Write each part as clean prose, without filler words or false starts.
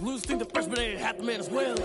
Lose think the freshman ain't half the man as well.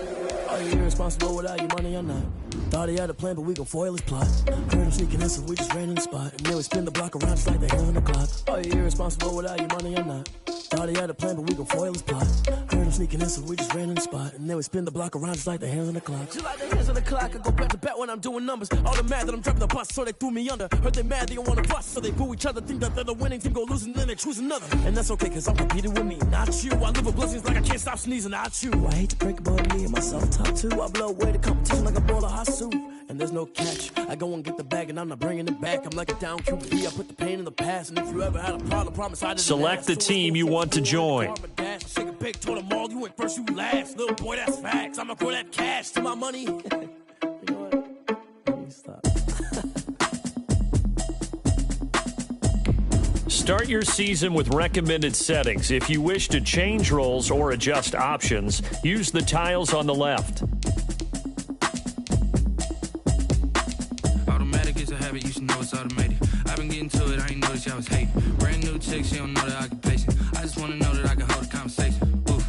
Are you irresponsible without your money or not? Thought he had a plan, but we gon' foil his plot. Heard him sneaking in, so we just ran in the spot. And then we spin the block around just like the hands on the clock. Are you irresponsible without your money or not? Thought he had a plan, but we gon' foil his plot. Heard him sneaking in, so we just ran in the spot. And then we spin the block around just like the hands on the clock. Just like the hands on the clock, I go back to back when I'm doing numbers. All the mad that I'm dropping the bus, so they threw me under. Heard they mad, they don't wanna bust, so they boo each other. Think that they're the winning team, go losing, then they choose another. And that's okay, cause I'm competing with me, not you. I live with blessings like I can't stop sneezing, not you. I hate to break it, but me and myself top two. I blow away the competition like a bowl of hot soup. And there's no catch. I go and get the bag and I'm not bringing it back. I'm like a down QB. I put the pain in the past. And if you ever had a problem, promise I didn't. Select the team you want to join. Shake a big, told them all you went first, you last. Little boy, that's facts. I'ma throw that cash to my money. You know what? Let me stop. Start your season with recommended settings. If you wish to change roles or adjust options, use the tiles on the left. Automatic is a habit, you should know it's automated. I've been getting to it, I ain't noticed y'all was hating. Brand new chick, she don't know the occupation. I just wanna know that I can hold a conversation. Oof,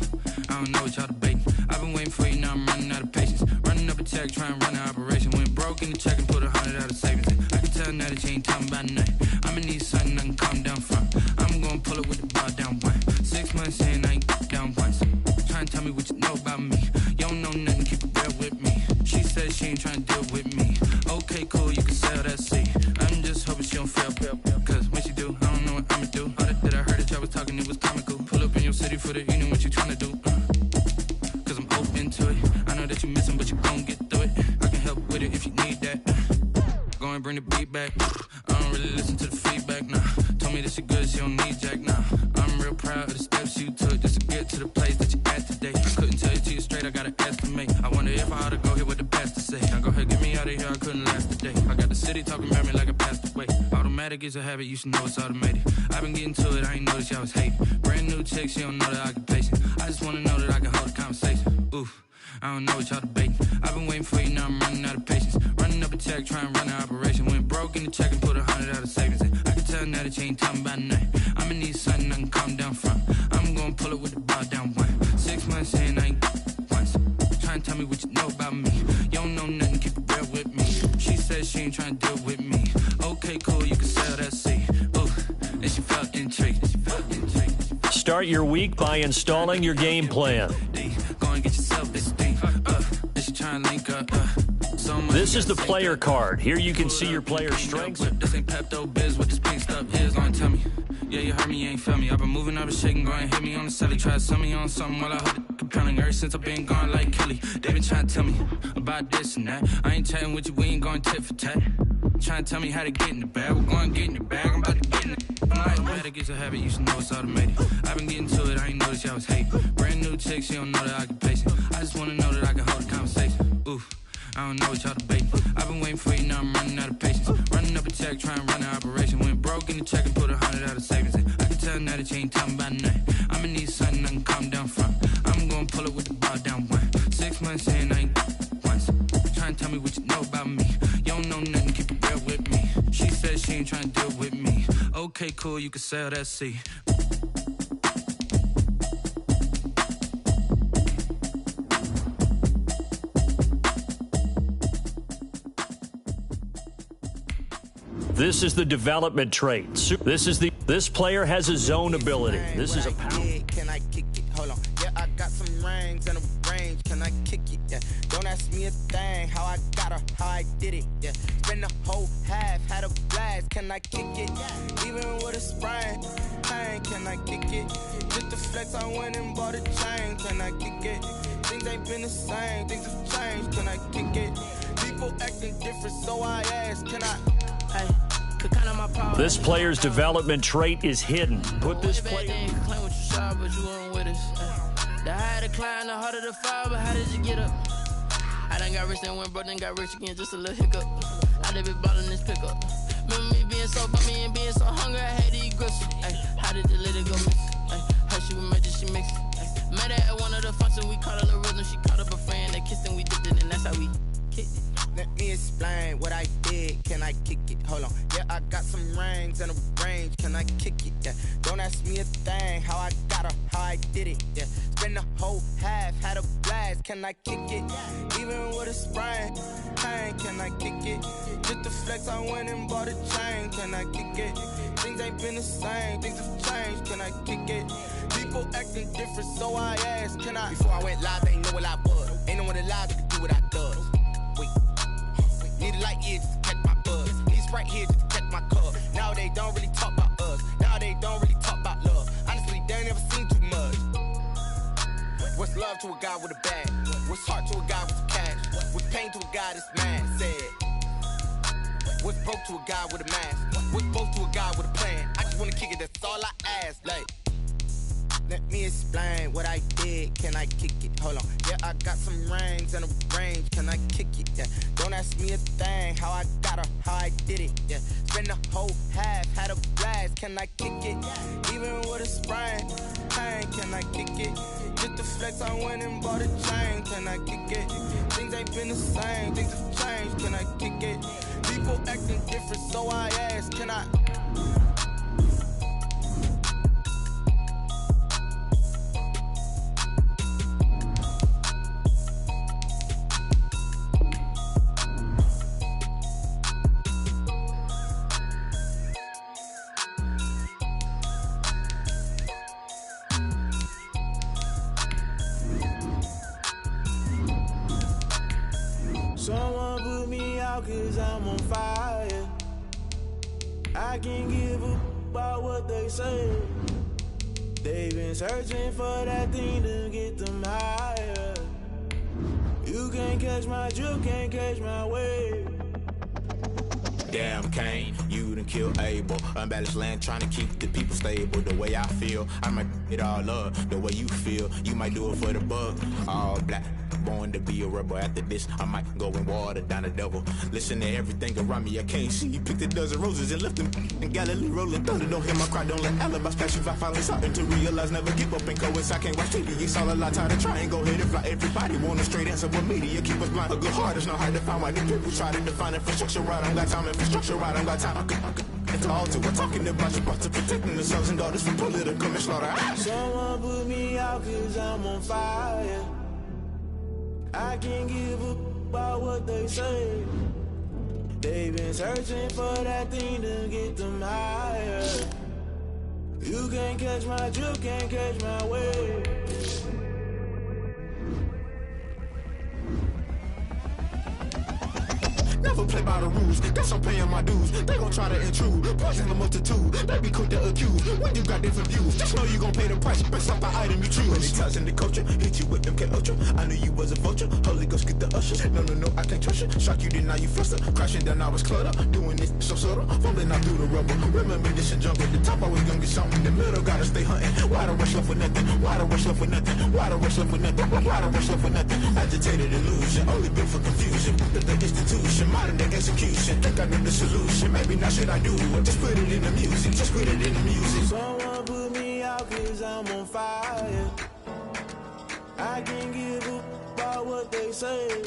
I don't know what y'all debating. I've been waiting for you, now I'm running out of patience. Running up a check, trying to run an operation. Went broke in the check and put 100 out of savings in. I can tell now that you ain't talking about nothing. I'ma need something I can calm down from. I'm gonna pull it with the bar down one. 6 months in, I ain't down once. Trying to tell me what you know about me. You don't know nothing, keep it real with me. She said she ain't trying to deal with me. Okay, cool, you can sell that seat. I'm just hoping she don't fail. Cause when she do, I don't know what I'ma do. All that I heard that y'all was talking, it was comical. Pull up in your city for the evening, what you trying to do? Cause I'm open to it. I know that you missing, but you gon' get through it. I can help with it if you need that. Go and bring the beat back. I don't really listen to the feedback, nah. Told me that she good, she don't need jack, nah. I'm real proud of the steps you took just to get to the place that you at today. I couldn't tell it to you straight, I gotta estimate. I wonder if I ought to go here with the best to say. Now go ahead, get me out of here, I couldn't last today. I got the city talking about me like I passed away. Automatic is a habit, you should know it's automated. I've been getting to it, I ain't noticed y'all was hating. Brand new chick, she don't know the occupation. I just wanna know that I can hold a conversation. Oof, I don't know what y'all debating. I've been waiting for you, now I'm running out of patience. Running up a check, trying to run an operation. Went broke in the check and put 100 out of savings in. I can tell now that you ain't talking about nothing. I'ma need something I can calm down from. I'm gonna pull it with the bar down one. 6 months in, I ain't once. Trying to tell me what you know about me. You don't know nothing, keep it real with me. She said she ain't trying to deal with me. Okay, cool, you can sell that seat. Ooh, and she felt intrigued. Start your week by installing your game plan. Go and get yourself this thing. She trying to link up. This is the player card. Here you can see your player strengths. This ain't Pepto Biz, what this pink stuff is. Go and tell me. Yeah, you heard me, you ain't feel me. I've been moving up and shaking, go and hit me on the celly. Try to sell me on something while I hold it compelling. Ever since I've been gone like Kelly, they been trying to tell me about this and that. I ain't chatting with you, we ain't going tit for tat. Trying to tell me how to get in the bag. We're going to get in the bag, I'm about to get in it. Automatic is a habit, you should know it's automated. I've been getting to it, I ain't noticed y'all was hating. Brand new chick, she don't know the occupation. I just wanna know that I can hold a conversation. Oof, I don't know what y'all debating. I've been waiting for you, now I'm running out of patience. Running up a check, trying to run an operation. Went broke in the check and put 100 out of savings in. I can tell now that you ain't talking about nothing. I'ma need something I can calm down from. I'm gonna pull it with the bar down one. 6 months in, I ain't once. Trying to tell me what you know about me. You don't know nothing, keep it real with me. She said she ain't trying to deal with me. Okay, cool, you can sell that seat. This is the development trait. This player has a zone ability. This is a power. Can I kick it? Hold on. Yeah, I got some rings and a range. Can I kick it? Yeah. Don't ask me a thing. How I got her, how I did it. Yeah. Spend the whole half, had a blast. Can I kick it? Even with a sprain. Hey, can I kick it? Just the flex, I went and bought a chain. Can I kick it? Things ain't been the same. Things have changed. Can I kick it? People acting different, so I ask. Can I? Hey. This player's development trait is hidden. Put this player. Claim what you saw, but you weren't with us. The higher the climb, the harder the fall, but how did you get up? I done got rich, then went broke, then got rich again, just a little hiccup. I done been ballin' this pickup. Remember me being so bummy and being so hungry, I had to eat gristle. How did the lady go miss? How she was magic, she mixed it. Met her at one of the functions, we called her the rhythm. She called up a friend, they kissed and we dipped it, and that's how we kicked it. Let me explain what I did. Can I kick it? Hold on. Yeah, I got some rings and a range. Can I I kick it? Yeah, don't ask me a thing. How I got her, how I did it. Yeah, spend the whole half, had a blast. Can I kick it? Even with a sprain, pain, can I kick it? Just the flex, I went and bought a chain. Can I kick it? Things ain't been the same, things have changed. Can I kick it? People acting different, so I asked, can I? Before I went live, they ain't know what I was. Ain't no one alive that could do what I does. Wait, need a light year just to catch my buzz. Need Sprite here just to catch my cup. Now they don't really talk about us. Now they don't really talk about love. Honestly, they ain't never seen too much. What's love to a guy with a bag? What's heart to a guy with cash? What's pain to a guy that's mad? Said. What's broke to a guy with a mask? What's both to a guy with a plan? I just wanna kick it, that's all I ask. Like, let me explain what I did. Can I kick it? Hold on. Yeah, I got some rings and a range. Can I kick it? Yeah. Don't ask me a thing. How I got her, how I did it. Yeah. Spend the whole half, had a blast. Can I kick it? Even with a sprain, pain. Can I kick it? Just the flex, I went and bought a chain. Can I kick it? Things ain't been the same. Things have changed. Can I kick it? People acting different, so I ask, can I? Someone put me out 'cause I'm on fire. I can't give a about what they say. They've been searching for that thing to get them higher. You can't catch my drift, can't catch my wave. Damn, Kane, you done killed Abel. Unbalanced land trying to keep the people stable. The way I feel, I might it all up. The way you feel, you might do it for the bug. All black, born to be a rebel. After this, I might go and water down the devil. Listen to everything around me, I can't see. Picked a dozen roses and left them in Galilee rolling thunder. Don't hear my cry, don't let alibis pass you. I finally starting to realize, never give up and coincide. I can't watch TV, it's all a lot. Tired of trying, go ahead and fly. Everybody want a straight answer, but media keep us blind. A good heart is not hard to find. Why the people try to define infrastructure right? I don't got time, infrastructure right, I don't got time. I could it's all to we're talking about you, to protecting the sons and daughters from political manslaughter. Someone put me out 'cause I'm on fire. I can't give a about what they say. They've been searching for that thing to get them higher. You can't catch my drift, can't catch my wave. Never play by the rules, guess I'm paying my dues. They gon' try to intrude, poison the multitude. They be quick to accuse, when you got different views. Just know you gon' pay the price, based off the item you choose. When they touching the culture, hit you with MK Ultra. I knew you was a vulture, Holy Ghost get the usher. No, I can't trust you. Shock you, then now you fluster. Crashing down, I was cluttered. Doing this so subtle, falling out through the rubble. Remember this a jungle, the top always gonna get something. In the middle, gotta stay hunting. Why the rush left with nothing? Why the rush left with nothing? Why the rush left with nothing? Why the rush left with nothing? Agitated illusion, only built for confusion. The institution, modern day execution. Think I know the solution. Maybe not should I do it? Just put it in the music. Just put it in the music. Someone put me out 'cause I'm on fire. I can't give a about what they say.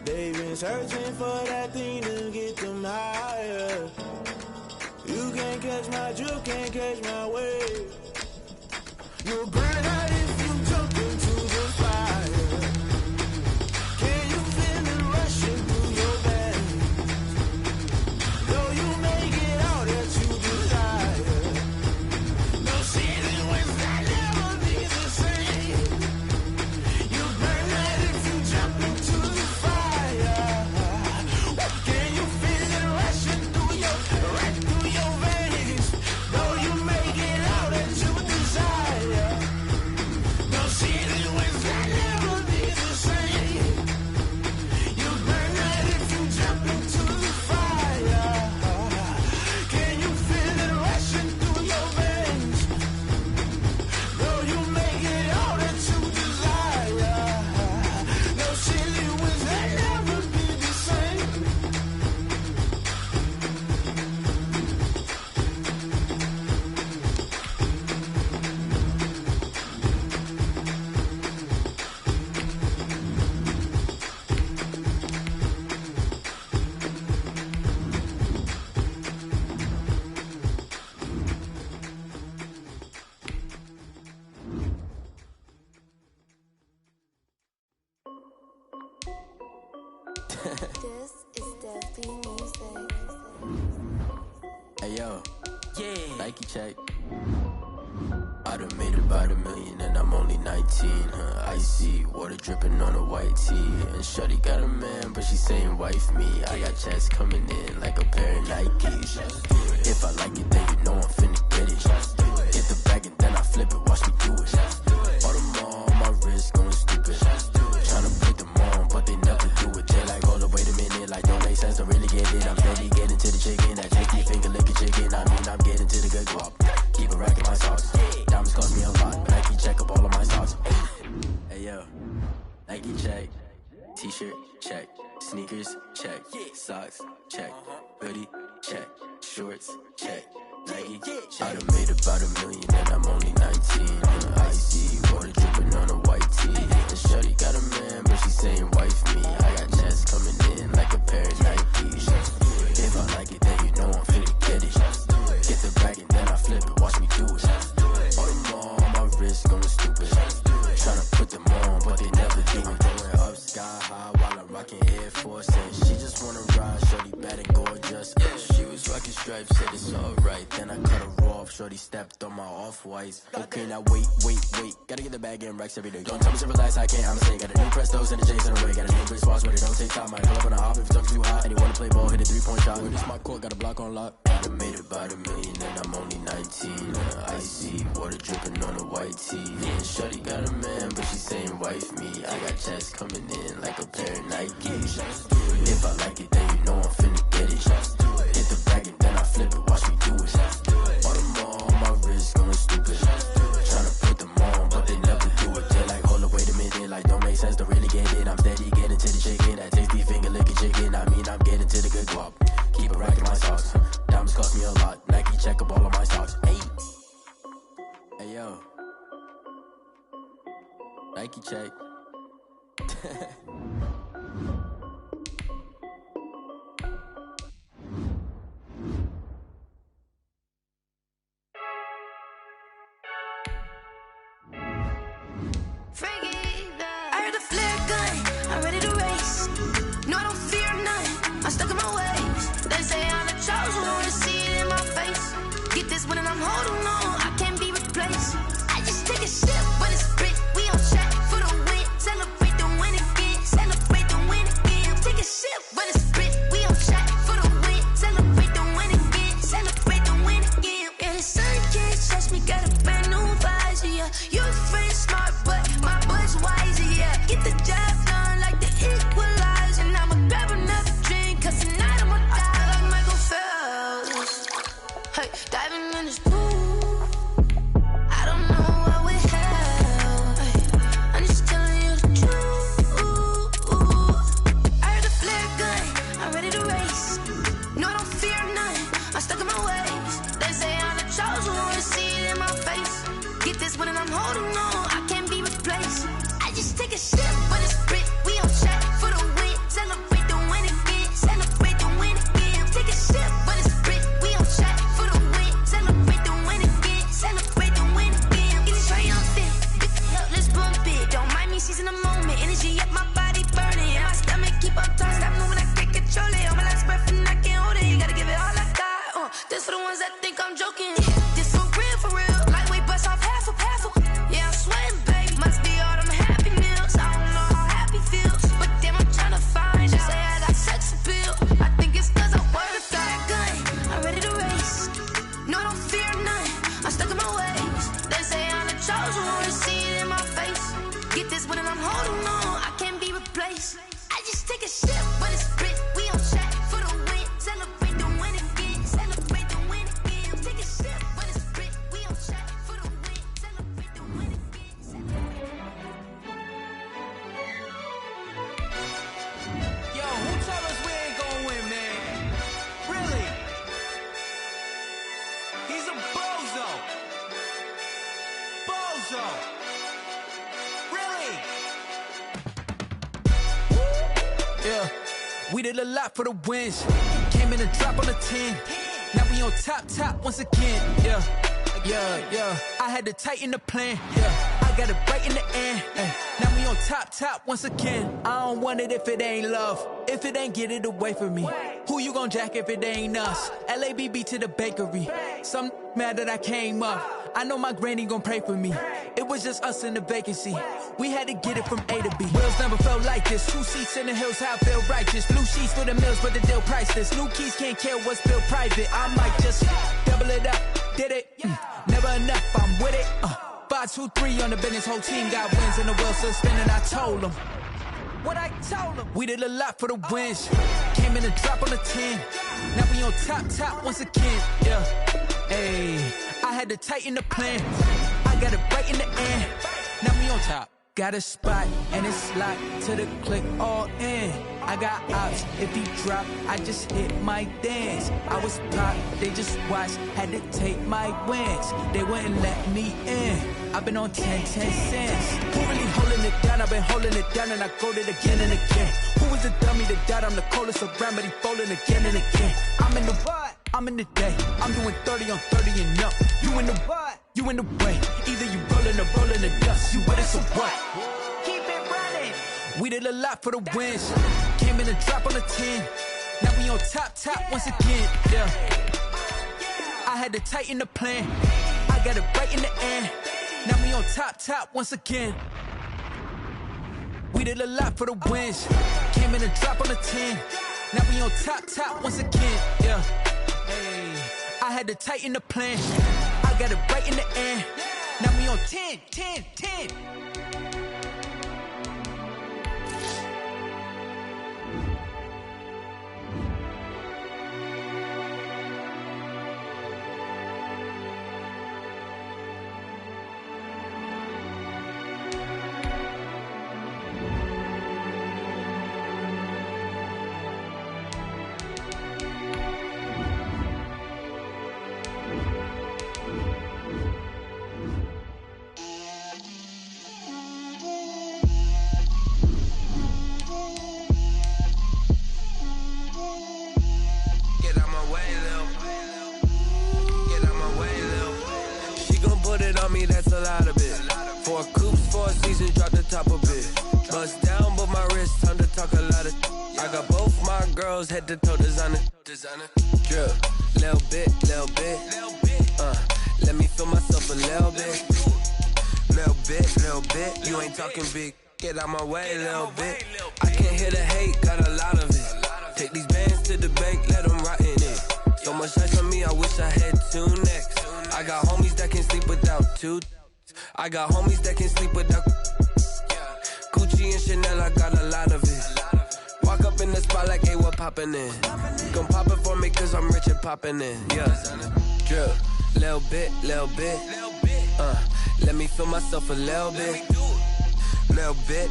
They've been searching for that thing to get them higher. You can't catch my drift, can't catch my wave. You'll burn out if you jump into the fire. Can you feel it rushing through your veins? Though you may get all that you desire, no season when that never be the same. You burn out if you jump into the fire. Can you feel it rushing through right through your veins? Though you may get all that you desire, This is Deadly Music. Hey yo, yeah, Nike check. I done made about $1 million and I'm only 19. Icy water dripping on a white tee. And shorty got a man, but she saying wife me. I got checks coming in like a pair of Nikes. If I like it, then you know I'm finna get it. Get the bag and then I flip it, watch me do it. All them on my wrist going stupid. Tryna put them on, but they never do it. They like, hold up, wait a minute, like don't make sense, don't really get it. I'm steady getting to the chicken, that tasty finger licking chicken. I mean, I'm getting to the good guap. Keep a rack in my socks. Diamonds cost me a lot, but Nike check up all of my stocks. Hey yo, Nike check. T-shirt check. Sneakers check. Socks check. Hoodie check. Shorts check. Nike I done made about $1 million and I'm only 19. Icy water dripping on a white tee. And shorty got a man, but she saying wife me. I got checks coming in like a pair of Nikes. If I like it, then you know I'm finna get it. Get the bag and then I flip it, watch me do it. All them on my wrist going stupid. Tryna put them on, but they never do it. Going up sky high while I'm rocking Air Force. And she just wanna ride, shorty bad and gorgeous. She was rocking stripes, said it's alright. Then I cut her off, shorty stepped on my off-whites. Okay, now wait. Gotta get the bag and racks every day. Don't tell me to relax, I can't, I'ma say. Got a new Prestos and the J's in the way. Got a new Chris Foss, but it don't take time. Might pull up on a hop if it talks too hot. And you wanna play ball, hit a 3-point shot. With this my court, got a block on lock. I done made about $1 million and I'm only 19. Icy water dripping on a white tee. And shorty got a man, but she saying wife me. I got checks coming in like a pair of Nikes. If I like it, then you know I'm finna get it. Hit the bag and then I flip it, watch me do it. All them on my wrist going stupid. Tryna put them on, but they never do it. They like, hold up, wait a minute, like don't make sense, don't really get it. I'm steady getting to the chicken, that tasty finger licking chicken. I mean, I'm getting to the good guap. Keep a rack in my socks. Diamonds cost me a lot. Nike check up all of my stocks. Hey yo, Nike check. I heard the flare gun, I'm ready to race. No, I don't fear none, I'm stuck in my ways. They say I'm the chosen one, to see it in my face. Get this one and I'm holding on, I can't be replaced. I just take a sip when it's split, we on track for the win. Celebrate the win again, celebrate the win again. Take a sip when it's split, we on track for the win. Celebrate the win again, celebrate the win again. Yeah, the sun can't touch me, got a brand new visor, yeah. You're friend smart, but my boy's wiser, yeah. Get the job done like the equalizer. And I'ma grab another drink, cause tonight I'ma die like Michael Phelps. Hey, diving in this pool, I don't know what we have. Hey, I'm just telling you the truth. I heard the flare gun, I'm ready to race. No, I don't fear none, I'm stuck in my ways. They say I'm the chosen one, to see it in my face. Get this one and I'm holding on, I can't be replaced. I just take a sip when it's split, we on track for the win. Celebrate the win again, celebrate the win again. Take a sip when it's split, we on track for the win. Celebrate the win again, celebrate the win again. Get this triumphant, let's bump it. Don't mind me seizing the moment, energy up my body burning. And my stomach keep up tight, stop moving, I can't control it. On my last breath and I can't hold it, you gotta give it all I got. This for the ones that think I'm joking. This for real, lightweight bust off half a. Yeah, I'm sweating, babe, must be all them happy meals. I don't know how happy feels, but damn, I'm trying to find out. Say I got sex appeal, I think it's cause I wear the flag gun. I'm ready to race, no, I don't fear none, I'm stuck in my ways. They say I'm the chosen one, to see it in my face. Get this one and I'm holding on, I can't be replaced. I just take a sip when it's split, we on track for the win. Celebrate the win again, celebrate the win again. Take a sip when it's split, we on track for the win. Celebrate the win again. Yo, who told us we ain't gonna win, man? Really? He's a bozo. Bozo. Really? Yeah, we did a lot for the wins. Came in a drop on the 10. Now we on top once again. Yeah. I had to tighten the plan. Yeah. I I got it right in the end. Now we on top once again. I don't want it if it ain't love. If it ain't, get it away from me. Who you gon' jack if it ain't us? LABB to the bakery. Some mad that I came up. I know my granny gon' pray for me. It was just us in the vacancy. We had to get it from A to B. Wheels never felt like this. 2 seats in the hills, how I feel righteous. Blue sheets for the mills, but the deal priceless. New keys can't care what's built private. I might just double it up. Did it? Never enough, I'm with it. 5, 2, 3 on the business. Whole team got wins and the wheels still spinning. I told them what I told them. We did a lot for the wins. Came in a drop on the 10. Now we on top once again. Yeah. Hey, I had to tighten the plan. I got it right in the end. Now we on top. Got a spot and it's locked to the click all in. I got ops, if he drop, I just hit my dance. I was pop, they just watched, had to take my wins. They wouldn't let me in. I've been on 10 cents. Who really holding it down? I've been holding it down and I go it again and again. Who was the dummy that died? I'm the coldest around, but he folding again and again. I'm in the what? I'm in the day. I'm doing 30 on 30 and up. You in the what? You in the way. Either you rolling the dust. You with it, so what? Keep it running. We did a lot for the wins. Came in a drop on the 10. Now we on top once again. Yeah. I had to tighten the plan. I got it right in the end. Now we on top once again. We did a lot for the wins. Came in a drop on the 10. Now we on top once again. Yeah. Hey, I had to tighten the plan. I got it right in the end. Now we on 10. That's a lot of it. 4 coops, 4 seasons, drop the top of it. Bust down, but my wrist, time to talk a lot of. I got both my girls head to toe designer. Drip, little bit. Let me feel myself a little bit. Little bit. You ain't talking big. Get out my way, little bit. I can't hear the hate, got a lot of it. Take these bands to the bank, let them rot in it. So much ice on me, I wish I had 2 necks. I got homies that can sleep without 2. I got homies that can sleep without Gucci and Chanel, I got a lot of it. Walk up in the spot like, hey, what poppin' in? Gon' pop it for me cause I'm rich and poppin' in. Yeah, drip, little bit. Let me feel myself a little bit. Little bit.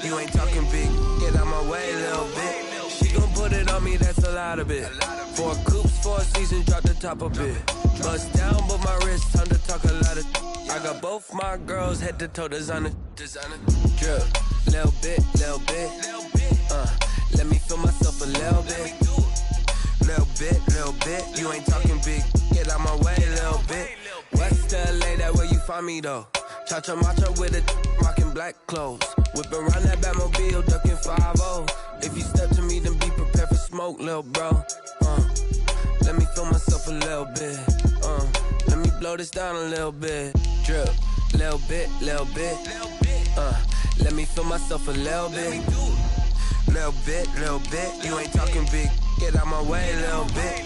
You ain't talking big. Get out my way, little bit. She gon' put it on me, that's a lot of it. 4 coops, 4 seasons, drop the top of it. Bust down, but my wrist, time to talk a lot of. I got both my girls head to toe designer. Drip, little bit. Let me feel myself a little bit. Little bit. You ain't talking big. Get out my way, little bit. West LA, that where you find me though. Cha-cha matcha with a rockin' black clothes. Whip around that Batmobile, ducking 5-0. If you step to me, then be prepared for smoke, lil' bro. Let me feel myself a little bit. Let me blow this down a little bit. Drip, little bit. Let me feel myself a little bit. Little bit. You ain't talking big. Get out my way, little bit.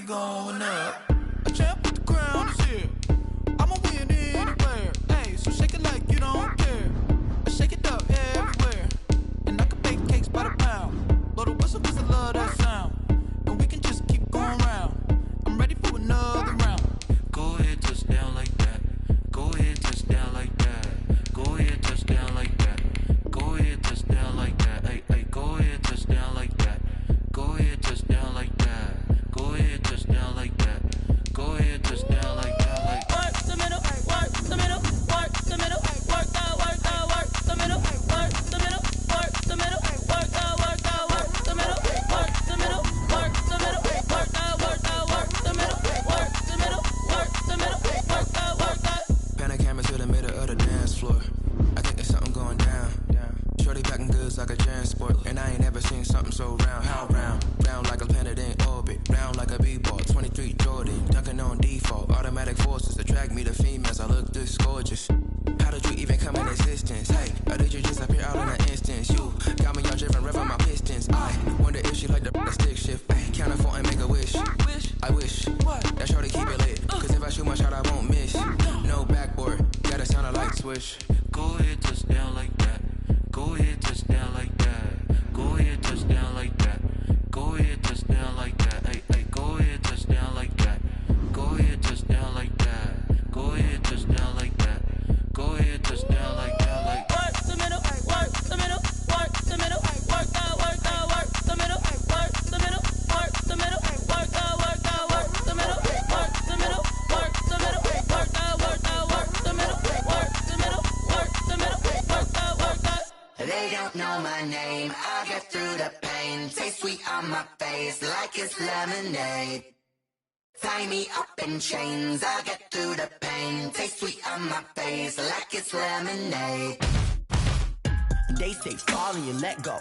Going up, a champ with the crown is here. I'ma win anywhere. Hey, so shake it like you don't care. I shake it up everywhere, and I can bake cakes by the pound. And I ain't ever seen something so round. How round? Round like a planet in orbit. Round like a b-ball. 23 Jordan. Dunking on default. Automatic forces attract me to females. I look this gorgeous. How did you even come in existence? Hey, or did you just appear out in an instance? You got me all driven, revving my pistons. I wonder if she like the stick shift. Count a 4 and make a wish. I wish that shorty keep it lit. Cause if I shoot my shot, I won't miss. No backboard, gotta sound like swish. Go ahead, touch down like that. Go ahead, touch down like that. Go ahead, touch down like that. Go ahead, touch down like that. Hey, hey, go ahead, touch down like that. Go ahead, touch down like that. Go ahead, touch down like that. Go ahead, touch down like that. Like work the middle, work the middle, work the middle, work the middle, work the middle, work the middle, work the middle, work the middle, work the middle, work the middle, work the middle, work the middle, work the middle. They don't know my name, I get through the pain. Taste sweet on my face like it's lemonade. Tie me up in chains, I get through the pain. Taste sweet on my face like it's lemonade. They say fall and you let go,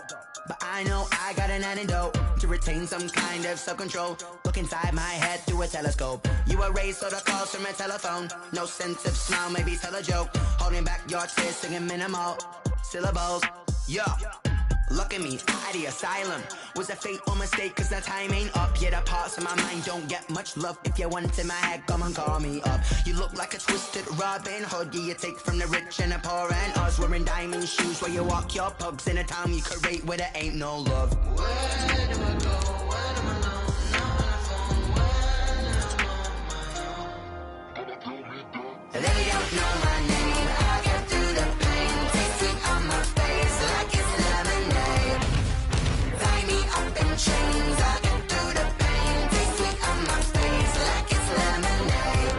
but I know I got an antidote to retain some kind of self-control. Look inside my head through a telescope. You erase all the calls from a telephone. No sense of smile, maybe tell a joke. Holding back your tears, singing minimal syllables. Yeah. Look at me, at the asylum. Was a fate or mistake, cause the time ain't up. Yet the parts of my mind don't get much love. If you want in my head, come and call me up. You look like a twisted Robin Hood. Yeah, you take from the rich and the poor and us. Wearing diamond shoes where you walk your pugs in a town you create where there ain't no love. Where do I go? When I'm alone? Not on the phone. When I'm on my own. They don't know my name. I get through the pain. Taste sweet on my face like it's lemonade. Tie me up in chains. I get through the pain. Taste sweet on my face like it's lemonade.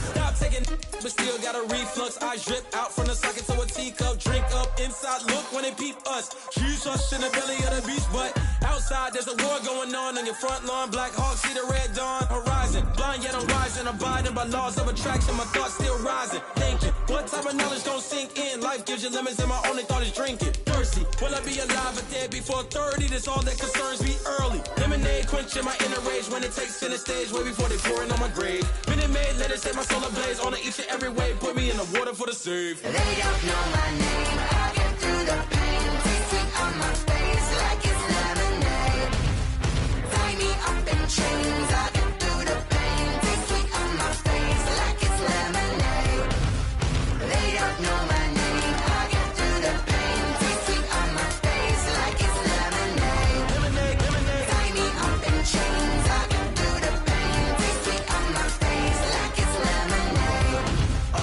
Stop taking, but still got a reflux. I drip out from the socket to a teacup. Drink up inside, look when they peep us. Choose us in the belly of the beast, but outside there's a war going on your front lawn. Black Hawk, see the red dawn horizon. Blind yet I'm rising, abiding by laws of attraction. My thoughts still rising, thinking what type of knowledge don't sink in. Life gives you lemons and my only thought is drinking. Thirsty, will I be alive or dead before 30? That's all that concerns me early. Lemonade quenching my inner rage when it takes center stage way before they pouring on my grave. Minute Maid, let it set my soul ablaze on each and every way. Put me in the water for the save. They don't know my name. I get through the pain. Taste sweet on my face like it's lemonade. Tie me up in chains. I get through the pain. Taste sweet on my face like it's lemonade. They don't know my name. I get through the pain. Taste sweet on my face like it's lemonade. Tie me up in chains. I get through the pain. Taste sweet on my face like it's lemonade. Oh.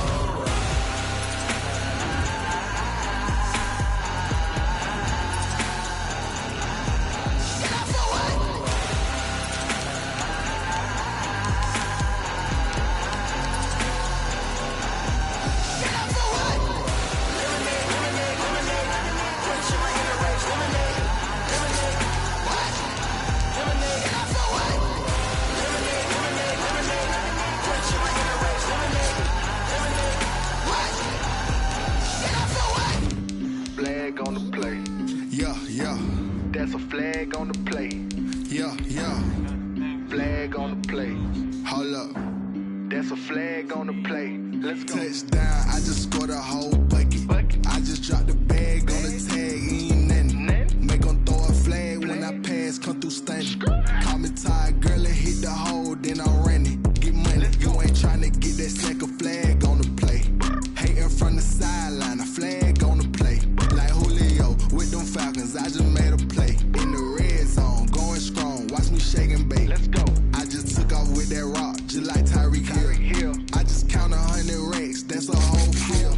Flag on the play. Yeah, yeah. That's a flag on the play. Yeah, yeah. Flag on the play. Hold up. That's a flag on the play. Let's go. Touchdown, I just scored a whole bucket. I just dropped the bag on the tag, ain't nothing. Make 'em throw a flag when I pass, come through stunning. Call me tired, girl, and hit the hole, then I'm running. Get money, you ain't tryna get that second flag on the play. Hating from the sideline, a flag on the play. Like Julio with them Falcons, I just made a play. In the red zone, going strong, watch me shake and bake. Let's go. I just took off with that rock, just like Tyreek Hill. I just count 100 racks, that's a whole field.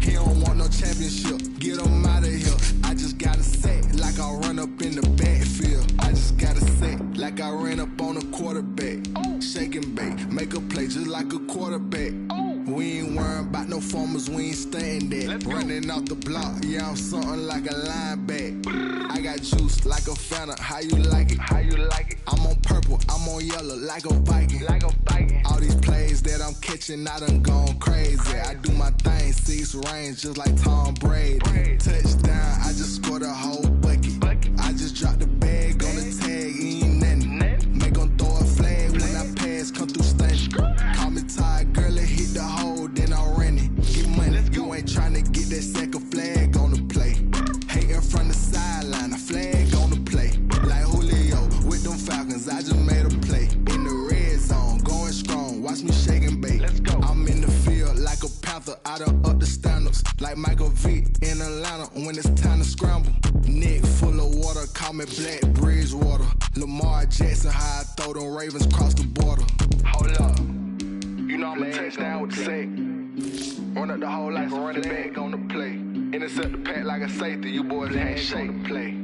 He don't want no championship, get him out of here. I just gotta say, like I run up in the backfield. I just gotta say, like I ran up on a quarterback. Shake and bake, make a play just like a quarterback. We ain't worrying about no formers, we ain't staying there. Running off the block, yeah, I'm something like a lineback. I got juice like a Fanta, how you like it? How you like it? I'm on purple, I'm on yellow, like a Viking. Like a Viking. All these plays that I'm catching, I done gone crazy. I do my thing, 6 range, just like Tom Brady. Touchdown, I just scored a whole bucket. like Michael Vick in Atlanta when it's time to scramble. Neck full of water, call me Black Bridgewater. Lamar Jackson, how I throw them Ravens cross the border. Hold up, you know I'm a touchdown with the sack. Run up the whole like a running back on the play. Intercept the pack like a safety, you boys can't shake the play.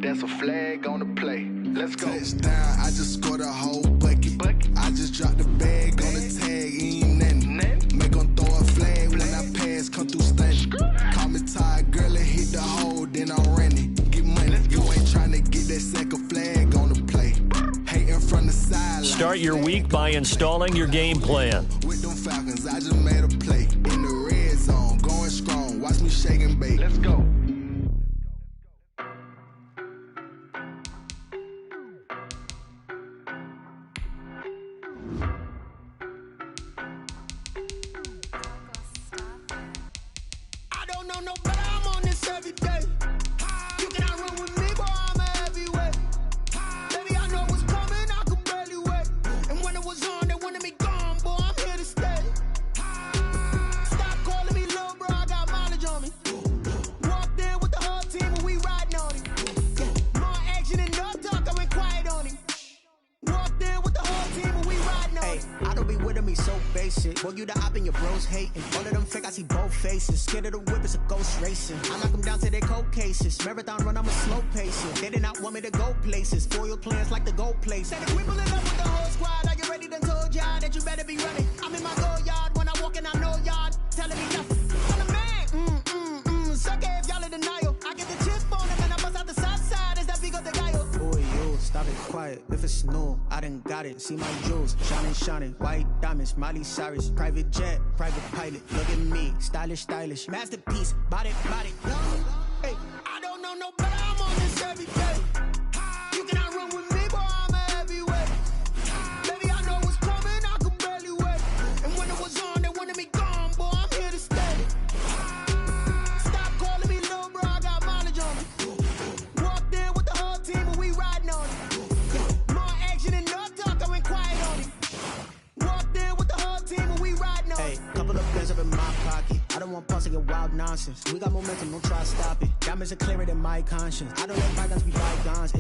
That's a flag on the play. Let's go. Touchdown, I just scored a whole bucket. I just dropped the bag on the tag, ain't nothing. Make them throw a flag when I pass, come through stunning. Call me tired, girl, and hit the hole, then I'm running. Get money, you ain't trying to get that second flag on the play. Hating from the sideline. Start your week by installing your game plan. With them Falcons, I just made a play. In the red zone, going strong. Watch me shake and bake. Let's go. Boy, you the op and your bros hating. All of them fake, I see both faces. Scared of the whip, it's a ghost racing. I knock them down to their cold cases. Marathon run, I'm a slow pacer. They did not want me to go places. Foil plans like the go place. Said if we pulling up with the whole squad, are you ready? Done told y'all that you better be running. I'm in my go yard when I walk in, I know y'all telling me nothing. I'm the man. Suck it if y'all in denial. I get the chip on them and I bust out the south side. Is that big of the guy? Boy, yo, stop it quiet. If it's new, I done got it. See my jewels, shining. White diamonds, Miley Cyrus. Private jet, private pilot. Look at me, stylish. Masterpiece, body. Hey, I don't know no better. I'm on this every day. You cannot run with me, boy. I'm a heavyweight. Baby, I know what's coming. I could barely wait. And when it was on, they wanted me gone, boy. I'm here to stay. Stop calling me little bro. I got mileage on me. Walked in with the whole team and we riding on it. More action and no talk. I went quiet on it. Walked in with the whole team and we riding on it. Hey, couple of pins up in my pocket. I don't want pause to get wild nonsense. We got momentum, don't try to stop it. Diamonds are clearer than my conscience. I don't let bygones be bygones.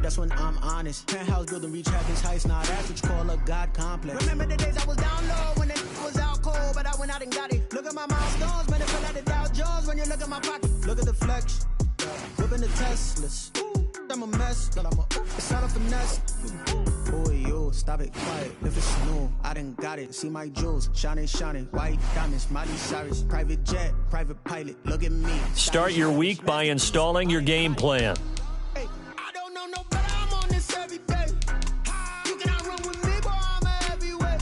That's when I'm honest. Penthouse building, reach heaven's heights. Now that's what you call a God complex. Remember the days I was down low when it was out cold, but I went out and got it. Look at my milestones, man, it feel like the Dow Jones when you look at my pocket. Look at the flex, whipping the Teslas. I'm a mess, but it's not a finesse. Boy, yo, stop it quiet. If it's new, I done got it. See my jewels, shining. White diamonds, Miley Cyrus. Private jet, private pilot. Look at me. Start your week by installing your game plan. Hey, I don't know no better. I'm on this every day. You cannot run with me, boy. I'm a heavyweight.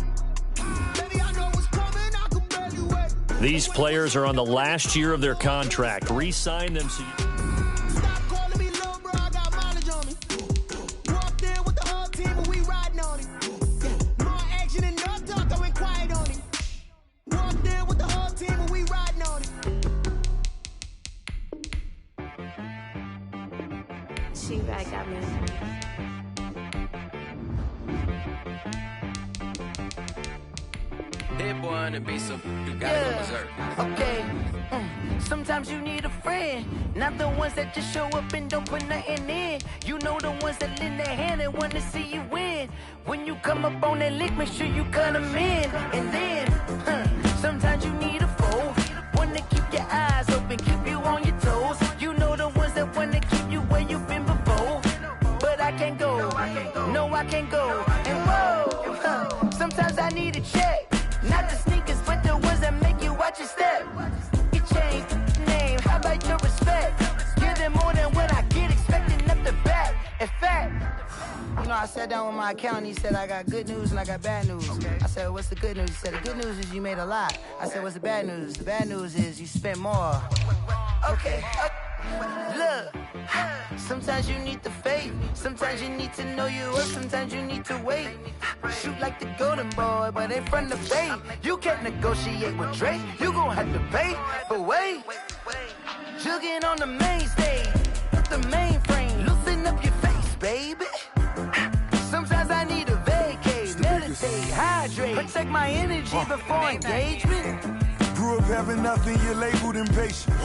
Baby, I know what's coming. I could barely wait. These players are on the last year of their contract. Re-sign them so you... Xrey got me. Dead boy on the beat, so you gotta go berserk. Okay. Sometimes you need a friend, not the ones that just show up and don't put nothing in. You know the ones that lend their hand and want to see you win. When you come up on that lick, make sure you cut them in. And then, sometimes you need a foe, one to keep your eyes open, keep you on your toes. You know the ones that want to keep you where you've been before. But I can't go, no I can't go. And whoa, sometimes I need a check. Not the sneakers, but the ones that make you watch your step. You change name, how about your respect? Give them more than what I get, expecting up the back. In fact, you know, I sat down with my accountant, he said I got good news and I got bad news. Okay. I said, what's the good news? He said, the good news is you made a lot. I said, what's the bad news? The bad news is you spent more. Okay. Look, sometimes you need the faith, sometimes you need to know your worth, sometimes you need to wait. Shoot like the golden boy, but ain't from the faith. You can't negotiate with Drake, you gon' have to pay. But wait, jugging on the main stage, the mainframe, loosen up your face, baby. Sometimes I need a vacate, meditate, hydrate, protect my energy before engagement. grew up having nothing, you're labeled impatient.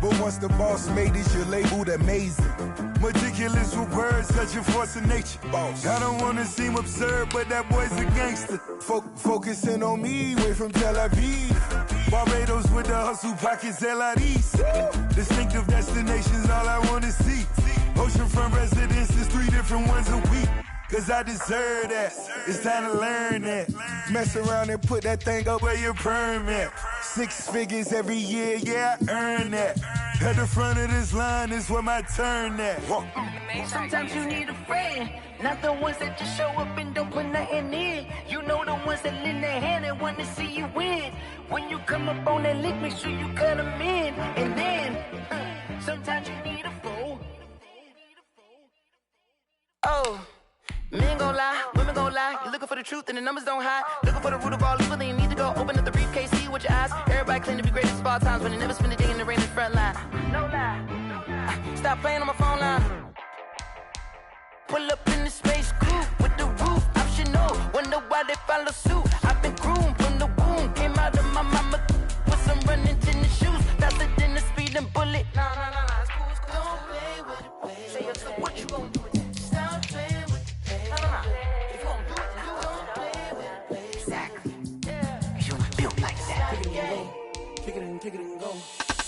But once the boss made it, you're labeled amazing. Meticulous with words, such a force of nature. I don't wanna seem absurd, but that boy's a gangster. Focusing on me, way from Tel Aviv. Barbados with the hustle pockets, LIDs. Distinctive destinations, all I wanna see. Oceanfront residences, 3 different ones a week. Cause I deserve that, it's time to learn that. Mess around and put that thing up where your permit. 6 figures every year, yeah, I earn that. At the front of this line is where my turn at. Sometimes you need a friend, not the ones that just show up and don't put nothing in. You know the ones that lend their hand and want to see you win. When you come up on that lick, make sure you cut them in. And then, sometimes you need a fool. Oh. Men gon' lie, women gon' lie. You're looking for the truth and the numbers don't hide. Looking for the root of all evil, then you need to go open up the briefcase, see with your eyes. Everybody claim to be great at small times, but they never spend a day in the rain in the front line. No lie. Stop playing on my phone line. Pull up in the space coupe with the roof optional. Wonder why they follow suit. I've been groomed from the womb. Came out of my mama with some running tennis shoes. Faster than the speeding bullet. No, it's cool, it's cool. Don't play with it, play. Say so what you gon' do with it? Stop playing with it. If you gon' do it, you gon' play with it. Exactly. Cause you was built like that. Kick it and go.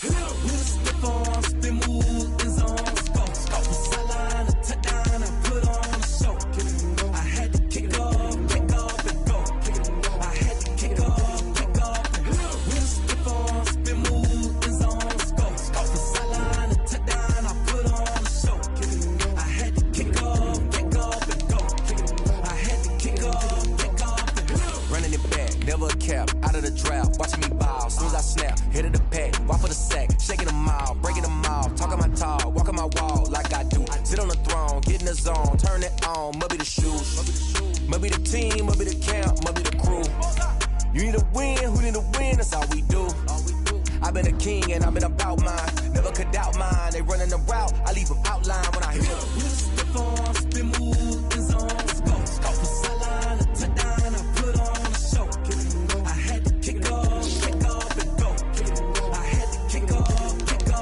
With slip on, spin move, and zones, go. Sideline, a touchdown, I put on a show. I had to kick off and go. I had to kick off and go. With slip on, spin move, and zones, go. Sideline, a touchdown, I put on a show. I had to kick off and go. I had to kick off and go. Running it back, never a cap, out of the draft, watching me ball. Soon as I snap, hit of the pack, walk for the sack, shaking them all, breaking them all, talking my talk, walking my wall like I do. Sit on the throne, get in the zone, turn it on, must be the shoes, must be the team, must be the camp, must be the crew. You need to win, who need to win, that's all we do. I've been a king and I've been about mine, never could doubt mine. They running the route, I leave them outline when I hit them. Step on, spin move, and zones, go. Sideline, a touchdown, I put on a show. I had to kick off and go. I had to kick off and go.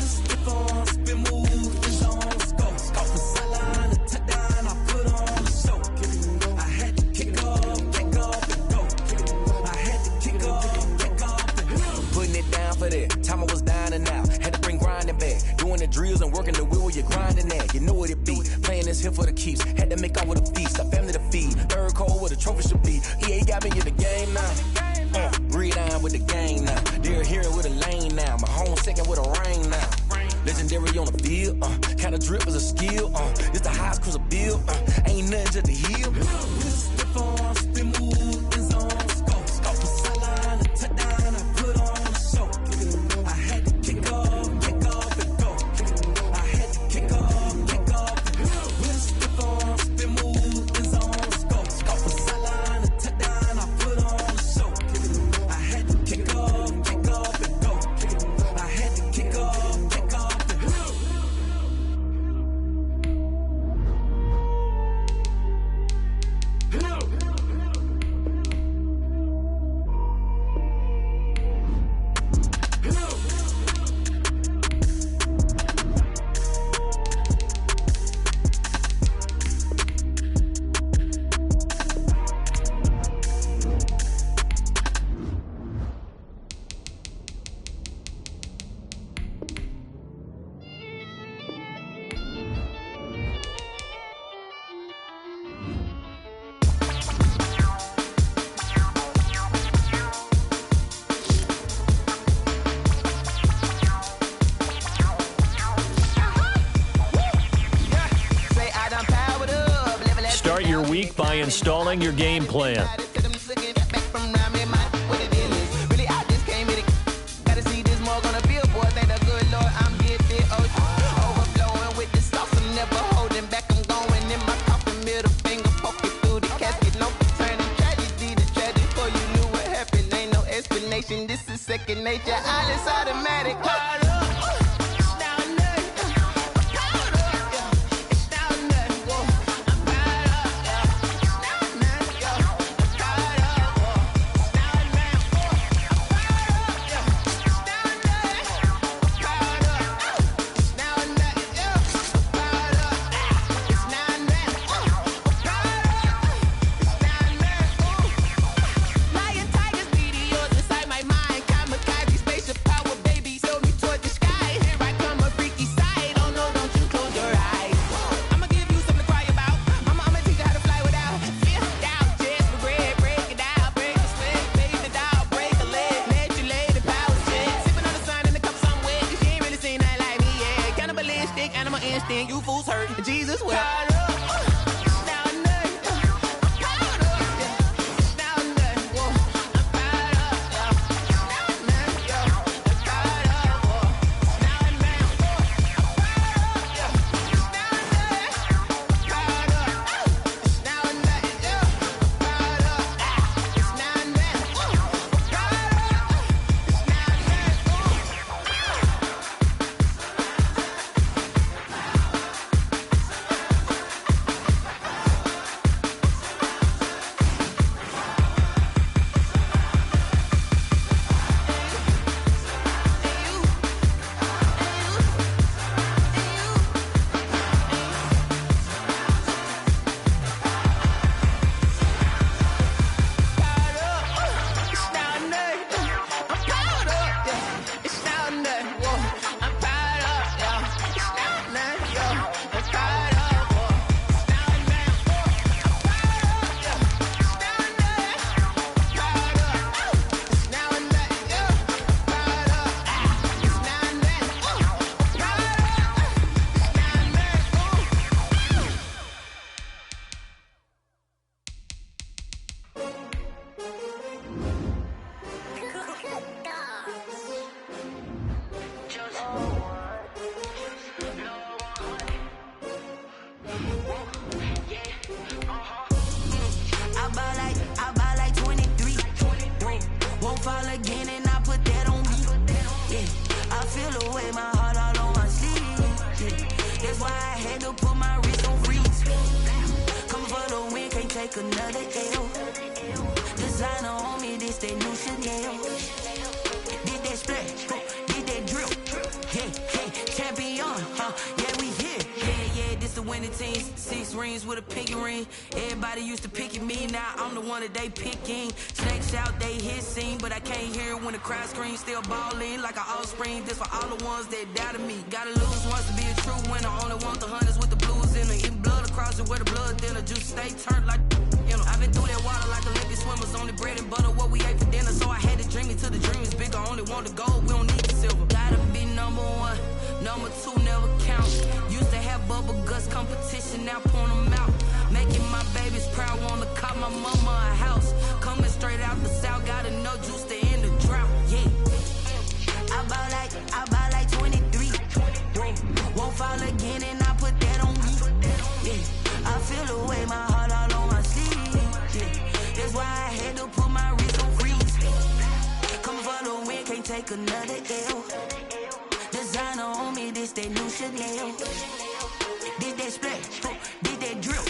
Step on, spin move, and zones, go. Sideline, a touchdown, I put on a show. I had to kick off and go. I had to kick off and go. Putting it down for that, time I was down and out. Had to bring grinding back, doing the drills and working the wheel where you're grinding at. You know what it be, playing this here for the keeps. Had to make off with a feast, a family to feed. Third cold where the trophy should be. EA got me in the game now. Breed on with the game now. They're here with a lane now. My home second with a rain now. Legendary on the field, kind of drip is a skill. It's the highest cruiser bill, ain't nothing just the heel. Step on, spin move, and zones, go. Sideline, a touchdown, I put on a show. I had to kick off and go. I had to kick off and go. Step on, spin move, and zones, go. Sideline, a touchdown, I put on a show. I had to kick off and go. I had to kick off and go. Start your week by installing your game plan. This is second nature, all is automatic. take another L. Designer on me, this that new Chanel. Did that splash, did that drill. Yeah, champion, yeah, we here. Yeah, this the winning teams. 6 rings with a pinky ring. Everybody used to picking me, now I'm the one that they picking. Snakes out, they hissing, but I can't hear when the crowd screams. Still balling like an offspring. This for all the ones that doubted me. Gotta lose once to be a true winner. Only want the hunters with the blues in it. Eating blood across it where the blood thinner. Juice stay turned like, you know. I've been through that water like Olympic swimmers. Only bread and butter, what we ate for dinner. So I had to dream it till the dream is bigger. Only want the gold, we don't need the silver. Gotta be number 1, number 2 never count. Used to have bubble guts competition, now point them out. Making my babies proud, wanna call my mama a house. Coming straight out the south, gotta know juice to end the drought. Yeah, I bought like 23. Won't fall again, and I put that on me. Yeah, I feel the way, my heart all on my sleeve. Yeah, that's why I had to put my wrist on freeze. Coming for the win, can't take another L. Designer on me, this that new Chanel. Did that splash, did that drill.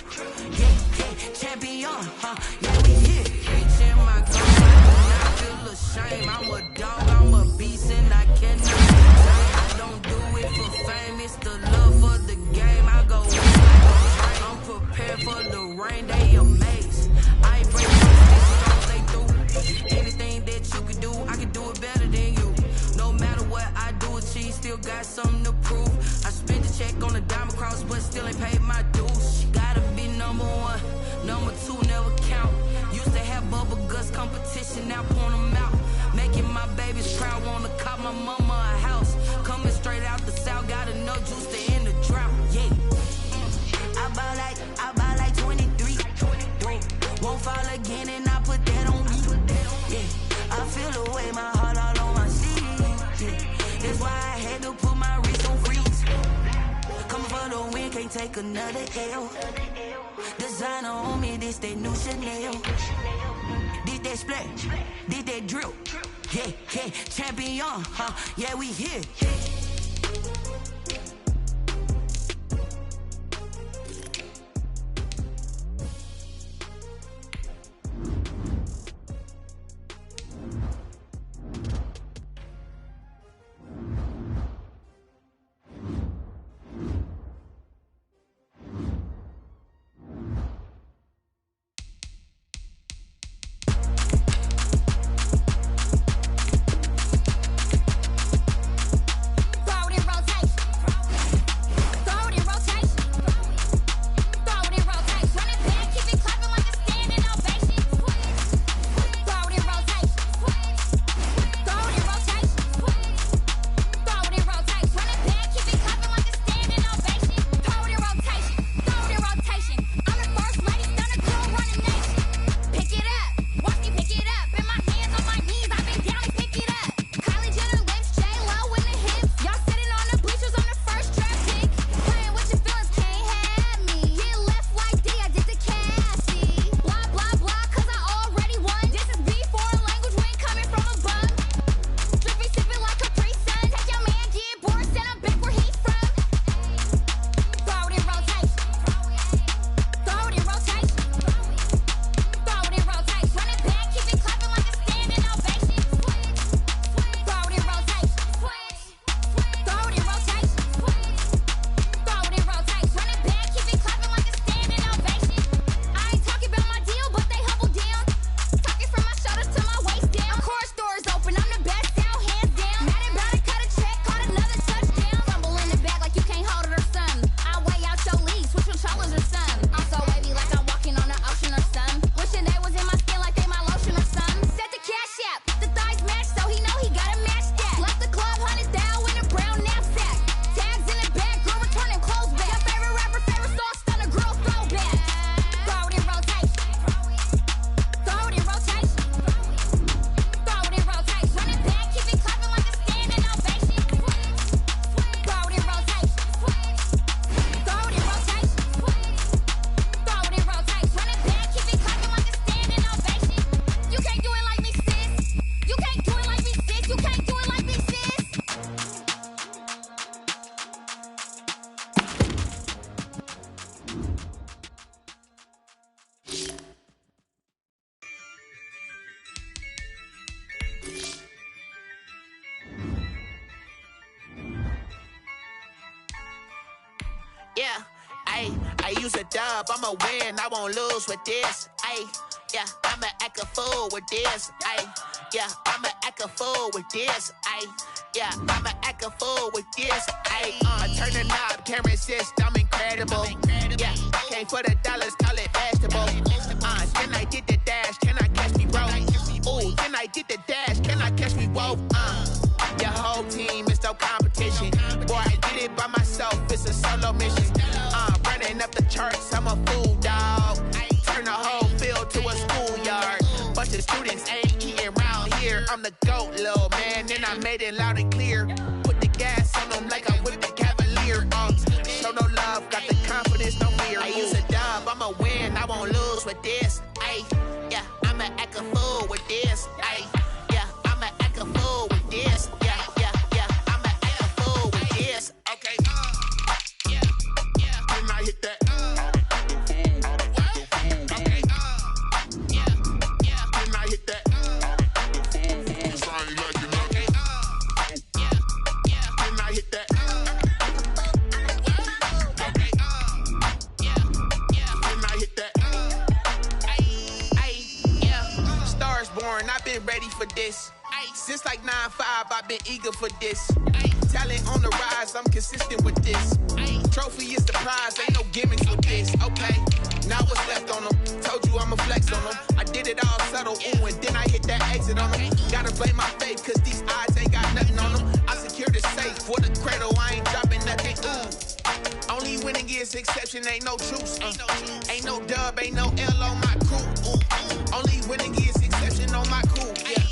Yeah, champion, yeah, we here. Bitch in my car, I feel ashamed. I'm a dog, I'm a beast, and I cannot change. I don't do it for fame, it's the love for the game. I go in like a train. I'm prepared for the rain, they amazed. I ain't breaking stones, they through. Anything that you can do, I can do it better than you. No matter what I do, achieve, still got something to prove. I spent the check on the diamond cross, but still ain't paid my dues. She gotta be number 1, number 2 never count. Used to have bubble guts competition, now point them out. Making my babies proud, wanna call my mama a house. Coming straight out the south, gotta know juice to end the drought. Yeah, I bought like 23. Won't fall again, and I put that on me. Yeah, I feel the way, my heart all on my sleeve. Yeah, that's why I had to put my wrist on freeze. Coming for the win, can't take another L. Designer on me, this that new Chanel. Did that splash, did that drill. Yeah, champion, yeah, we here. yeah. Ayy, I use a dub, I'ma win, I won't lose with this. Ayy, yeah, I'ma act a fool with this. Ayy, yeah, I'ma act a fool with this. Ayy, yeah, I'ma act a fool with this. Ayy, turn the knob, can't resist, I'm incredible. Yeah, came for the dollars, call it vegetable. Can I get the dash, can I catch me, bro? Ooh, can I get the dash, can I catch me, whoa? Your whole team is no competition. Boy, I did it by myself, it's a solo mission. Running up the charts, I'm a fool, dog. Turn the whole field to a schoolyard. Bunch of students ain't eating around here. I'm the GOAT, little man, and I made it loud and clear. Put the gas on them like I'm with the Cavalier. Show no love, got the confidence, no fear. I use a dub, I'ma win, I won't lose with this. Ay, yeah, I'ma act a fool with this. Ay, yeah, I'ma act a fool with this. Yeah, yeah, yeah, I'ma act a fool with this. Okay, yeah, yeah. When I hit that. Okay, yeah, yeah. When I hit that. It's only like you know. Okay, yeah, yeah. When I hit that. Okay, yeah, yeah. When I hit that. Yeah. Stars born, I've been ready for this. Since like 9-5, I've been eager for this. Talent on the rise, I'm consistent with this. Trophy is the prize, ain't no gimmicks with this. Okay, now what's left on them? Told you I'ma flex on them. I did it all subtle, ooh, and then I hit that exit on them. Gotta blame my faith, cause these odds ain't got nothing on them. I secure the safe for the cradle, I ain't dropping nothing, ooh. Only winning is exception, ain't no truce. Ain't no dub, ain't no L on my crew. Only winning is exception on my crew, yeah.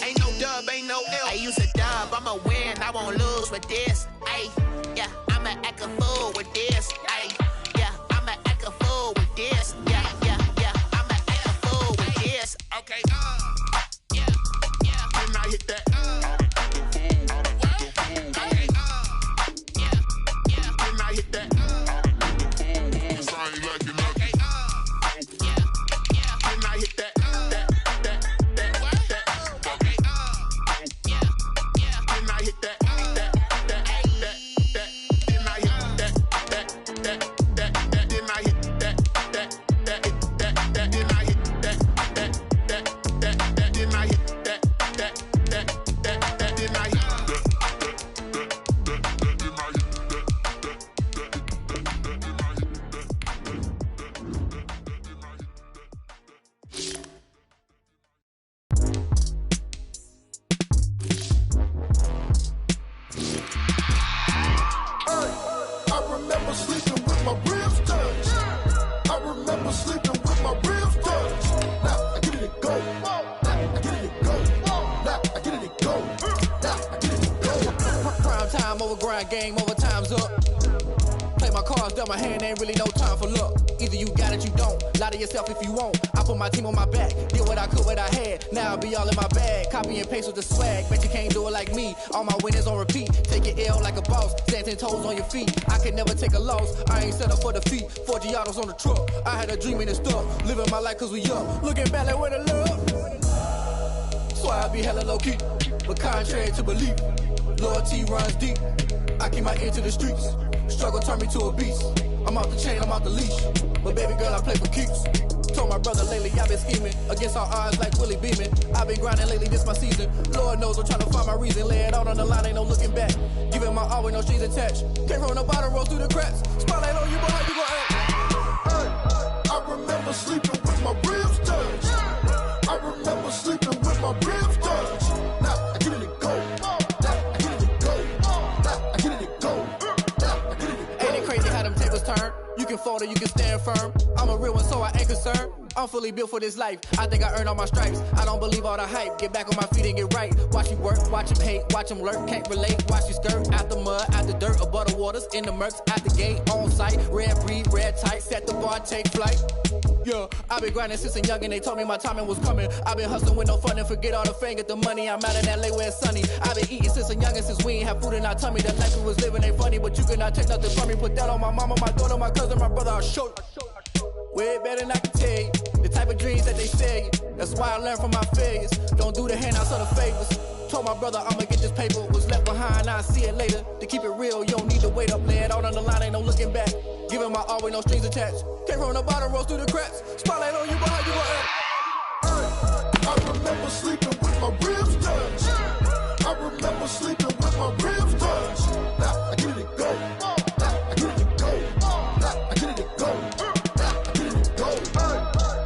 Ain't no dub, ain't no L. I use a dub, I'ma win, I won't lose with this. Ay, yeah, I'ma act a fool with this. Ay, yeah, I'ma act a fool with this. Yeah, yeah, yeah, I'ma act a fool with this. Okay, yeah, yeah. When I hit that. Okay, yeah, yeah. When I hit that. It's only like you know. Okay, yeah, yeah. When I hit that. Game over, time's up. Play my cards, dealt my hand, ain't really no time for luck. Either you got it, you don't. Lie to yourself if you won't. I put my team on my back, did what I could, what I had. Now I'll be all in my bag. Copy and paste with the swag. Bet you can't do it like me. All my winners on repeat. Take your L like a boss. Stand 10 toes on your feet. I could never take a loss. I ain't set up for defeat. 4 Giottos on the truck. I had a dream and it's stuck. Living my life cause we up. Looking back like where the love. So I be hella low key. But contrary to belief, loyalty runs deep. I keep my ear to the streets. Struggle turned me to a beast. I'm off the chain, I'm off the leash. But baby girl, I play for keeps. Told my brother lately, I've been scheming. Against all odds like Willie Beeman. I've been grinding lately, this my season. Lord knows I'm trying to find my reason. Lay it out on the line, ain't no looking back. Giving my all with no strings attached. Came from the bottom, roll through the cracks. Spotlight on you, boy, how you gon' act? Hey, I remember sleeping with my ribs touched. I remember sleeping with my ribs touched. Now I get it to go. You can fold or you can stand firm. I'm a real one, so I ain't concerned. I'm fully built for this life. I think I earned all my stripes. I don't believe all the hype. Get back on my feet and get right. Watch you work, watch him hate, watch him lurk. Can't relate, watch you skirt. Out the mud, out the dirt, above the waters, in the murks, out the gate, on site. Red breed, red tight, set the bar, take flight. Yeah, I've been grinding since a young and they told me my timing was coming. I've been hustling with no fun and forget all the fame, get the money. I'm out in LA where it's sunny. I've been eating since a young and since we ain't have food in our tummy. The life we was living ain't funny, but you cannot take nothing from me. Put that on my mama, my daughter, my cousin, my brother, I'll show you. Way better than I can tell you. The type of dreams that they sell you. That's why I learned from my failures. Don't do the handouts or the favors. Told my brother I'ma get this paper. Was left behind, I I see it later. To keep it real, you don't need to wait up, lay it out on the line, ain't no looking back. Giving my all with no strings attached. Came from the bottom, rose through the cracks. Spotlight on you, but how you gon' act? I remember sleeping with my ribs touched. I remember sleeping with my ribs touched. Now I get it go. Now I get it go. Now I get it go. Now I get it go.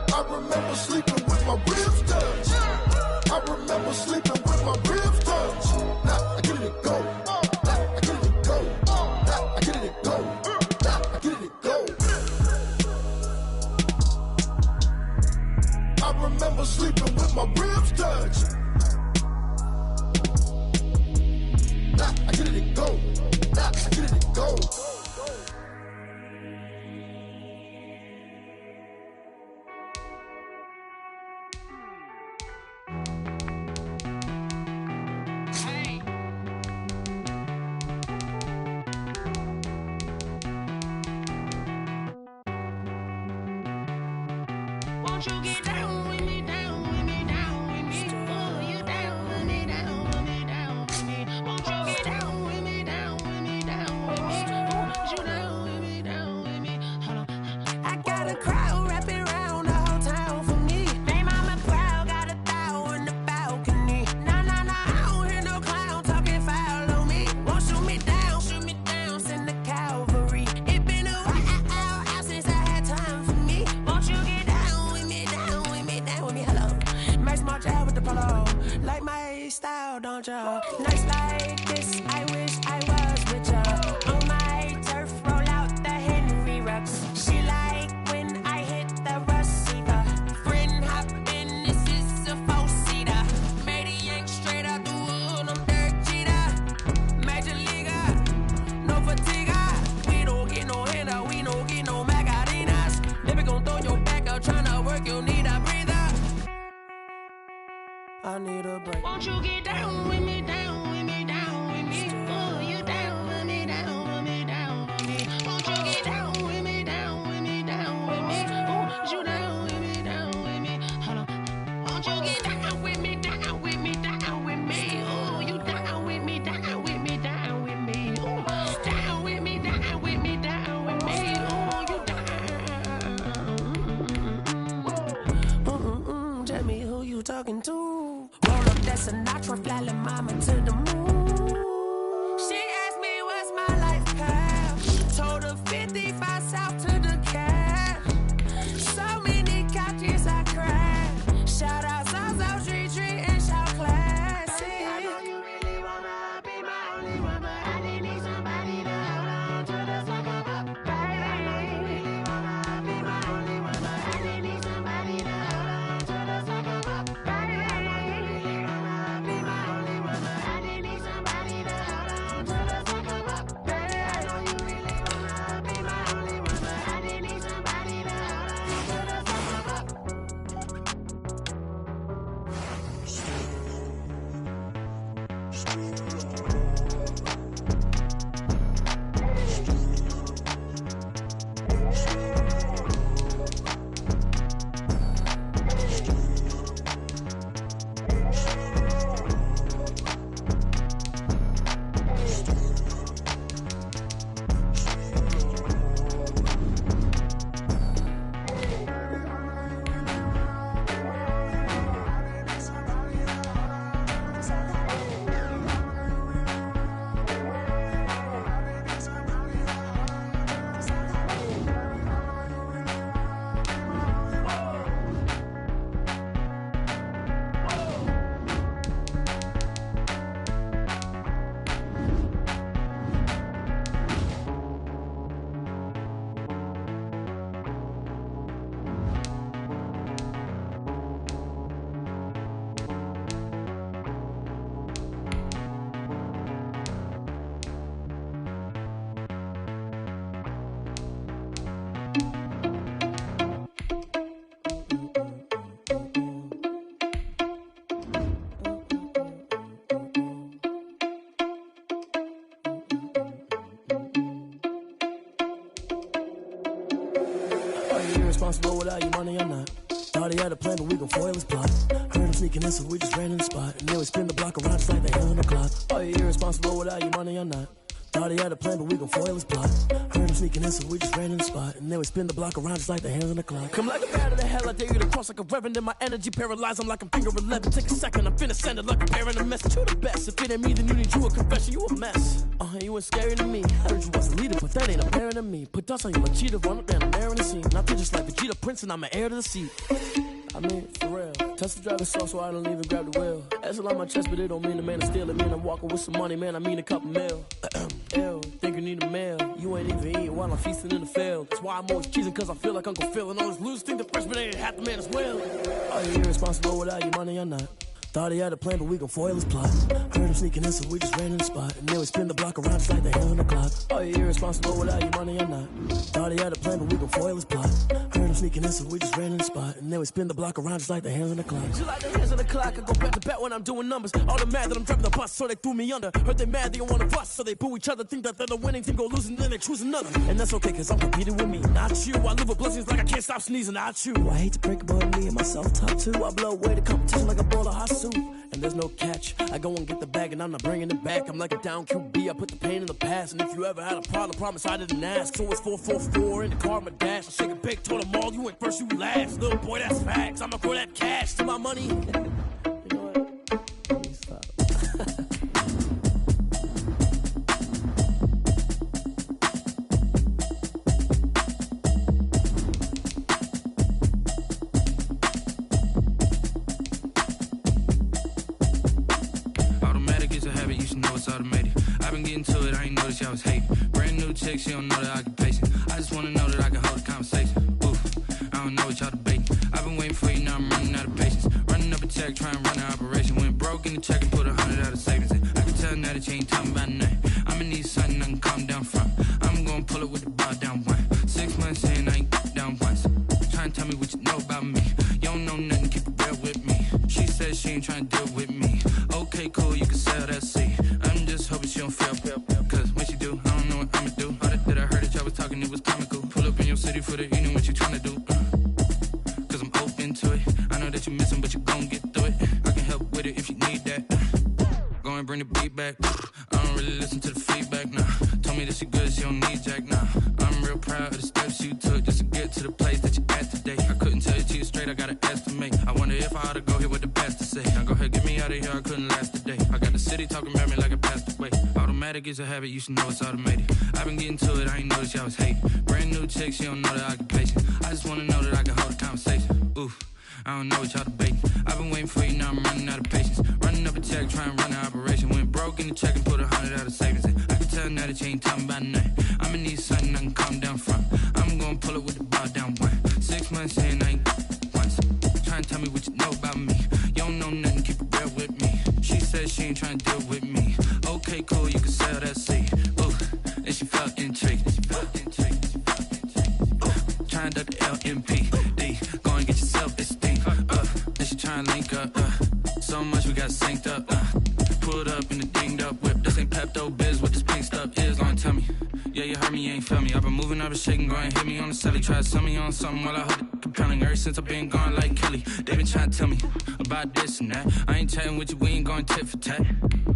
I remember sleeping with my ribs touched. I remember sleeping with my ribs touched. Now I get it go. Now I get it go. Now I get it go. Now I get it go. I remember sleeping with my ribs touched. Nah, I get it go. Nah, I get it go. Won't you get down with me, down with me, down with me? Oh, you down with me, down with me, down with me. Won't you get down with me, down with me, down with me? Oh, you down with me, down with me? Hold on. I got a crowd wrapping around the whole town for me. They mama proud, got a thou in the balcony. Nah, nah, nah, I don't hear no clown talking foul on me. Won't shoot me down, send the cavalry. It been a while since I had time for me. Won't you get down with me, down with me, down with me? Hello. Max March out with the polo. Like my style, don't ya? Nights like this, I wish I was with ya. On my turf, roll out the Henry Rux. She like when I hit the receiver. Friend hop in, this is a four-seater. Made a yank straight out the wood, I'm Derek Jeter. Major leaguer, no fatigue. We don't get no handout, we don't get no Macarinas. Never gon' throw your back out, tryna work, you need a breather. I need a break. Won't you get down with me, down with me, down with me? Oh, you down with me, down with me, down with me? Won't you get down with me, down with me, down with me? Oh, you down with me, down with me? Hold on. Won't you get down with me, down with me, down with me? Oh, you down with me, down with me, down with me? Oh, down with me, down with me, down with me? Oh, you down. Tell me who you talking to. Roll up that Sinatra, fly la mama to the moon. She asked me what's my life path. Told her 55 south to the cash. So many couches I crashed. Shout out South Street and shout classy. I know you really wanna be my only one, but I didn't need somebody to hold on to the sucker up. Baby, I know you really wanna be my only one, but I didn't need somebody to hold on to the sucker up. Baby, I know you really wanna be my only one, but I didn't need somebody to hold on to the sucker up. Baby, I know you really wanna be my only one, but I didn't need somebody to hold on to the sucker up. Are you irresponsible without your money or not? Thought he had a plan, but we gon' foil his plot. Heard him sneaking in, so we just ran in the spot. And then we spin the block around just like the hell in the clock. Are you irresponsible without your money or not? Thought he had a plan, but we gon' foil his plot. Heard him sneaking in, so we just ran in the spot. And then we spin the block around just like the hands on the clock. Come like a bat of the hell, I dare you to cross like a reverend. And my energy paralyzed, I'm like I'm finger 11. Take a second, I'm finna send it like a bear in a message. You the best, if it ain't me, then you need you a confession. You a mess, you ain't scary to me. Heard you was a leader, but that ain't apparent to me. Put dust on you like cheetah, run up down the air in the scene. I feel just like Vegeta Prince, and I'm an heir to the seat. I mean, for real. Touch the driver's sauce so I don't even grab the wheel. That's on my chest, but it don't mean the man is stealing. Man, I'm walking with some money, man, I mean a couple mil. Ew, think you need a meal. You ain't even eating while I'm feasting in the field. That's why I'm always cheesing, cause I feel like Uncle Phil. And all those losers think the freshman ain't half the man as well. Are you irresponsible without your money or not? Thought he had a plan, but we gon' foil his plot. Heard him sneaking in, so we just ran in the spot. And then we spin the block around just like the hell in the clock. Are you irresponsible without your money or not? Thought he had a plan, but we gon' foil his plot. Heard him sneaking in, so we just ran in the spot. And then we spin the block around just like the hands on the clock. Just like the hands on the clock, I go back to back when I'm doing numbers. All the mad that I'm driving the bus, so they threw me under. Heard they mad, they don't wanna bust, so they boo each other. Think that they're the winning team, go losing, then they choose another. And that's okay, cause I'm competing with me, not you. I live with blessings like I can't stop sneezing, not you. I hate to break it, but me and myself top two. I blow away the competition like a bowl of hot soup. And there's no catch. I go and get the bag and I'm not bringing it back. I'm like a down QB, I put the pain in the past. And if you ever had a problem, promise I didn't ask. So it's 444 in the car, my dash. I shake a big, told them all, you ain't first, you last. Little boy, that's facts. I'ma throw that cash to my money. You know what? Let me stop. Automated. I've been getting to it, I ain't noticed y'all was hating. Brand new chick, she don't know the occupation. I just wanna know that I can hold a conversation. Oof, I don't know what y'all debating. I've been waiting for you, now I'm running out of patience. Running up a check, trying to run an operation. Went broke in the check and put 100 out of savings in. I can tell now that you ain't talking about nothing. I'ma need something I can calm down from. I'm gonna pull it with the bar down one. 6 months in, I ain't down once. Trying to tell me what you know about me. You don't know nothing, keep it real with me. She said she ain't trying to deal with me. Okay, cool, you can sell that seat. I'm just hoping she don't fail. Cause when she do, I don't know what I'ma do. All that I heard that y'all was talking, it was comical. Pull up in your city for the evening, what you tryna do? Cause I'm open to it. I know that you missing, but you gon' get through it. I can help with it if you need that. Go and bring the beat back. I don't really listen to the feedback, nah. Told me that she good, she don't need jack, nah. I'm real proud of the steps you took just to get to the place that you at today. I couldn't tell you to you straight, I gotta estimate. I wonder if I ought to go here with the best to say. Now go ahead, get me out of here, I couldn't last a day. I got the city talking about me like I passed away. Automatic is a habit, you should know it's automated. I've been getting to it, I ain't noticed y'all was hating. Brand new chick, she don't know the occupation. I just wanna know that I can hold a conversation. Oof, I don't know what y'all debating. I've been waiting for you, now I'm running out of patience. Running up a check, trying to run an operation. Went broke in the check and put 100 out of savings in. I can tell now that you ain't talking about nothing. I'ma need something I can calm down from. I'm gonna pull it with the bar down one. 6 months in, I ain't once. Trying to tell me what you know about me. You don't know nothing, keep it real with me. She said she ain't trying to deal with me. Okay, cool, you can sell that seat. Ooh, and she felt intrigued. Trying to duck the LMPD. Go and get your self-esteem. And she trying to link up. So much we got synced up. Pulled up in the dinged up whip. This ain't Pepto-Biz, what this pink stuff is. Long tell me. Yeah, you heard me, you ain't felt me. I've been moving, I've been shaking, go and hit me on the celly. Try to sell me on something while I heard it compelling. Ever since I've been gone like Kelly. They been trying to tell me about this and that. I ain't chatting with you, we ain't going tit for tat.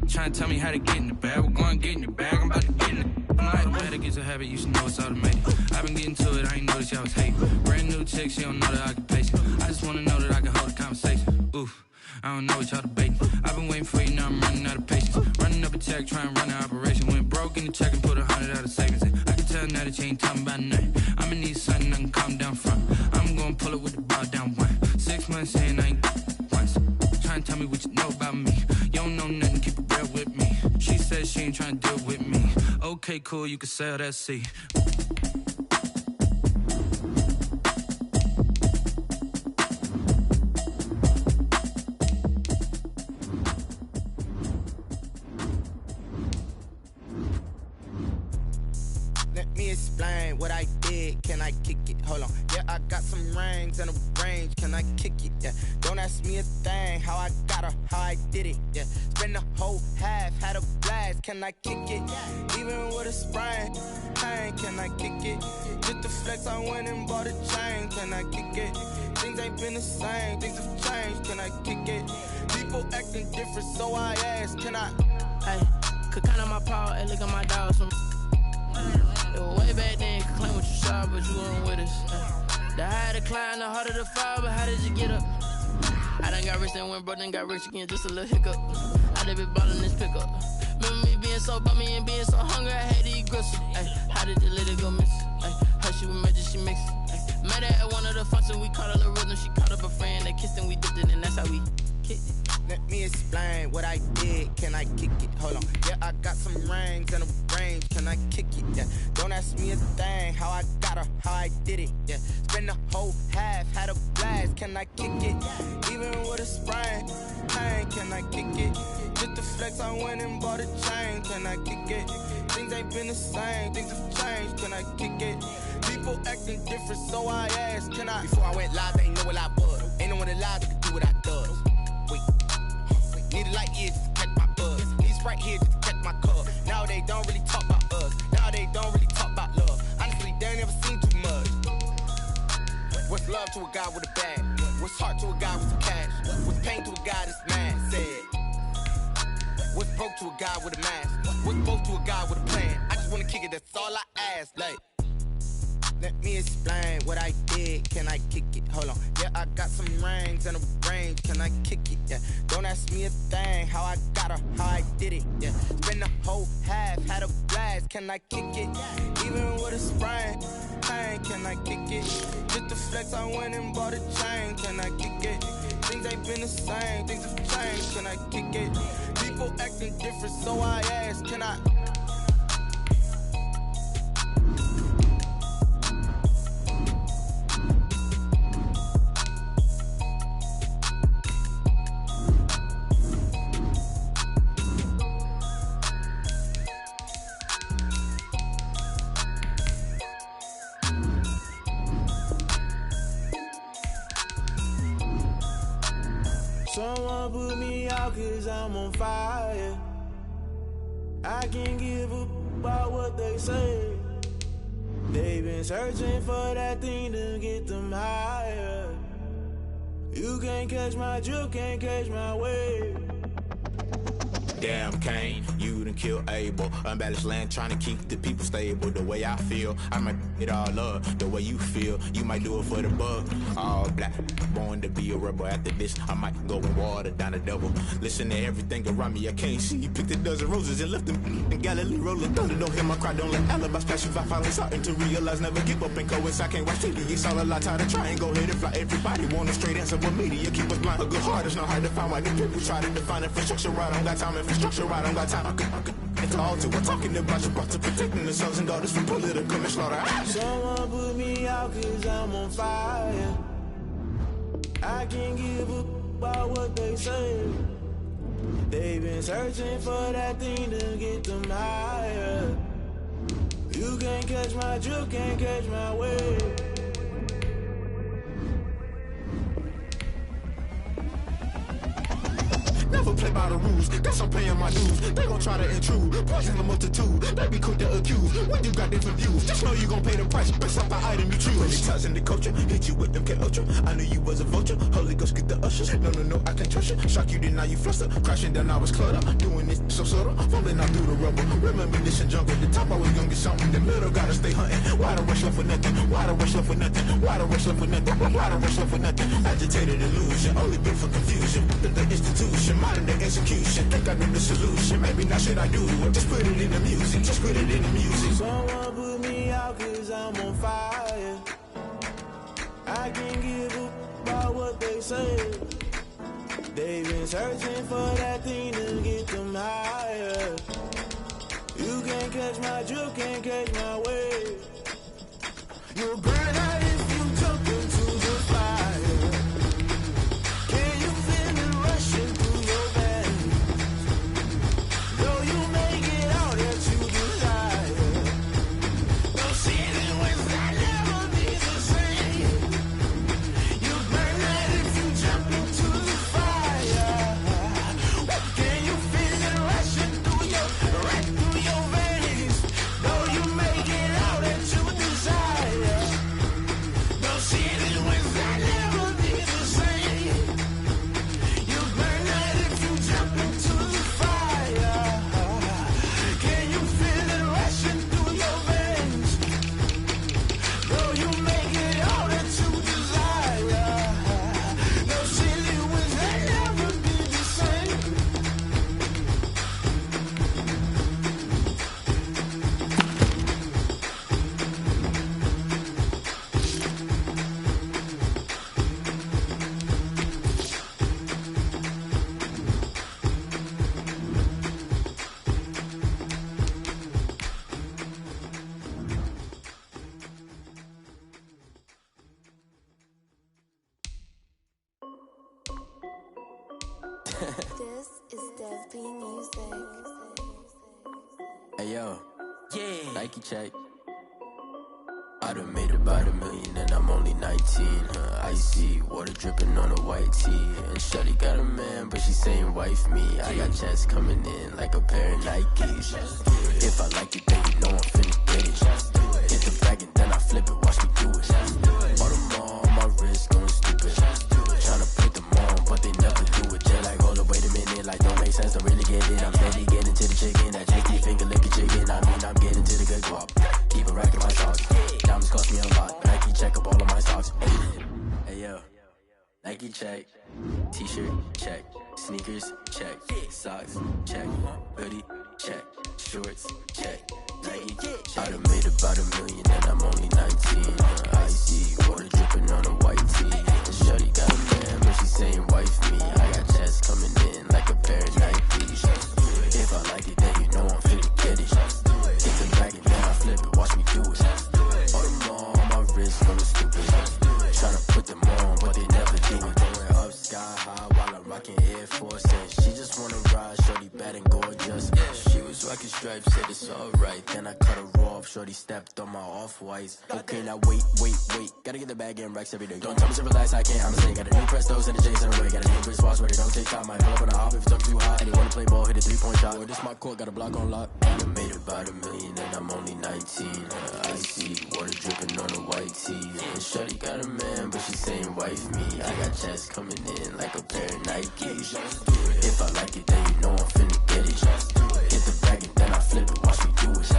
Trying to tell me how to get in the bag. We're going to get in your bag, I'm about to get in it. I'm like, automatic is a habit, you should know it's automated. I've been getting to it, I ain't noticed y'all was hating. Brand new chick, she don't know the occupation. I just wanna know that I can hold a conversation. Oof, I don't know what y'all debating. I've been waiting for you, now I'm running out of patience. Running up a check, trying to run an operation. Went broke in the check and put 100 out of savings in. I can tell now that you ain't talking about nothing. I'ma need something I can calm down from. I'm gonna pull it with the bar down one. 6 months in, I ain't once. Trying to tell me what you know about me. You don't know nothing, keep it real with me. She said she ain't trying to deal with me. Okay, cool, you can sell that seat. Let me me explain what I did. Can I kick it? Hold on. Yeah, I got some rings and a range. Can I kick it? Yeah. Don't ask me a thing. How I got her, how I did it. Yeah. Spend the whole half, had a blast. Can I kick it? Even with a sprain, pain. Can I kick it? Just the flex, I went and bought a chain. Can I kick it? Things ain't been the same. Things have changed. Can I kick it? People acting different, so I ask. Can I? Hey, could count on my power and look at my dogs from. It was way back then, could claim what you saw, but you weren't with us. The higher the climb, the harder the fall, but how did you get up? I done got rich and went broke, then got rich again, just a little hiccup. I done been ballin' this pickup. Remember me being so bummy and being so hungry, I had to eat gristle. Ay, how did the little go miss? Ay, her she was magic, she mixed. Ay, met her at one of the functions, we caught a little rhythm. She caught up a friend, they kissed and we dipped it, and that's how we kicked it. Let me explain what I did. Can I kick it? Hold on. Yeah, I got some rings and a range. Can I kick it? Yeah. Don't ask me a thing. How I got her, how I did it. Yeah. Spend the whole half, had a blast. Can I kick it? Even with a sprain, pain. Can I kick it? Just the flex, I went and bought a chain. Can I kick it? Things ain't been the same. Things have changed. Can I kick it? People acting different, so I asked. Can I? Before I went live, they ain't know what I was. Ain't no one alive that could do what I does. Wait. Need a light here just to catch my buzz. Need Sprite here just to catch my cup. Now they don't really talk about us. Now they don't really talk about love. Honestly, they ain't never seen too much. What's love to a guy with a bag? What's heart to a guy with some cash? What's pain to a guy that's mad? Said. What's broke to a guy with a mask? What's broke to a guy with a plan? I just wanna kick it, that's all I ask. Like, let me explain what I did. Can I kick it? Hold on. Yeah, I got some rings and a range. Can I kick it? Yeah. Don't ask me a thing. How I got her, how I did it. Yeah. Spend the whole half, had a blast. Can I kick it? Even with a sprain, pain. Can I kick it? Just the flex, I went and bought a chain. Can I kick it? Things ain't been the same. Things have changed. Can I kick it? People acting different, so I ask. Can I? Someone put me out cause I'm on fire. I can't give up about what they say. They've been searching for that thing to get them higher. You can't catch my drift, can't catch my wave. Damn Kane, you done killed Abel. Unbalanced land trying to keep the people stable. The way I feel, I might it all up. The way you feel, you might do it for the bug. All black, born to be a rebel. After this, I might go and water down the double. Listen to everything around me, I can't see. Picked a dozen roses and left them in Galilee. Rolling thunder, don't hear my cry, don't let alibis flash. If I finally starting to realize, never give up and coincide. I can't watch TV, it's all a lot. Tired of trying, go ahead and fly. Everybody want a straight answer, but media keep us blind. A good heart is not hard to find. Why the people try to define infrastructure right? I don't got time, infrastructure right, I don't got time. I could it's all to we're talking about your brother protecting the sons and daughters from political manslaughter. Someone put me out cause I'm on fire. I can't give up about what they say. They've been searching for that thing to get them higher. You can't catch my drift, can't catch my wave. Never play by the rules, guess I'm paying my dues. They gon' try to intrude, poison the multitude. They be quick to accuse, when you got different views. Just know you gon' pay the price, based off the item you choose. When it ties in the culture, hit you with them K-Ultra. I knew you was a vulture, Holy Ghost get the ushers. No, I can't trust you. Shock you, then now you fluster. Crashing down, I was cluttered. Doing this so subtle, falling out through the rubble. Remember this and jungle, the top always gonna get something. The middle gotta stay hunting. Why the rush left for nothing? Why the rush left for nothing? Why the rush left for nothing? Why the rush left for nothing? Agitated illusion, only built for confusion. The institution, modern day execution. Think I know the solution. Maybe not should I do it? Just put it in the music. Just put it in the music. Someone put me out cause I'm on fire. I can't give up about what they say. They've been searching for that thing to get them higher. You can't catch my drift, can't catch my wave. You'll burn out if you jump into the fire. Can you feel it rushing through your veins? Though you make it out that you desire. Don't This is Dev B Music. Hey yo, yeah. Nike check. I done made about $1 million and I'm only 19. Icy water dripping on a white tee. And Shawty got a man, but she saying wife me. I got checks coming in like a pair of Nikes. If I like it, then you know I'm finna get it. Hit the bag and then I flip it, watch me do it. All them on my wrist going stupid. Tryna put them on, but they never do it. They're like, hold up, wait a minute, like don't make sense, don't really get it. I'm steady getting to the chicken, that tasty finger licking chicken. I mean, I'm getting to the good guap. Keep a rack in my socks. Diamonds cost me a lot. Nike check up all of my stocks. Hey yo, Nike check. T-shirt check. Sneakers check. Socks check. Hoodie check. Shorts check. Nike check. I done made about $1 million and I'm only 19. Icy water dripping on a white tee. And Shawty got a man, but she saying wife me. I got checks coming in like a pair of Nikes. If I like it, then you know I'm finna get it. Hit the bag and then I flip it, watch me do it. All them on my wrist going stupid. Tryna put them on, but they never do it. Going up sky high while I'm rocking Air Force. And she just wanna ride, shorty bad and gorgeous. She was rocking stripes, said it's alright. Then I cut her off, shorty stepped on my off-whites. Okay, now wait. Gotta get the bag and racks every day. Don't tell me to relax, I can't, I'm a got a new Prestos and a Jason away. Got a new Chris Fox where they don't take time. Might pull up on a hop if it's up too hot. And they wanna play ball, hit a 3-point shot. Or this my court, got a block on lock. I done made about $1 million and I'm only 19. Icy water dripping on a white tee. And Shawty got a man, but she saying wife me. I got checks coming in like a pair of Nikes. If I like it, then you know I'm finna get it. Hit the bag and then I flip it, watch me do it.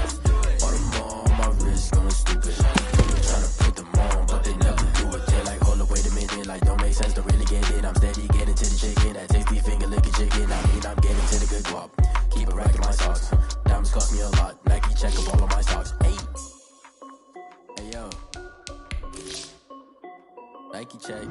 All them on my wrist going stupid. Tryna put them on, but they never do it. They're like, hold up, wait a minute, like don't make sense, don't really get it. I'm steady getting to the chicken, that tasty finger licking chicken. I mean, I'm getting to the good guap. Keep a rack in my socks. Diamonds cost me a lot. Nike check up all of my stocks. Hey yo, Nike check.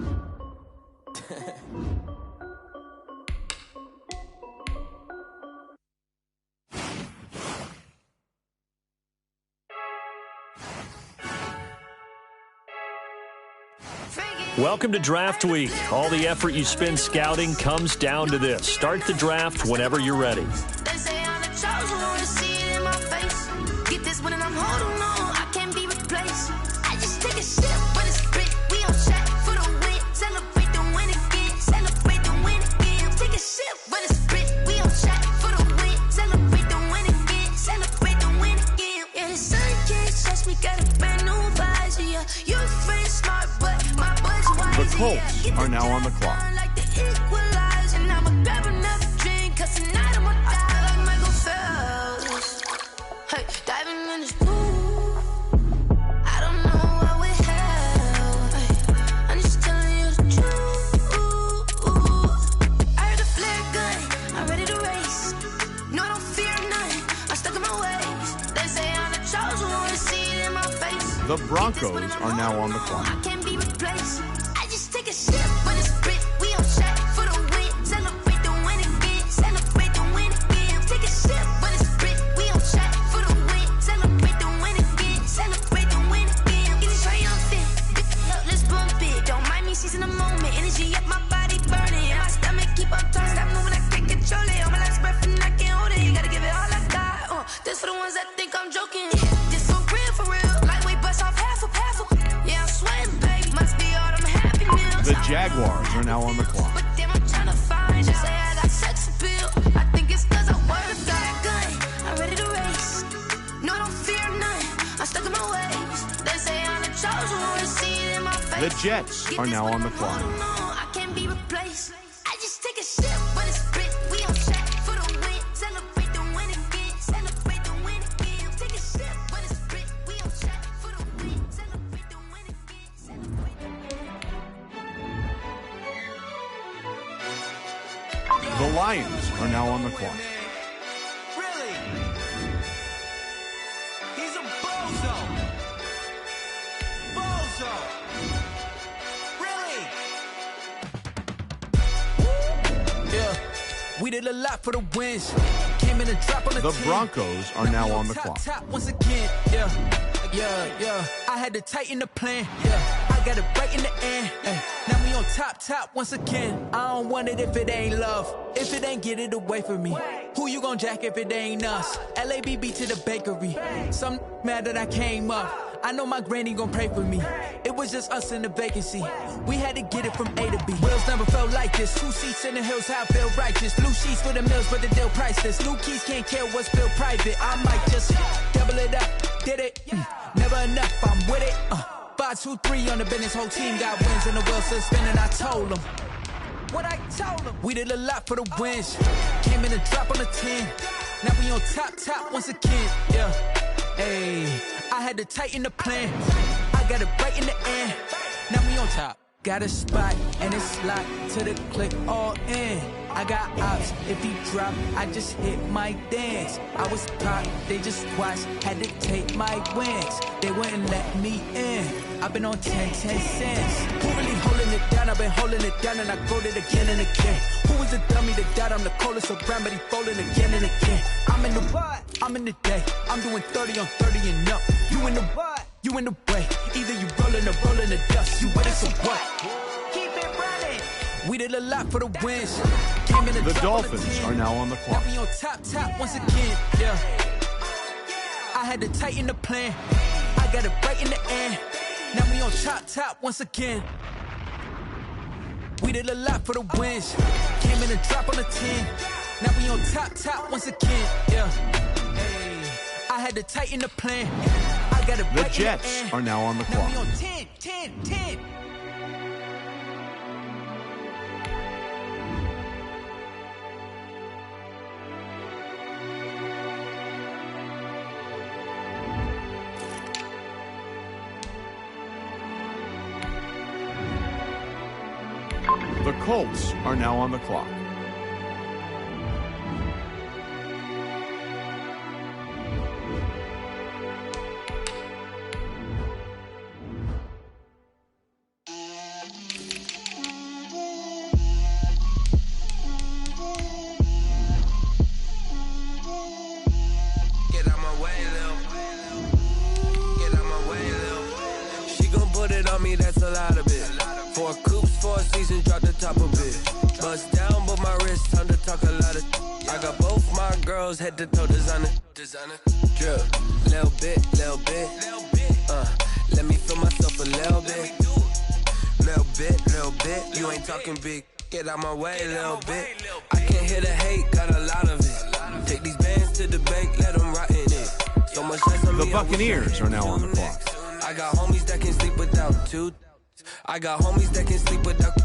Welcome to Draft Week. All the effort you spend scouting comes down to this. Start the draft whenever you're ready. They say I'm the chosen one, see it in my face. Get this one and I'm holding on, I can't be replaced. I just take a sip, but it's spit. We on track for the win. Celebrate the win again. Celebrate the win again. Take a sip, but it's spit. We on track for the win. Celebrate the win again. Celebrate the win again. Yeah, the sun can't touch me. Got a brand new visor. Yeah, you're friend smart, but my bud's wiser. The Colts are now on the clock. Like the equalizer, and I'ma grab another drink, 'cause tonight I'ma die like Michael Phelps. Hey, diving in this pool, I don't know what we have. Hey, I'm just telling you the truth. I heard the flare gun, I'm ready to race. No, I don't fear nothing, I'm stuck in my ways. They say I'm the chosen one, see it in my face. The Broncos are now on the clock. I can't be replaced. I just take a sip, but it's spit. We on track for the win. Celebrate the win again. Celebrate the win again. Take a sip, but it's spit. We on track for the win. Celebrate the win again. Celebrate the win again. Get it triumphant. Look, let's bump it. Don't mind me seizing the moment. Energy up my body burning. My stomach keep on turning. Stop moving, I can't control it. On my last breath and I can't hold it. You gotta give it all I got. This for the ones that think I'm joking. This for real. Lightweight bust off half a. Yeah, I'm sweating, babe. Must be all them happy meals. The Jaguars are now on the clock. But damn, I'm trying to find. Just say I got sex appeal. I think it's 'cause I work. Got a gun, I'm ready to race. No, I don't fear nothing. I'm stuck in my ways. They say I'm the chosen one, see it in my face. The Jets are now on the clock. I can't be replaced. I just take a sip, but it's spit. We on track for the win. Celebrate the win again. Celebrate the win again. Take a sip, but it's spit. We on track for the win. Celebrate the win again. Celebrate the win. The Lions are now on the clock. Really? He's a bozo. Bozo. Really? Yeah, we did a lot for the wins. Came in and dropped on the The 10. Broncos are now on the clock. Top once again. Yeah. I had to tighten the plan. Yeah. I I got it right in the end. Now we on top once again. I don't want it if it ain't love. If it ain't, get it away from me. Who you gon' jack if it ain't us? LABB to the bakery. Some mad that I came up. I know my granny gon' pray for me. It was just us in the vacancy. We had to get it from A to B. Wheels never felt like this. 2 seats in the hills, how I feel righteous. Blue sheets for the mills, but the deal priceless. New keys can't care what's built private. I might just double it up. Did it? Never enough, I'm with it. 5, 2, 3 on the business. Whole team got wins and the wheels still spinning. I told them what I told them. We did a lot for the wins. Came in and drop on the 10. Now we on top once again. Yeah. Hey, I had to tighten the plan. I got it right in the end. Now we on top. Got a spot and it's locked to the click all in. I got ops, if he drop, I just hit my dance. I was popped, they just watched, had to take my wins. They wouldn't let me in. I've been on 10 cents. Who really holding it down? I've been holding it down and I wrote it again and again. Who was the dummy that died? I'm the coldest around, but he folding again and again. I'm in the what? I'm in the day. I'm doing 30 on 30 and up. You in the what? You in the way. Either you rolling or rolling the dust. You with it, so what? Keep it running. We did a lot for the wins. Came in The Dolphins are now on the clock. Now we on top once again. Yeah. I had to tighten the plan. I got it right in the end. Now we on top once again. We did a lot for the wins. Came in and drop on the 10. Now we on top once again. Yeah. Hey, I had to tighten the plan. I got it The right Jets in the end. are now on the Now clock. we on 10. The Colts are now on the clock. Get out my way, Lil. Get out my way, Lil. She gon' put it on me, that's a lot of it. 4 coops, 4 seasons, drop the top of it. Bust down, but my wrist, time to talk a lot of. I got both my girls head to toe designer. Drip, little bit. Let me feel myself a little bit. Little bit. You ain't talking big. Get out my way, little bit. I can't hear the hate, got a lot of it. Take these bands to the bank, let them rot in it. So much less on The me, Buccaneers are now on the clock. I got homies that can sleep without 2. I got homies that can sleep without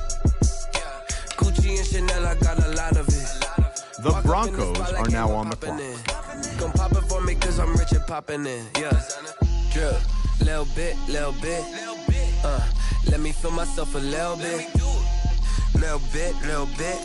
Gucci and Chanel, I got a lot of it. The Broncos are now on the clock. Come pop it for me cause I'm rich and poppin' in, yeah. Drip, little bit. Let me feel myself a little bit. Little bit.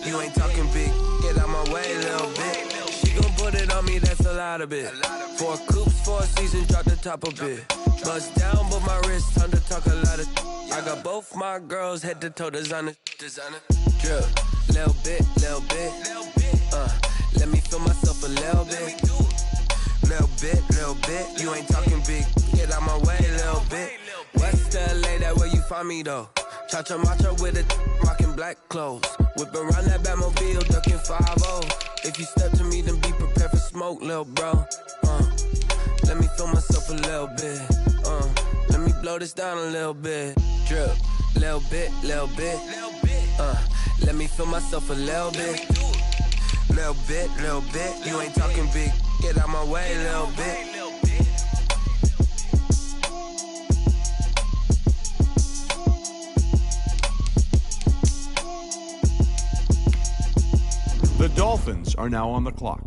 You ain't talking big. Get out my way, little bit. She gon' put it on me, that's a lot of it. 4 coops, 4 seasons, drop the top of it. Bust down, but my wrist, time to talk a lot of. I got both my girls head to toe designer. Drip, little bit. Let me feel myself a little bit. Little bit. You ain't talking big. Get out my way, little bit. West LA, that where you find me though. Cha-cha matcha with a rockin' black clothes. Whip around that Batmobile, ducking 5-0. If you step to me, then be prepared for smoke, lil' bro. Let me feel myself a little bit. Let me blow this down a little bit. Drip, little bit. Let me feel myself a little bit. Little bit. You ain't talking big. Get out my way, little bit. The Dolphins are now on the clock.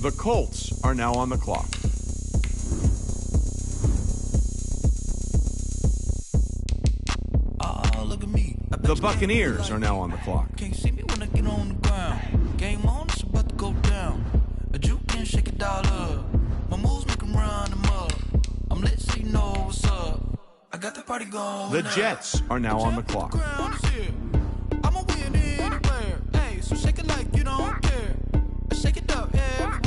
The Colts are now on the clock. Oh, look at me. The Buccaneers are now on the clock. Can't see me when I get on the ground. Game on, it's about to go down. A juke and shake it all up. My moves make them run them up. I'm lit so you know what's up. I got the party going. The Jets are now on the clock. I'ma win anywhere. Hey, so shake it like you don't care. Shake it up everywhere.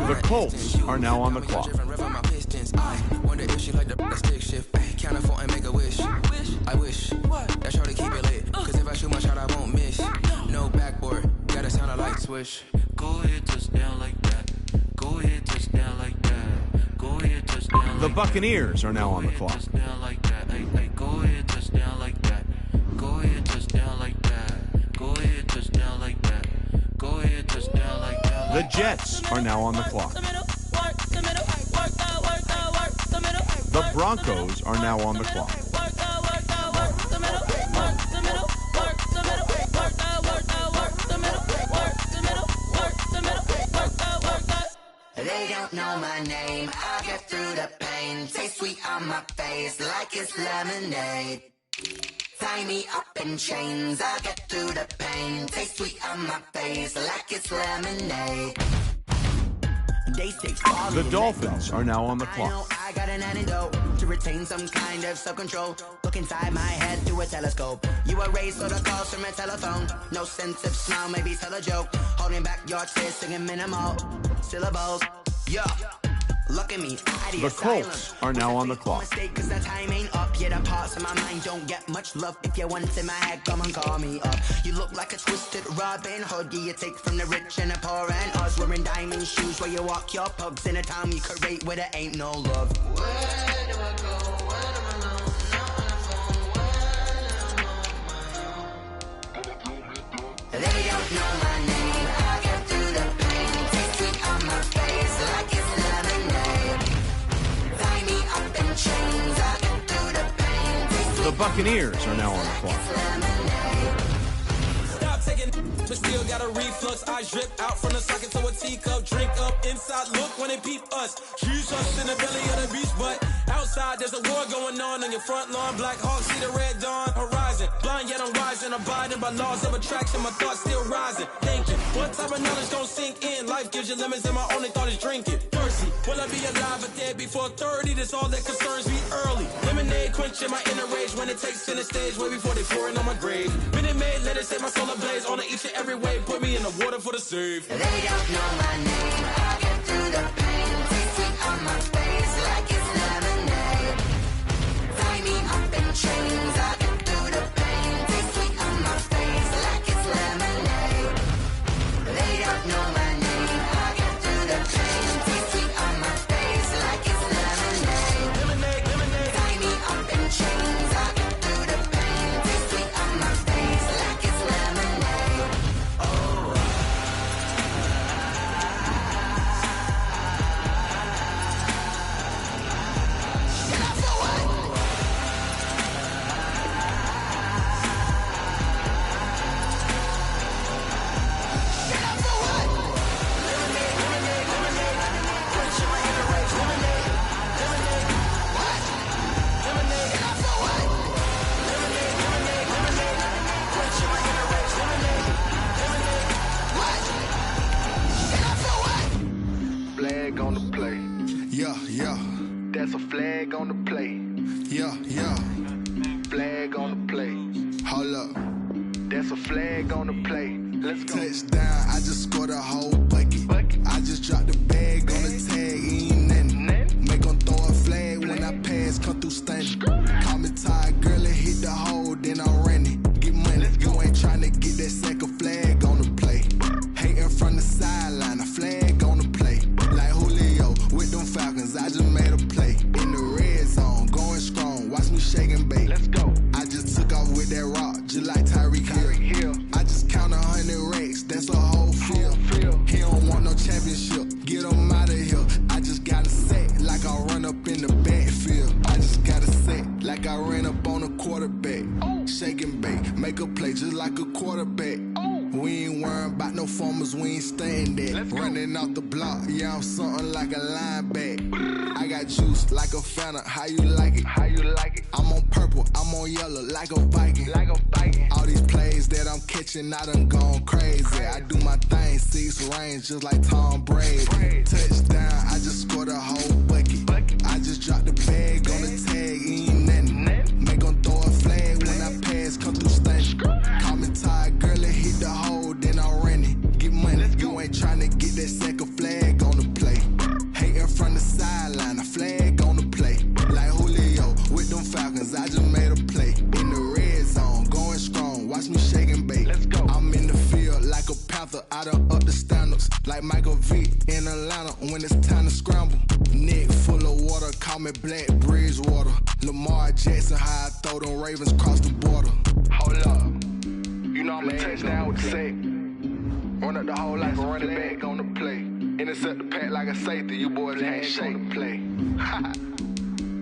The Colts are now on the clock. Wonder if she like the stick shift. Count for and make a wish. I wish that shorty keep it lit. Cause if I shoot my shot, I won't miss. No backboard, gotta sound a light switch. Go ahead, touch down like that. Go ahead, touch down like that. Go ahead, touch down. The Buccaneers are now on the clock. Like that. Go ahead, touch down like that. Go ahead, touch down like that. Go ahead, touch down like that. Go ahead, touch down like that. The Jets are now on the clock. The Broncos are now on the clock. They don't know my name, I'll get through the pain. Taste sweet on my face like it's lemonade. Tie me up in chains, I'll get through the pain. Taste sweet on my face like it's lemonade. The Dolphins are now on the I know clock. I got an antidote to retain some kind of self-control. Look inside my head through a telescope. You erase all the calls from a telephone. No sense of smile, maybe tell a joke. Holding back your tears, singing minimal syllables. Yeah, look at me. The Colts are now on the clock. Mistake, cause the time ain't up. Yeah, the parts of my mind don't get much love. If you want in my head, come and call me up. You look like a twisted Robin Hood. You take from the rich and the poor and us. Wearing diamond shoes where you walk your pugs in a town you create where there ain't no love. Where do I go when I'm alone? Not on the phone, when I'm on my own. They don't know my name. I get through the pain. Taste sweet on my face like it's lemonade. Tie me up in chains. I get through the pain. The Buccaneers are now on the clock. Stop taking, but still got a reflux. I drip out from the socket to a teacup. Drink up inside, look when they peep us. Choose us in the belly of the beach, but outside there's a war going on your front lawn. Black Hawk, see the red dawn horizon. Blind yet I'm rising, abiding by laws of attraction. My thoughts still rising, thinking. What type of knowledge don't sink in? Life gives you lemons and my only thought is drinking. Thirsty, will I be alive or dead before 30? That's all that concerns me early. Lemonade quenching my inner rage when it takes center stage. Way before they pour it on my grave. Minute Maid, let it set my soul ablaze. On each and every way, put me in the water for the save. They don't know my name. I get through the pain. Taste sweet on my face like it's lemonade. Tie me up in chains. I get through the pain. Taste sweet on my face like it's lemonade. They don't know my name. I get through the pain. Taste sweet on my face like it's lemonade. Lemonade. Tie me up in chains. I get through the pain. Taste sweet on my face like it's lemonade. Oh. Flag on the play. Yeah, yeah. That's a flag on the play. Yeah, yeah. Flag on the play. Hold up. That's a flag on the play. Let's go. Touchdown, I just scored a whole bucket. I just dropped the bag on the tag, ain't nothing. Make 'em throw a flag when I pass, come through stunning. Call me tired, girl, it hit the hole, then I'm running. Get money, you ain't tryna get that second flag on the play. Hating from the sideline, a flag on the play. Like Julio with them Falcons, I just made a play. In the red zone, going strong, watch me shake and bake. Let's go. I just took off with that rock, just like Tyreek Hill. I just count 100 racks, that's a whole field. He don't want no championship, get him out of here. I just gotta set like I run up in the backfield. I just gotta set like I ran up on a quarterback. Shake and bake, make a play just like a quarterback. We ain't worrying about no formers, we ain't staying there. Running off the block, yeah, I'm something like a linebacker. I got juice like a Fanta, how you like it? How you like it? I'm on purple, I'm on yellow, like a Viking. Like a Viking. All these plays that I'm catching, I done gone crazy. I do my thing, 6 range, just like Tom Brady. Touchdown, I just scored a whole bucket. I just dropped the bag on the tag, ain't nothing. Make 'em throw a flag when I pass, come through stunning. Call me tired, girl, it hit the hole, then I'm running. Get money, you ain't tryna get that second flag on the play. like Michael Vick in Atlanta when it's time to scramble. Neck full of water, call me Black Bridgewater. Lamar Jackson, how I throw them Ravens cross the border. Hold up, you know I'm a touchdown with the sack. Run up the whole like a running back on the play. Intercept the pack like a safety, you boys ain't shake the play.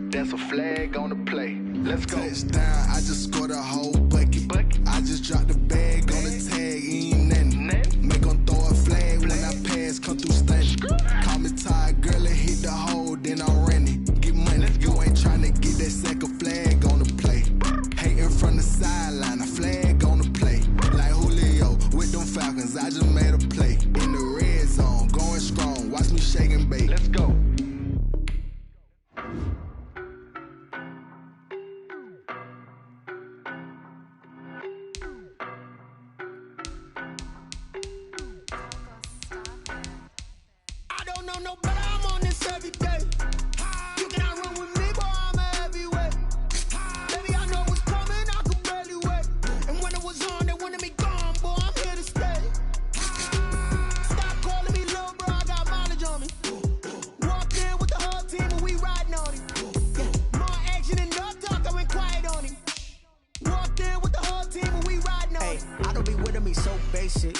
That's a flag on the play. Let's go. Touchdown, I just scored a whole bucket. I just dropped the bag on the tag, ain't nothing. Make them throw a flag when I pass, come through stunning. Call me tired, girl, and hit the hole, then I'm running. Get money, you ain't tryna get that second flag on the play. Hating from the sideline, a flag on the play. Like Julio with them Falcons, I just made a play. In the red zone, going strong, watch me shake and bake. Let's go.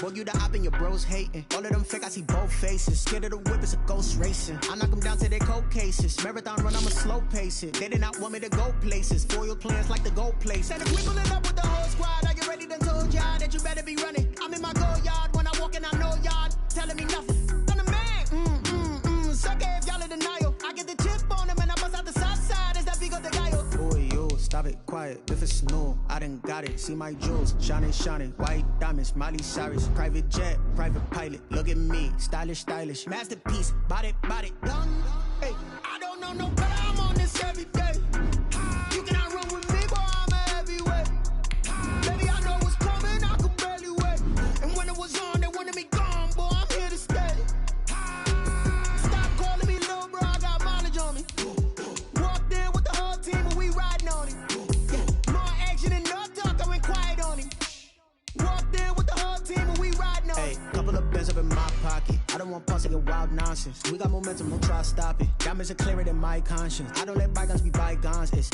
Boy, you the op and your bros hating. All of them fake, I see both faces. Scared of the whip, it's a ghost racing. I knock them down to their cold cases. Marathon run, I'ma slow pace it. They did not want me to go places. Foil plans like the gold place. And if we pulling up with the whole squad, are you ready? Done told y'all that you better be running. I'm in my go yard when I walk in, I know y'all telling me nothing. I'm the man. Sucker if y'all in denial. I get the chip on him and I bust out the south side. Is that Vigo the guy? Boy, yo, stop it, quiet. If it's snow, I done got it. See my jewels, shining, shining. White diamonds, Miley Cyrus. Private jet, private pilot. Look at me, stylish, stylish. Masterpiece, body, body, done. Hey, I don't know no better. I'm on this every day. You cannot run with me, boy. I'm a heavyweight. Baby, I know what's coming. I could barely wait. And when it was on, they wanted me gone, boy. I'm here to stay. Stop calling me little bro. I got mileage on me. Walked in with the whole team and we riding on it. More action and no talk. I went quiet on him. Walked in with the whole team and we riding on it. Hey, couple of bins up in my pocket. I don't want pussy and wild nonsense. We got momentum, don't try to stop it. Diamonds are clearer than my conscience. I don't let bygones be bygones. It's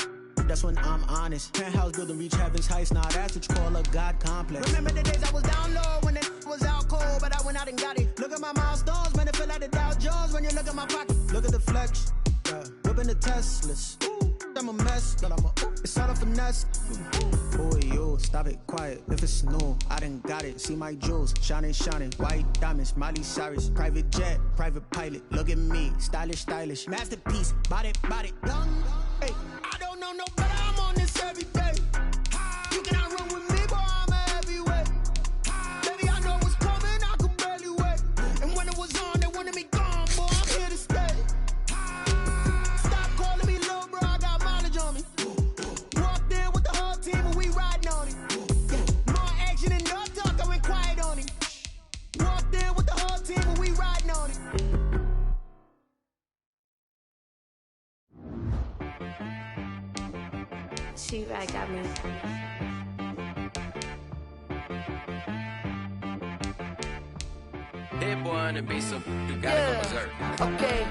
that's when I'm honest. Penthouse building reach heaven's heights. Nah, that's what you call a God complex. Remember the days I was down low when it was out cold, but I went out and got it. Look at my milestones, man, it feel like the Dow Jones when you look at my pocket. Look at the flex, whipping the Teslas. I'm a mess, but it's all a finesse. Boy, yo, stop it, quiet. If it's snow, I done got it. See my jewels, shining, shining. White diamonds, Miley Cyrus. Private jet, private pilot. Look at me, stylish, stylish. Masterpiece, body, body, done. Hey, I don't know no better. I'm on this every day. You cannot run with me, boy. I'm a heavyweight. Baby, I know what's coming. I could barely wait. And when it was on, they wanted me gone, boy. I'm here to stay. Stop calling me little bro. I got mileage on me. Walked in with the whole team and we riding on it. More action and no talk. I went quiet on him. Walked in with the whole team and we riding on it. Xrey got me. That boy on the beat, so you gotta go berserk. Okay.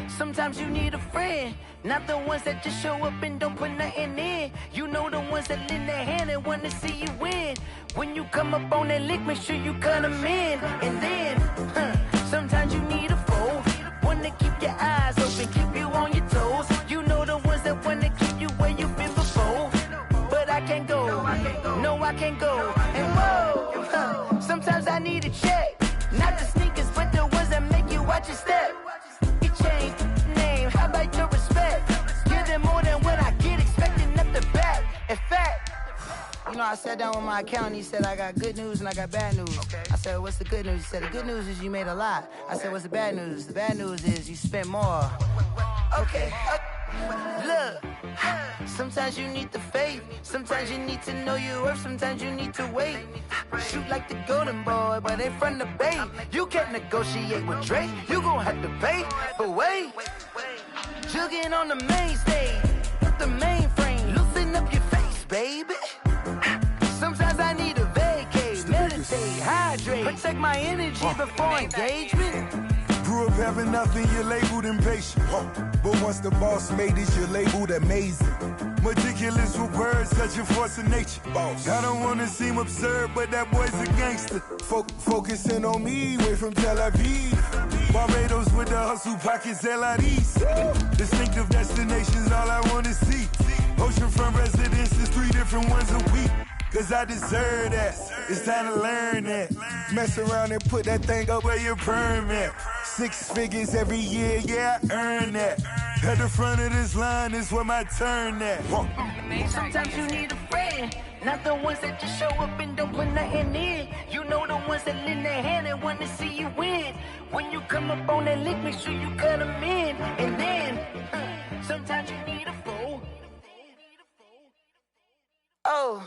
Sometimes you need a friend, not the ones that just show up and don't put nothing in. You know the ones that lend their hand and want to see you win. When you come up on that lick, make sure you cut them in. And then, sometimes you need a foe, one to keep your eyes open, keep you on your toes. You know the ones that want to keep you where you've been before. But I can't go, no I can't go. And whoa, sometimes I need a check. Not the sneakers, but the ones that make you watch your step. You change name, how about your respect? Give them more than what I get, expecting nothing back. In fact, you know, I sat down with my accountant, he said I got good news and I got bad news. I said, what's the good news? He said, the good news is you made a lot. I said, what's the bad news? The bad news is you spent more. Okay, look, sometimes you need the faith, sometimes you need to know your worth, sometimes you need to wait. Shoot like the golden boy, but in front of the bay. You can't negotiate with Drake, you gon' have to pay. But wait, jugging on the main stage, the mainframe, loosen up your face, baby. Sometimes I need a vacate, meditate. Stay hydrated. Protect my energy before engagement. Grew up having nothing, you're labeled impatient. But once the boss made it, you're labeled amazing. Meticulous with words, such a force of nature. I don't wanna seem absurd, but that boy's a gangster. Focusing on me, way from Tel Aviv. Barbados with the hustle pockets, LIDs. Distinctive destinations, all I wanna see. Oceanfront residences, 3 different ones a week. Cause I deserve that, it's time to learn that. Mess around and put that thing up where your perm at. 6 figures every year, yeah, I earn that. At the front of this line is where my turn at. Sometimes you need a friend, not the ones that just show up and don't put nothing in. You know the ones that lend their hand and want to see you win. When you come up on that lick, make sure you cut them in. And then, sometimes you need a fool. Oh.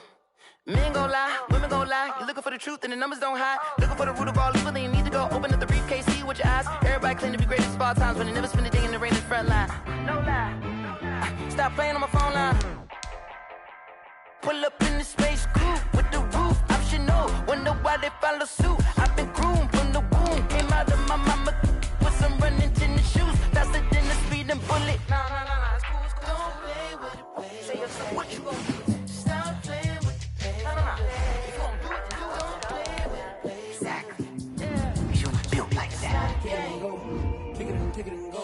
Men gon' lie, women gon' lie. You're looking for the truth and the numbers don't hide. Looking for the root of all evil, then you need to go open up the briefcase, see with your eyes. Everybody claim to be great at small times, but they never spend a day in the rain in the front line. No lie. Stop playing on my phone line. Pull up in the space coupe with the roof optional. Wonder why they follow suit. I've been groomed from the womb. Came out of my mama with some running tennis shoes. Faster than the speeding bullet. Nah, it's cool, it's cool. Don't play with it, play. Say yourself, what you gon' do? Kick it and go.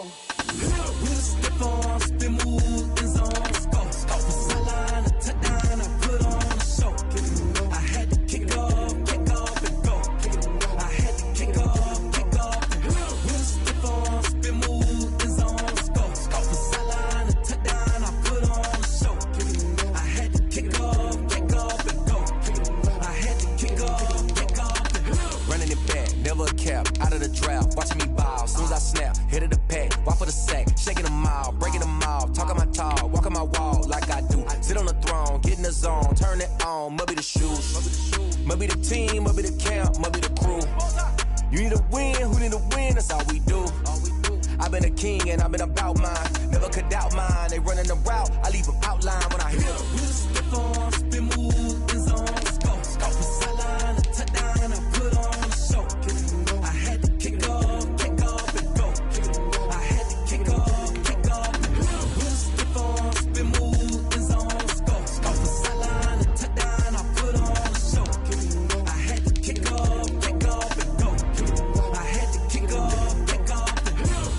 We'll step on, spin move, and zone, go. From sideline to touchdown, I put on a show. I had to kick off and go. I had to kick off and go. We'll step on, spin move, and zone, go. From sideline to touchdown, I put on a show. I had to kick off and go. I had to kick off and go. Running it back, never a cap, out of the draft, watching me ball. Soon as I snap, hit of the pack, walk for the sack, shaking them out, breaking them off, talking my talk, walking my wall like I do. Sit on the throne, get in the zone, turn it on, must be the shoes, must be the team, must be the camp, must be the crew. You need a win, who need a win, that's all we do. I've been a king and I've been about mine, never could doubt mine. They running the route, I leave them outline when I hit them. We'll step on, spin move, and zone, go. From sideline to touchdown, I put on a show. I had to kick off and go. I had to kick off and go. We'll step on, spin move, and zone, go. From sideline to touchdown, I put on a show. I had to kick off and go. I had to kick off and go.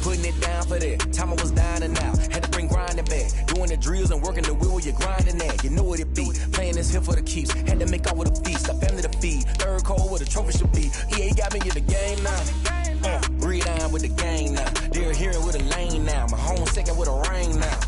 Putting it down for that, time I was down and out, had to bring grinding back, doing the drills and working the wheel where you're grinding at. You know what it be, playing this here for the keeps, had to make out with a feast, a family to feed, third cold where the trophy should be. EA got me in the game now, breathe on with the gang now, they're hearing with a lane now, my home second with a ring now.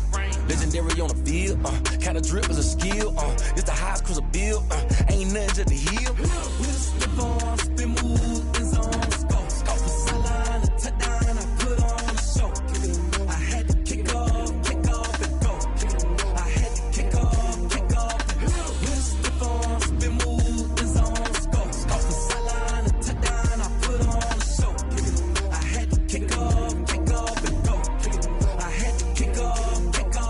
Legendary on the field, kind of drip is a skill, it's the highest cruiser bill, ain't nothing to the hill. We'll step on, spin move, and zone, go. From sideline to touchdown, I put on a show. I had to kick off and go. I had to kick off and go. We'll step on, spin move, and zone, go. From sideline to touchdown, I put on a show. I had to kick off and go. I had to kick off and go.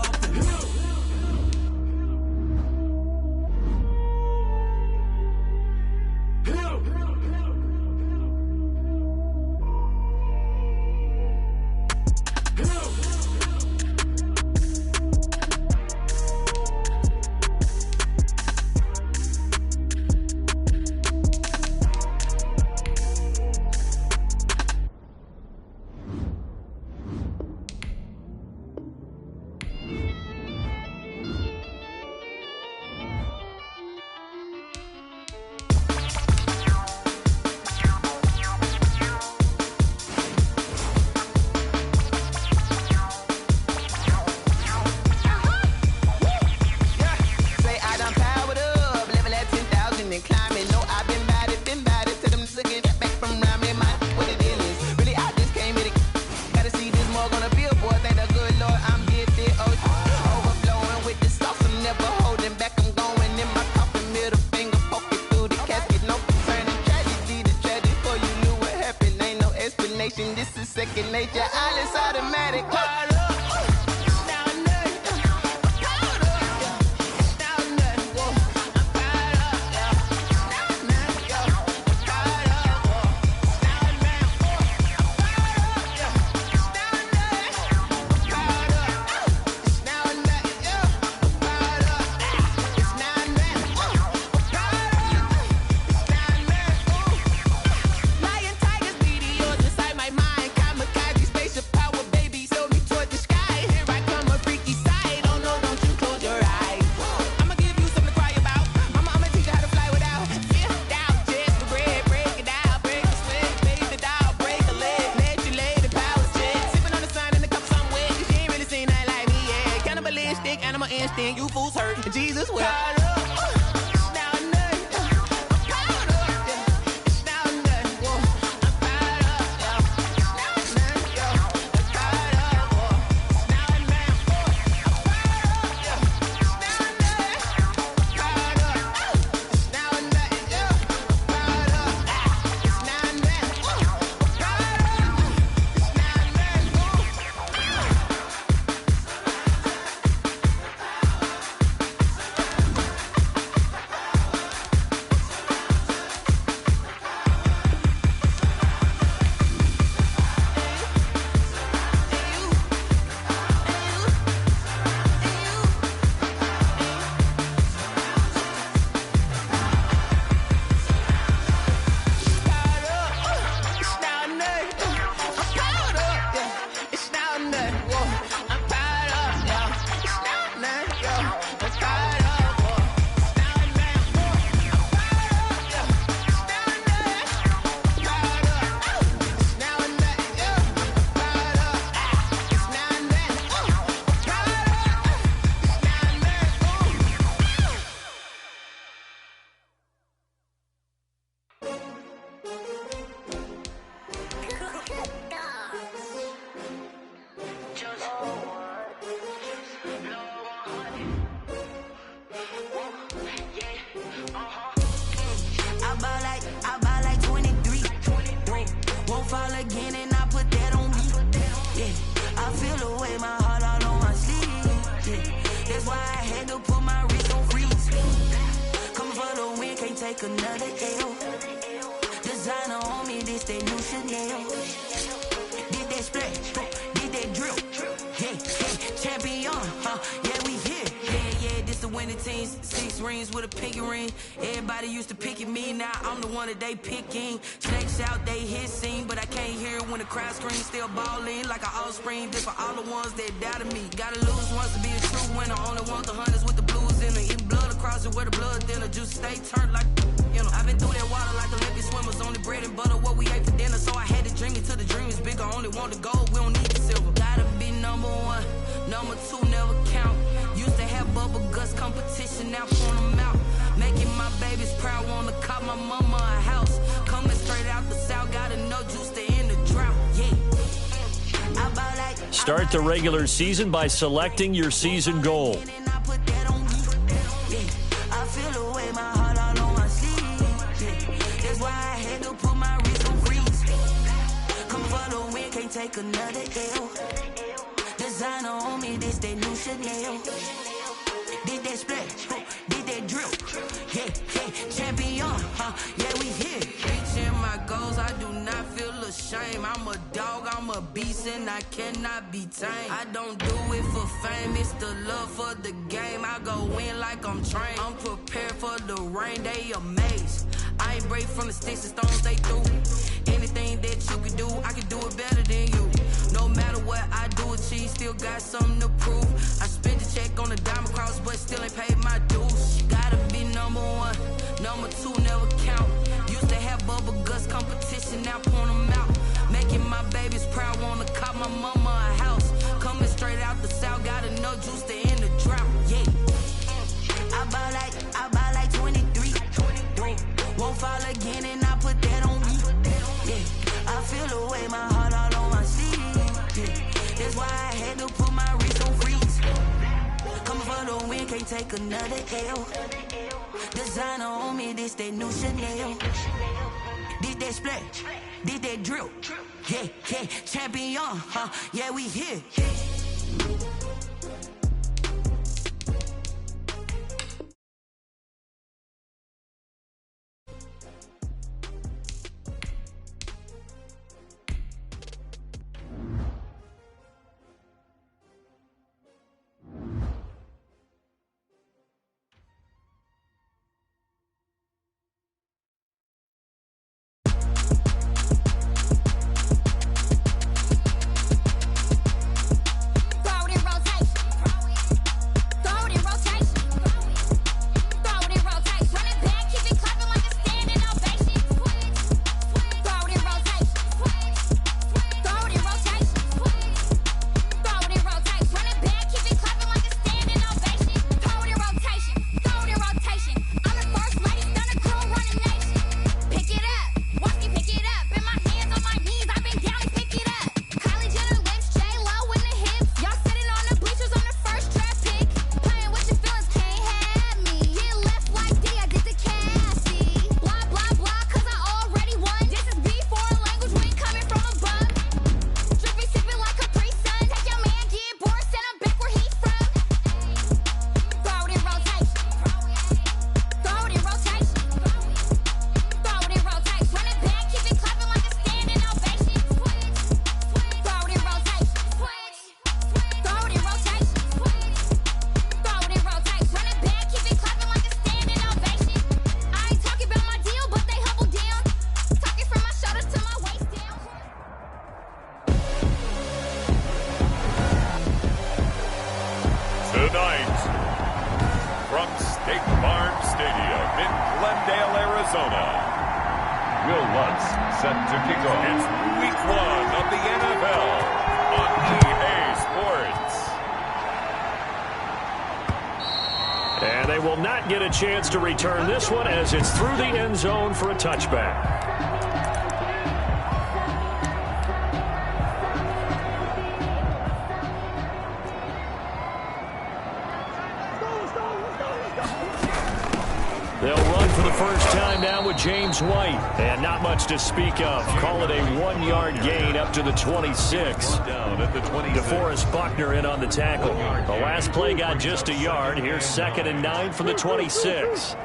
This is second nature, all is automatic. take another L. Designer on me, this that new Chanel. Did that splash, did that drill. Yeah, champion, yeah, we here. Yeah, this the winning teams. 6 rings with a pinky ring. Everybody used to pick at me, now I'm the one that they picking. Snakes out, they hit scene, but I can't hear it when the crowd screams. Still balling like an offspring. This for all the ones that doubted me. Gotta lose once to be a true winner. Only want the hunters with the blues in it. Eat blood across it where the blood thinner. Juice stay turned like, you know. I've been through that water like Olympic swimmers. Only bread and butter, what we ate for dinner. So I had to dream it till the dream is bigger. Only want the gold, we don't need the silver. Gotta be number 1, number 2 never count. Used to have bubble guts competition, now point them out. Making my babies proud, wanna cop my mama a house. Coming straight out the south, gotta know juice to end the drought. Yeah. Start the regular season by selecting your season goal. I feel the way my heart all on my sleeve. That's why I had to put my wrist on freeze. Come for the win, can't take another L. Designer on me, this that new Chanel. Did that splash, did that drill. Yeah, champion, yeah, we here. Reaching my goals, I do not feel ashamed. I'm a dog, I'm a beast, and I cannot be tamed. I don't do it for fame, it's the love for the game. I go in like I'm trained. I'm prepared for the rain, they amazed. I ain't break from the sticks and stones they threw. Anything that you can do, I can do it better than you. No matter what I do, achieve, still got something to prove. I spent the check on the diamond cross, but still ain't paid my dues. Gotta be number 1, number 2 never count. Used to have bubble guts competition, now point them out. Making my babies proud, wanna cop my mama a house. Coming straight out the south, gotta know juice to end the drought. Yeah, I buy like 23. Won't fall again, and I put that on me. Yeah, I feel the way my heart all on my sleeve. Yeah, that's why I had to put my wrist on freeze. Coming for the win, can't take another L. Designer on me, this that new Chanel. Did that splash, did that drill. Yeah, champion, yeah, we here. Tonight, from State Farm Stadium in Glendale, Arizona, Will Lutz set to kick off. It's Week 1 of the NFL on EA Sports. And they will not get a chance to return this one as it's through the end zone for a touchback. They'll run for the first time now with James White. And not much to speak of. Call it a 1-yard gain up to the 26. Down at the 26. DeForest Buckner in on the tackle. The last play got just a yard. Here's 2nd and 9 from the 26.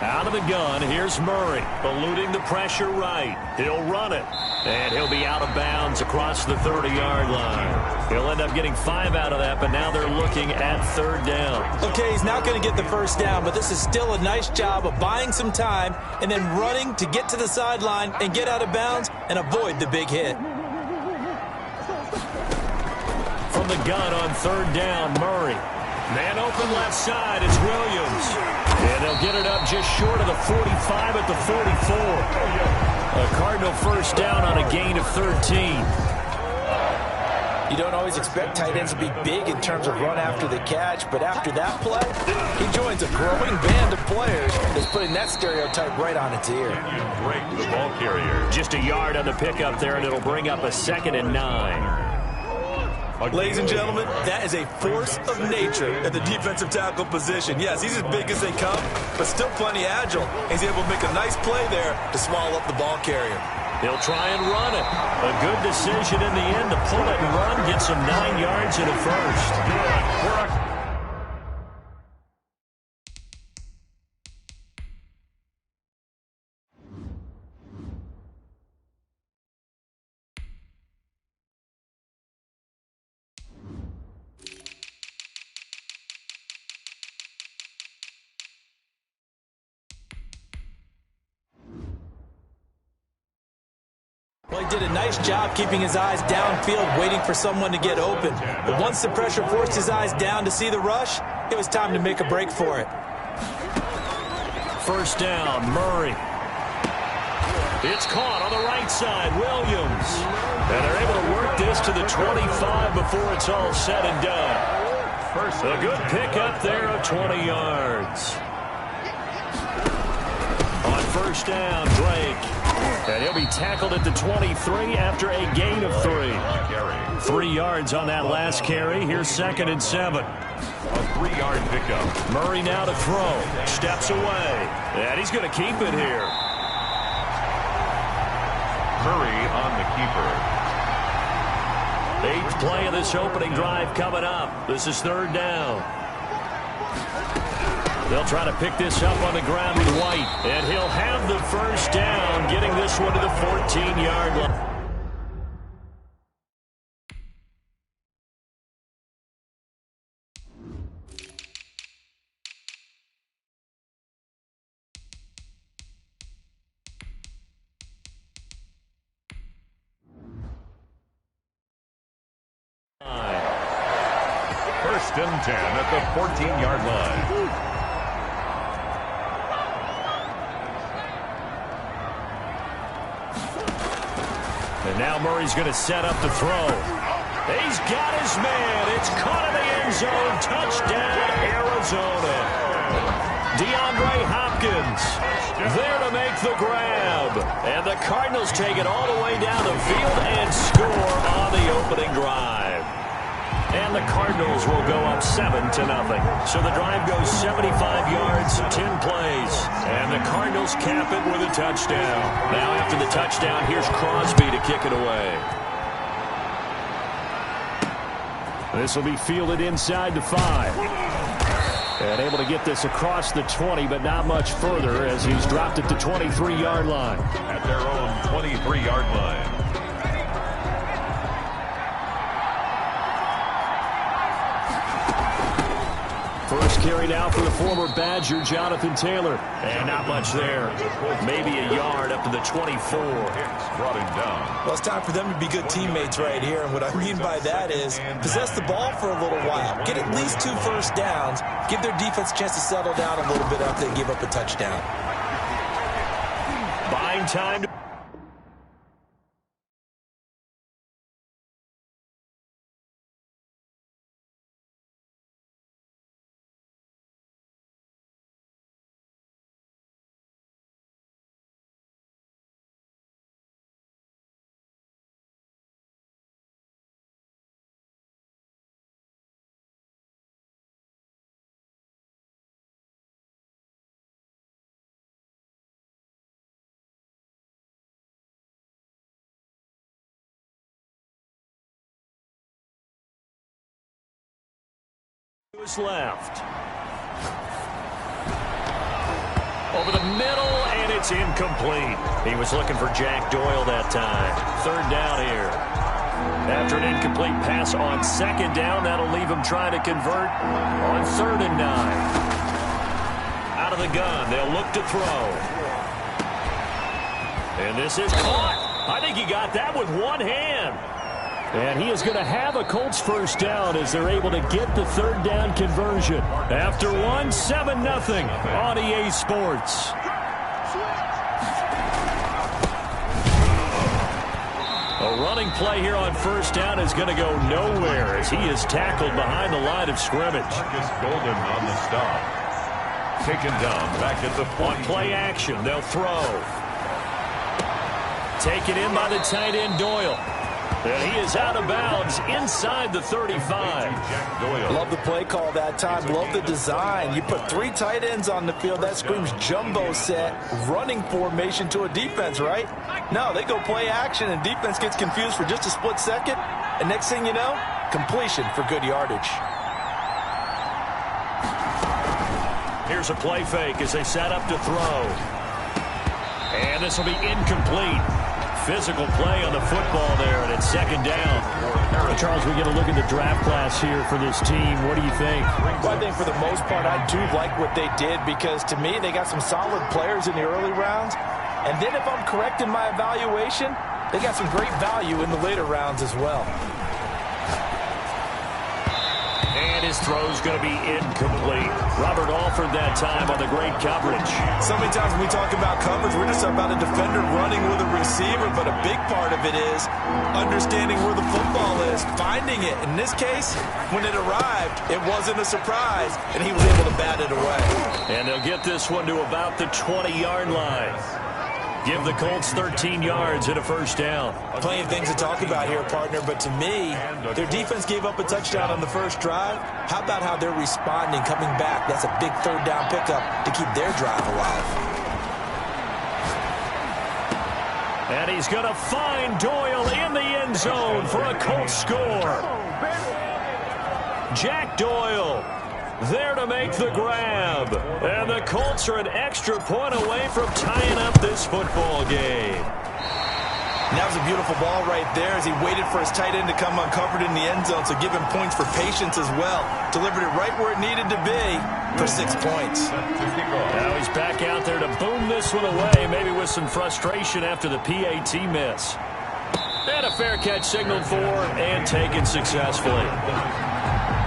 Out of the gun, here's Murray, eluding the pressure right. He'll run it, and he'll be out of bounds across the 30-yard line. He'll end up getting 5 out of that, but now they're looking at 3rd down. Okay, he's not going to get the first down, but this is still a nice job of buying some time and then running to get to the sideline and get out of bounds and avoid the big hit. From the gun on 3rd down, Murray. Man open left side, it's Williams. And they'll get it up just short of the 45 at the 44. A Cardinal first down on a gain of 13. You don't always expect tight ends to be big in terms of run after the catch, but after that play, he joins a growing band of players that's putting that stereotype right on its ear. Break the ball carrier. Just a yard on the pickup there, and it'll bring up a 2nd and 9. Ladies and gentlemen, that is a force of nature at the defensive tackle position. Yes, he's as big as they come, but still plenty agile. He's able to make a nice play there to swallow up the ball carrier. He'll try and run it. A good decision in the end to pull it and run, get some 9 yards and a first. Well, he did a nice job keeping his eyes downfield, waiting for someone to get open. But once the pressure forced his eyes down to see the rush, it was time to make a break for it. First down, Murray. It's caught on the right side, Williams. And they're able to work this to the 25 before it's all said and done. A good pickup there of 20 yards. On first down, Drake. And he'll be tackled at the 23 after a gain of 3. 3 yards on that last carry. Here's 2nd and 7. A 3-yard pickup. Murray now to throw. Steps away. And he's going to keep it here. Murray on the keeper. 8th play of this opening drive coming up. This is 3rd down. They'll try to pick this up on the ground with White. And he'll have the first down, getting this one to the 14-yard line. First and 10 at the 14-yard line. And now Murray's going to set up to throw. He's got his man. It's caught in the end zone. Touchdown, Arizona. DeAndre Hopkins there to make the grab. And the Cardinals take it all the way down the field and score on the opening drive. And the Cardinals will go up 7-0. So the drive goes 75 yards, 10 plays. And the Cardinals cap it with a touchdown. Now after the touchdown, here's Crosby to kick it away. This will be fielded inside the 5. And able to get this across the 20, but not much further as he's dropped at the 23-yard line. At their own 23-yard line. First carry now for the former Badger, Jonathan Taylor. And not much there. Maybe a yard up to the 24. Brought him down. Well, it's time for them to be good teammates right here. And what I mean by that is possess the ball for a little while. Get at least 2 first downs. Give their defense a chance to settle down a little bit after they give up a touchdown. Buying time. Left. Over the middle, and it's incomplete. He was looking for Jack Doyle that time. Third down here. After an incomplete pass on second down, that'll leave him trying to convert on 3rd and 9. Out of the gun, they'll look to throw. And this is caught. I think he got that with one hand. And he is going to have a Colts first down as they're able to get the 3rd down conversion. After 7-0 on EA Sports. A running play here on first down is going to go nowhere as he is tackled behind the line of scrimmage. Marcus Golden on the stop. Taken down back at the 40. Play action. They'll throw. Taken in by the tight end Doyle. And he is out of bounds inside the 35. Love the play call that time. Love the design. You put 3 tight ends on the field. That screams jumbo set, running formation to a defense, right? No, they go play action, and defense gets confused for just a split second. And next thing you know, completion for good yardage. Here's a play fake as they set up to throw. And this will be incomplete. Physical play on the football there, and it's 2nd down. Charles, we get a look at the draft class here for this team. What do you think? Well, I think for the most part, I do like what they did because, to me, they got some solid players in the early rounds. And then if I'm correct in my evaluation, they got some great value in the later rounds as well. And his throw's going to be incomplete. Robert Alford that time on the great coverage. So many times when we talk about coverage, we're just about a defender running with a receiver, but a big part of it is understanding where the football is, finding it. In this case, when it arrived, it wasn't a surprise, and he was able to bat it away. And they'll get this one to about the 20-yard line. Give the Colts 13 yards and a first down. Plenty of things to talk about here, partner, but to me, their defense gave up a touchdown on the first drive. How about how they're responding, coming back? That's a big 3rd down pickup to keep their drive alive. And he's going to find Doyle in the end zone for a Colts score. Jack Doyle there to make the grab. And the Colts are an extra point away from tying up this football game. And that was a beautiful ball right there as he waited for his tight end to come uncovered in the end zone, so give him points for patience as well. Delivered it right where it needed to be for 6 points. Now he's back out there to boom this one away, maybe with some frustration after the PAT miss. And a fair catch signaled for and taken successfully.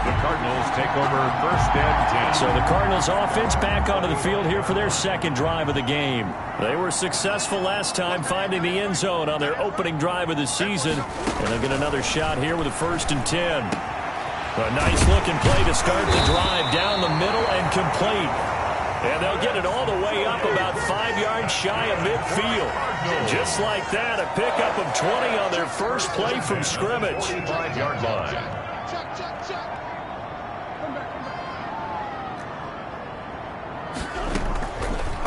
The Cardinals take over 1st and 10. So the Cardinals offense back onto the field here for their 2nd drive of the game. They were successful last time finding the end zone on their opening drive of the season. And they'll get another shot here with a 1st and 10. A nice looking play to start the drive down the middle and complete. And they'll get it all the way up about 5 yards shy of midfield. Just like that, a pickup of 20 on their first play from scrimmage. 5-yard line.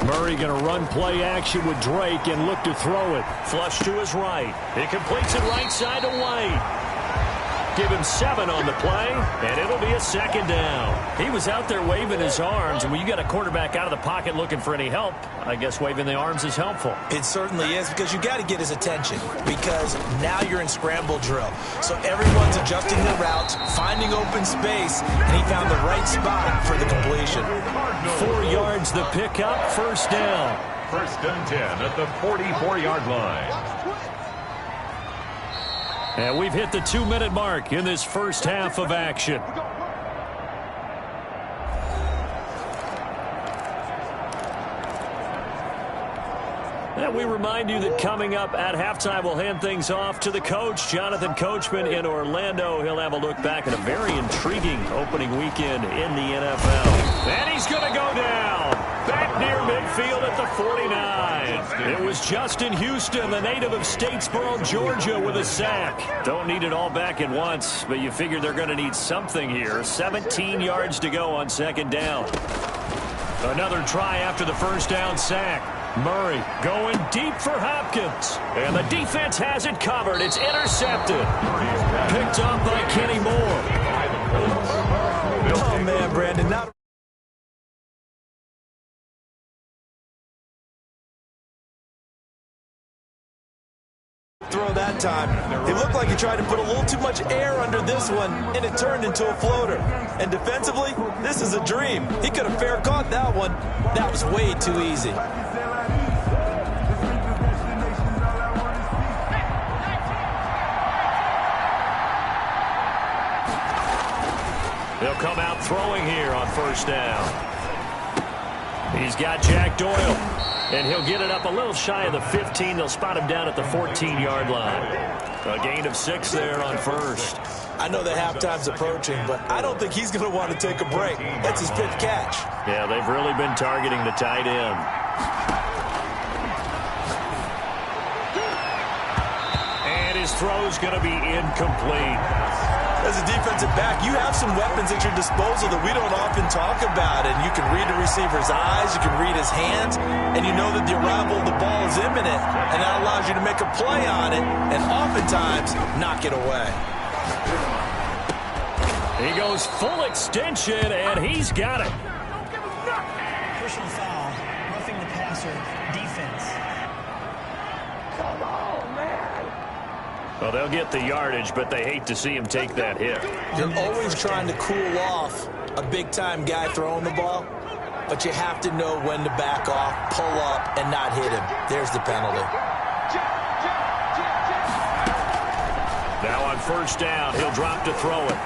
Murray going to run play action with Drake and look to throw it. Flush to his right. He completes it right side to White. Give him 7 on the play, and it'll be a 2nd down. He was out there waving his arms, and when you got a quarterback out of the pocket looking for any help, I guess waving the arms is helpful. It certainly is, because you got to get his attention, because now you're in scramble drill. So everyone's adjusting their routes, finding open space, and he found the right spot for the completion. 4 yards the pickup, 1st down. 1st and 10 at the 44-yard line. And we've hit the 2-minute mark in this first half of action. And we remind you that coming up at halftime, we'll hand things off to the coach, Jonathan Coachman in Orlando. He'll have a look back at a very intriguing opening weekend in the NFL. And he's going to go down. Back near midfield at the 49. It was Justin Houston, the native of Statesboro, Georgia, with a sack. Don't need it all back at once, but you figure they're going to need something here. 17 yards to go on 2nd down. Another try after the 1st down sack. Murray going deep for Hopkins. And the defense has it covered. It's intercepted. Picked up by Kenny Moore. Oh, man, Brandon. Not Throw that time. It looked like he tried to put a little too much air under this one, and it turned into a floater. And defensively, this is a dream. He could have fair caught that one. That was way too easy. They'll come out throwing here on first down. He's got Jack Doyle. And he'll get it up a little shy of the 15. They'll spot him down at the 14-yard line. A gain of 6 there on first. I know that halftime's approaching, but I don't think he's going to want to take a break. That's his fifth catch. Yeah, they've really been targeting the tight end. And his throw's going to be incomplete. As a defensive back, you have some weapons at your disposal that we don't often talk about. And you can read the receiver's eyes, you can read his hands, and you know that the arrival of the ball is imminent. And that allows you to make a play on it and oftentimes knock it away. He goes full extension, and he's got it. Personal foul, roughing the passer, defense. Come on, man. Well, they'll get the yardage, but they hate to see him take that hit. You're always trying to cool off a big-time guy throwing the ball, but you have to know when to back off, pull up, and not hit him. There's the penalty. Now on first down, he'll drop to throw it.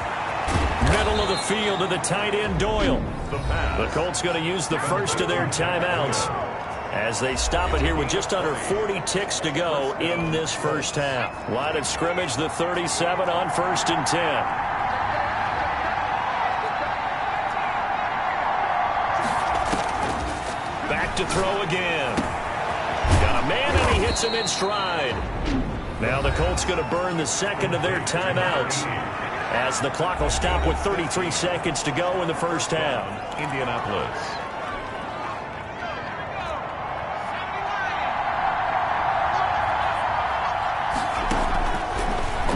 Middle of the field to the tight end, Doyle. The Colts going to use the first of their timeouts as they stop it here with just under 40 ticks to go in this first half. Line of scrimmage, the 37 on 1st and 10. Back to throw again. Got a man, and he hits him in stride. Now the Colts going to burn the second of their timeouts as the clock will stop with 33 seconds to go in the first half. Indianapolis.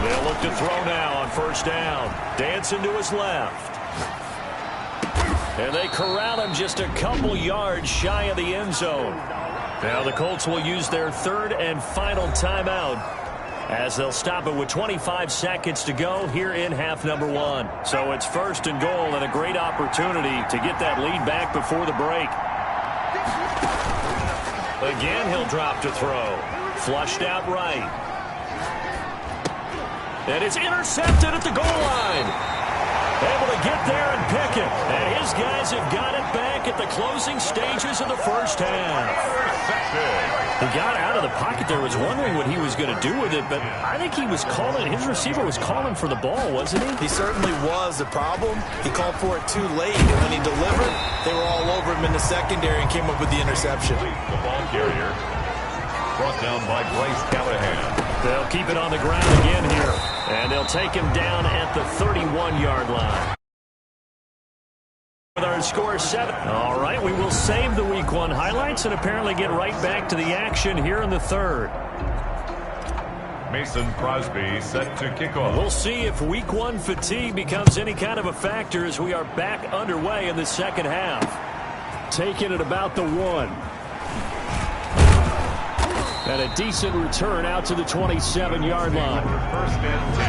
They'll look to throw now on first down. Dancing to his left. And they corral him just a couple yards shy of the end zone. Now the Colts will use their third and final timeout as they'll stop it with 25 seconds to go here in half number 1. So it's first and goal and a great opportunity to get that lead back before the break. Again, he'll drop to throw. Flushed out right. And it's intercepted at the goal line. Able to get there and pick it. And his guys have got it back at the closing stages of the first half. He got out of the pocket there, was wondering what he was going to do with it, but I think he was calling, his receiver was calling for the ball, wasn't he? He certainly was. The problem, he called for it too late, and when he delivered, they were all over him in the secondary and came up with the interception. The ball carrier brought down by Bryce Callahan. They'll keep it on the ground again here, and they'll take him down at the 31-yard line. With our score 7. All right, we will save the Week 1 highlights and apparently get right back to the action here in the third. Mason Crosby set to kick off. We'll see if Week 1 fatigue becomes any kind of a factor as we are back underway in the second half. Taking it about the 1. And a decent return out to the 27-yard line. First and 10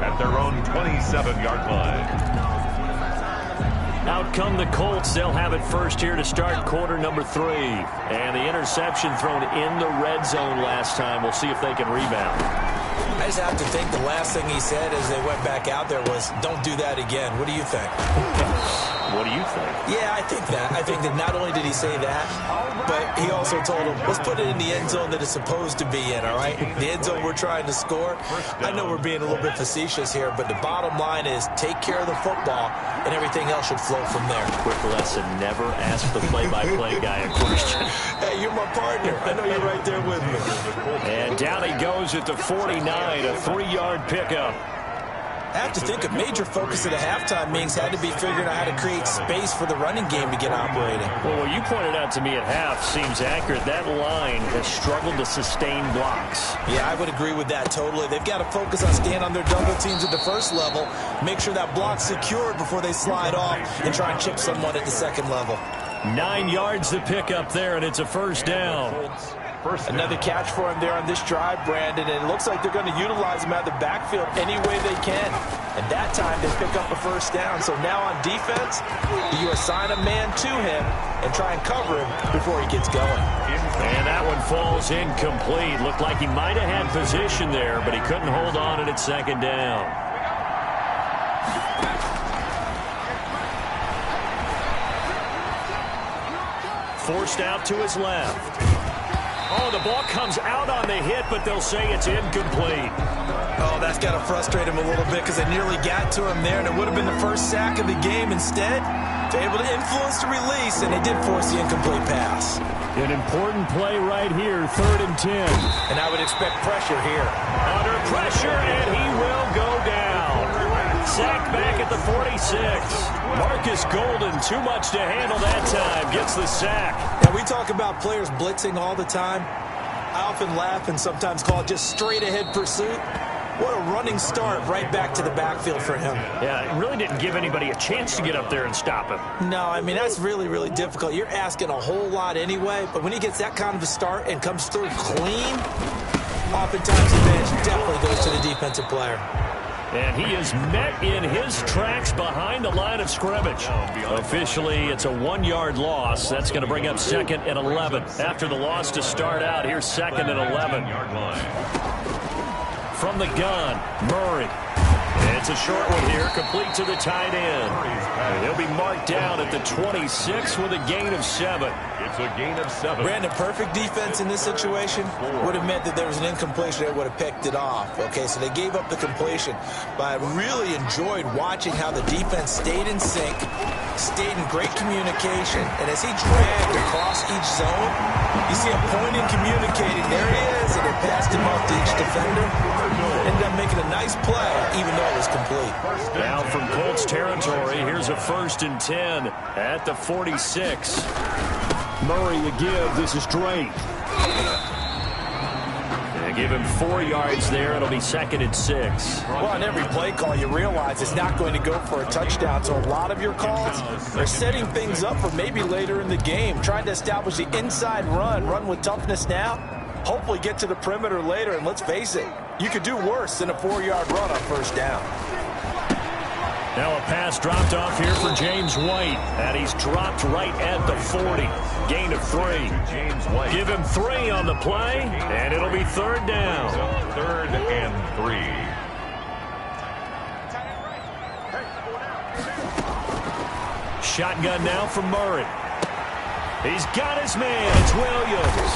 at their own 27-yard line. Out come the Colts. They'll have it first here to start quarter number 3. And the interception thrown in the red zone last time. We'll see if they can rebound. I just have to think the last thing he said as they went back out there was, don't do that again. What do you think? What do you think? Yeah, I think that. I think that not only did he say that, but he also told him, let's put it in the end zone that it's supposed to be in, all right? The end zone we're trying to score. I know we're being a little bit facetious here, but the bottom line is take care of the football, and everything else should flow from there. Quick lesson, never ask the play-by-play guy a question. Hey, you're my partner. I know you're right there with me. And down he goes at the 49, a 3-yard pickup. I have to think a major focus at a halftime means had to be figuring out how to create space for the running game to get operating. Well, what you pointed out to me at half seems accurate. That line has struggled to sustain blocks. Yeah, I would agree with that totally. They've got to focus on staying on their double teams at the first level, make sure that block's secured before they slide off and try and chip someone at the second level. 9 yards to pick up there, and it's a first down. First down. Another catch for him there on this drive, Brandon, and it looks like they're going to utilize him out of the backfield any way they can. And that time they pick up a first down. So now on defense, you assign a man to him and try and cover him before he gets going. And that one falls incomplete. Looked like he might have had position there, but he couldn't hold on at second down. Forced out to his left. Oh, the ball comes out on the hit, but they'll say it's incomplete. Oh, that's got to frustrate him a little bit because they nearly got to him there, and it would have been the first sack of the game. Instead, they're able to influence the release, and they did force the incomplete pass. An important play right here, 3rd and 10. And I would expect pressure here. Under pressure, and he will go down. Sacked back at the 46. Marcus Golden, too much to handle that time, gets the sack. Now, we talk about players blitzing all the time. I often laugh and sometimes call it just straight-ahead pursuit. What a running start right back to the backfield for him. Yeah, it really didn't give anybody a chance to get up there and stop him. No, I mean, that's really, really difficult. You're asking a whole lot anyway, but when he gets that kind of a start and comes through clean, oftentimes the advantage definitely goes to the defensive player. And he is met in his tracks behind the line of scrimmage. Officially, it's a 1-yard loss. That's going to bring up 2nd and 11. After the loss to start out, here's 2nd and 11. From the gun, Murray. It's a short one here, complete to the tight end. He'll be marked down at the 26 with a gain of 7. It's a gain of 7. Brandon, perfect defense in this situation would have meant that there was an incompletion. They would have picked it off. Okay, so they gave up the completion. But I really enjoyed watching how the defense stayed in sync, stayed in great communication. And as he dragged across each zone, you see him pointing, communicating. There he is, and they passed him off to each defender. Ended up making a nice play, even though it was complete. Now from Colts territory, here's a 1st and 10 at the 46. Murray to give. This is Drake. They give him 4 yards there. It'll be 2nd and 6. Well, on every play call, you realize it's not going to go for a touchdown. So a lot of your calls are setting things up for maybe later in the game, trying to establish the inside run with toughness now, hopefully get to the perimeter later. And let's face it, you could do worse than a 4-yard run on 1st down. Now a pass dropped off here for James White, and he's dropped right at the 40. Gain of 3. James White. Give him 3 on the play, and it'll be 3rd down. 3rd and 3. Shotgun now from Murray. He's got his man. It's Williams.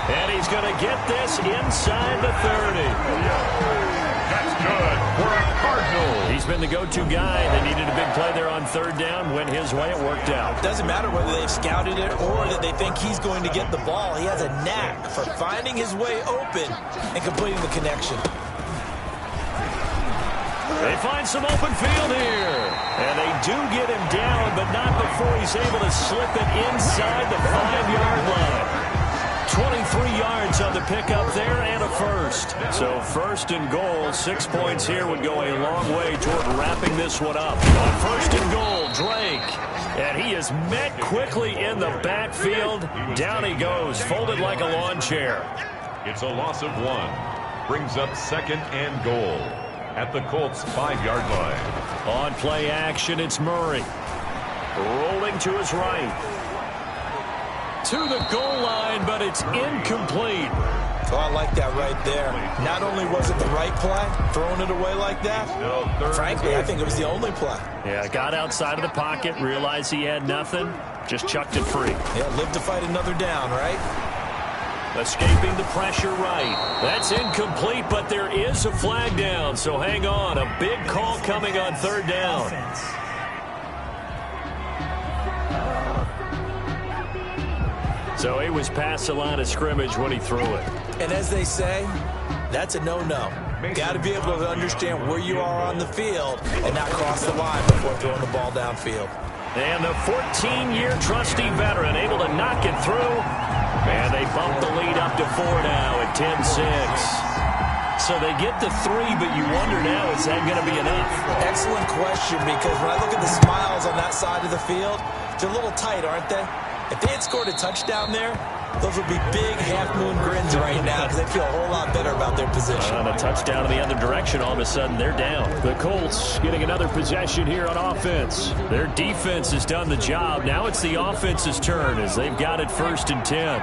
And he's going to get this inside the 30. That's good for a Cardinal. He's been the go-to guy. They needed a big play there on 3rd down. Went his way. It worked out. Doesn't matter whether they've scouted it or that they think he's going to get the ball. He has a knack for finding his way open and completing the connection. They find some open field here. And they do get him down, but not before he's able to slip it inside the 5-yard line. 23 yards on the pickup there and a first. So 1st and goal, 6 points here would go a long way toward wrapping this one up. On 1st and goal, Drake. And he is met quickly in the backfield. Down he goes, folded like a lawn chair. It's a loss of 1. Brings up 2nd and goal at the Colts 5-yard line. On play action, it's Murray. Rolling to his right. To the goal line, but it's incomplete. Oh, I like that right there. Not only was it the right play, throwing it away like that, frankly, I think it was the only play. Yeah, got outside of the pocket, realized he had nothing, just chucked it free. Yeah, live to fight another down, right? Escaping the pressure right. That's incomplete, but there is a flag down, so hang on. A big call coming on 3rd down. So he was past the line of scrimmage when he threw it. And as they say, that's a no-no. Got to be able to understand where you are on the field and not cross the line before throwing the ball downfield. And the 14-year trusty veteran able to knock it through. And they bump the lead up to 4 now at 10-6. So they get to 3, but you wonder now, is that going to be enough? Excellent question, because when I look at the smiles on that side of the field, they're a little tight, aren't they? If they had scored a touchdown there, those would be big half-moon grins right now because they feel a whole lot better about their position. On a touchdown in the other direction, all of a sudden they're down. The Colts getting another possession here on offense. Their defense has done the job. Now it's the offense's turn as they've got it 1st and 10.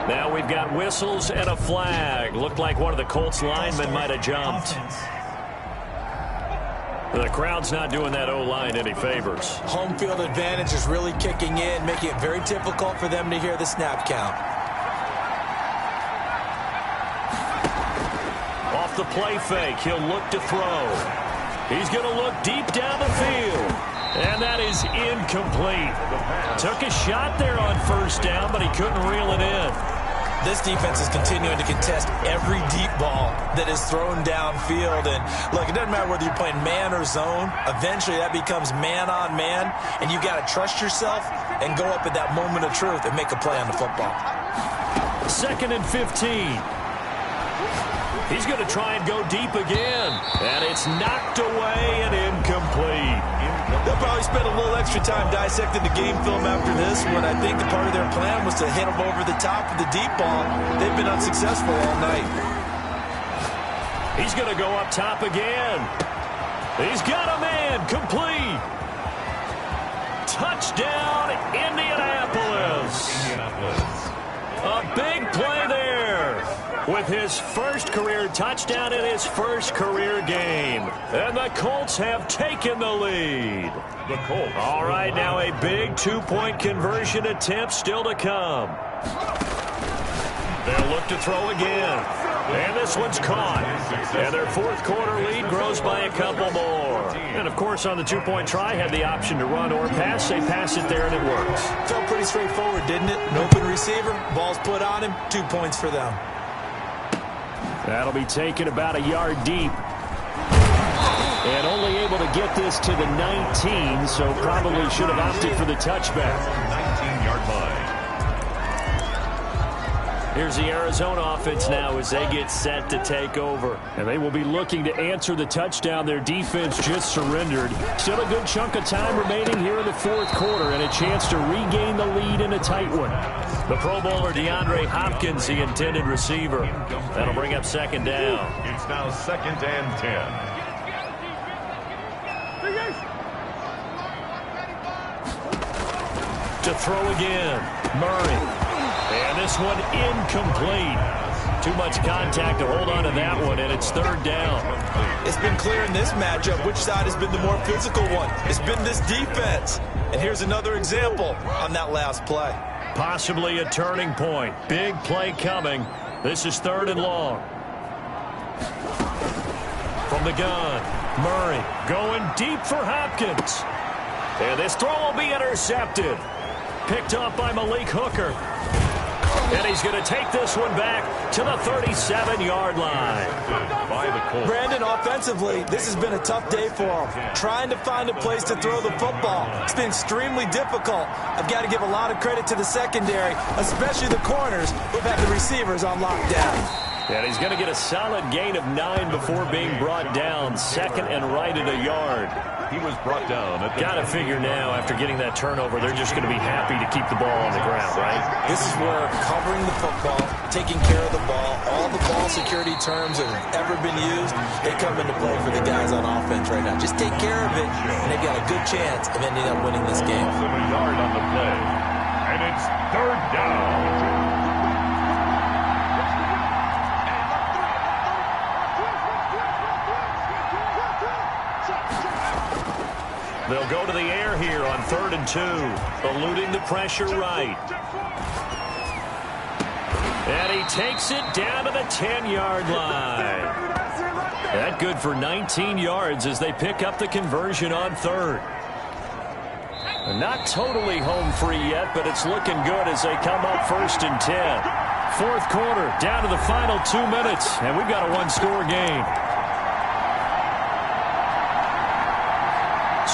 Now we've got whistles and a flag. Looked like one of the Colts linemen might have jumped. The crowd's not doing that O-line any favors. Home field advantage is really kicking in, making it very difficult for them to hear the snap count. Off the play fake, he'll look to throw. He's going to look deep down the field. And that is incomplete. Took a shot there on 1st down, but he couldn't reel it in. This defense is continuing to contest every deep ball that is thrown downfield. And, look, it doesn't matter whether you're playing man or zone. Eventually, that becomes man-on-man, and you got to trust yourself and go up at that moment of truth and make a play on the football. 2nd and 15. He's going to try and go deep again. And it's knocked away and incomplete. They'll probably spend a little extra time dissecting the game film after this when I think the part of their plan was to hit them over the top of the deep ball. They've been unsuccessful all night. He's going to go up top again. He's got a man. Complete. Touchdown, Indianapolis. A big play there. With his first career touchdown in his first career game. And the Colts have taken the lead. The Colts. All right, now a big 2-point conversion attempt still to come. They'll look to throw again. And this one's caught. And their 4th quarter lead grows by a couple more. And, of course, on the 2-point try, had the option to run or pass. They pass it there, and it works. Felt pretty straightforward, didn't it? An open receiver, ball's put on him, 2 points for them. That'll be taken about a yard deep. And only able to get this to the 19, so probably should have opted for the touchback. 19-yard line. Here's the Arizona offense now as they get set to take over. And they will be looking to answer the touchdown their defense just surrendered. Still a good chunk of time remaining here in the 4th quarter and a chance to regain the lead in a tight one. The Pro Bowler DeAndre Hopkins, the intended receiver. That'll bring up 2nd down. It's now 2nd and 10. To throw again, Murray. And this one incomplete. Too much contact to hold on to that one, and it's 3rd down. It's been clear in this matchup which side has been the more physical one. It's been this defense. And here's another example on that last play. Possibly a turning point. Big play coming. This is 3rd and long. From the gun, Murray going deep for Hopkins. And this throw will be intercepted. Picked off by Malik Hooker. And he's going to take this one back to the 37-yard line. By the Colts. Brandon, offensively, this has been a tough day for him. Trying to find a place to throw the football. It's been extremely difficult. I've got to give a lot of credit to the secondary, especially the corners who've had the receivers on lockdown. And he's going to get a solid gain of 9 before being brought down. 2nd and right at a yard. He was brought down. Got to figure now, after getting that turnover, they're just going to be happy to keep the ball on the ground, right? This is where covering the football, taking care of the ball, all the ball security terms that have ever been used, they come into play for the guys on offense right now. Just take care of it, and they've got a good chance of ending up winning this game. A yard on the play. And it's 3rd down. They'll go to the air here on 3rd and 2, eluding the pressure right. And he takes it down to the 10-yard line. That good for 19 yards as they pick up the conversion on 3rd. Not totally home free yet, but it's looking good as they come up 1st and 10. 4th quarter, down to the final 2 minutes, and we've got a 1-score game.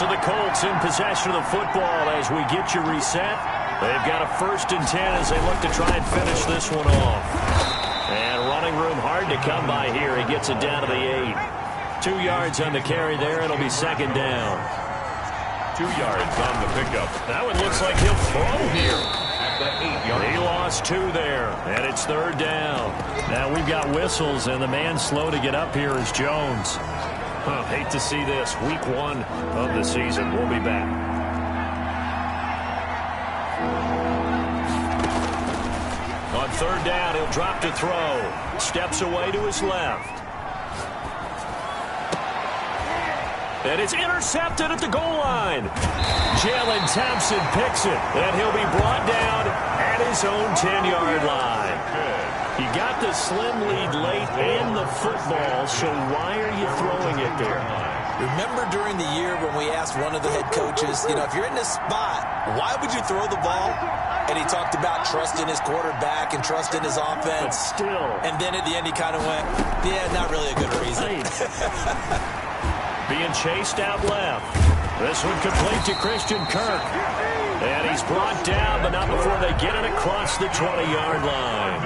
So the Colts in possession of the football as we get you reset. They've got a 1st and 10 as they look to try and finish this one off. And running room hard to come by here. He gets it down to the 8. 2 yards on the carry there. It'll be 2nd down. 2 yards on the pickup. That one looks like he'll throw here. At the 8-yard. He lost 2 there, and it's 3rd down. Now we've got whistles, and the man slow to get up here is Jones. Hate to see this. Week 1 of the season. We'll be back. On 3rd down, he'll drop to throw. Steps away to his left. And it's intercepted at the goal line. Jalen Thompson picks it, and he'll be brought down at his own 10-yard line. You got the slim lead late and the football, so why are you throwing it there? Remember during the year when we asked one of the head coaches, if you're in this spot, why would you throw the ball? And he talked about trust in his quarterback and trust in his offense. But still. And then at the end he kind of went, yeah, not really a good reason. Being chased out left. This one complete to Christian Kirk. And he's brought down, but not before they get it across the 20-yard line.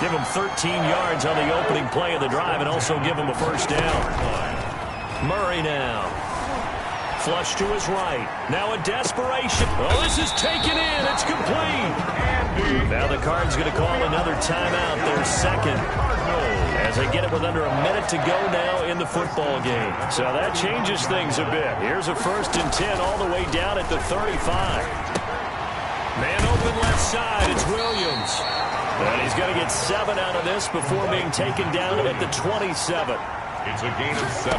Give him 13 yards on the opening play of the drive and also give him a 1st down. Murray now. Flush to his right. Now a desperation. Oh, this is taken in. It's complete. Now the Cards going to call another timeout. Their 2nd. As they get it with under a minute to go now in the football game. So that changes things a bit. Here's a 1st and 10 all the way down at the 35. Man open left side. It's Williams. And he's going to get 7 out of this before being taken down at the 27. It's a gain of 7.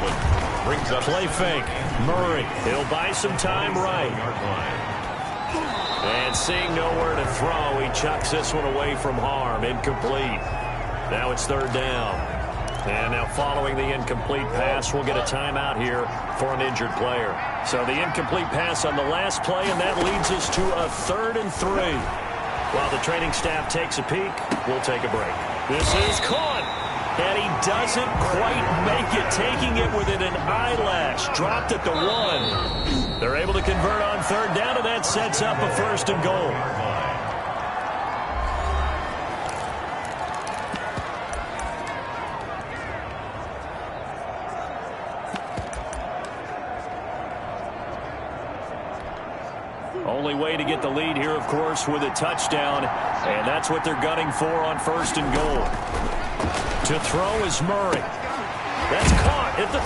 Brings up play fake. Murray. He'll buy some time right. And seeing nowhere to throw, he chucks this one away from harm. Incomplete. Now it's 3rd down. And now following the incomplete pass, we'll get a timeout here for an injured player. So the incomplete pass on the last play, and that leads us to a 3rd and 3. While the training staff takes a peek, we'll take a break. This is caught. And he doesn't quite make it, taking it within an eyelash. Dropped at the 1. They're able to convert on 3rd down, and that sets up a 1st and goal. Only way to get the lead here, of course, with a touchdown. And that's what they're gunning for on 1st and goal. To throw is Murray. That's caught at the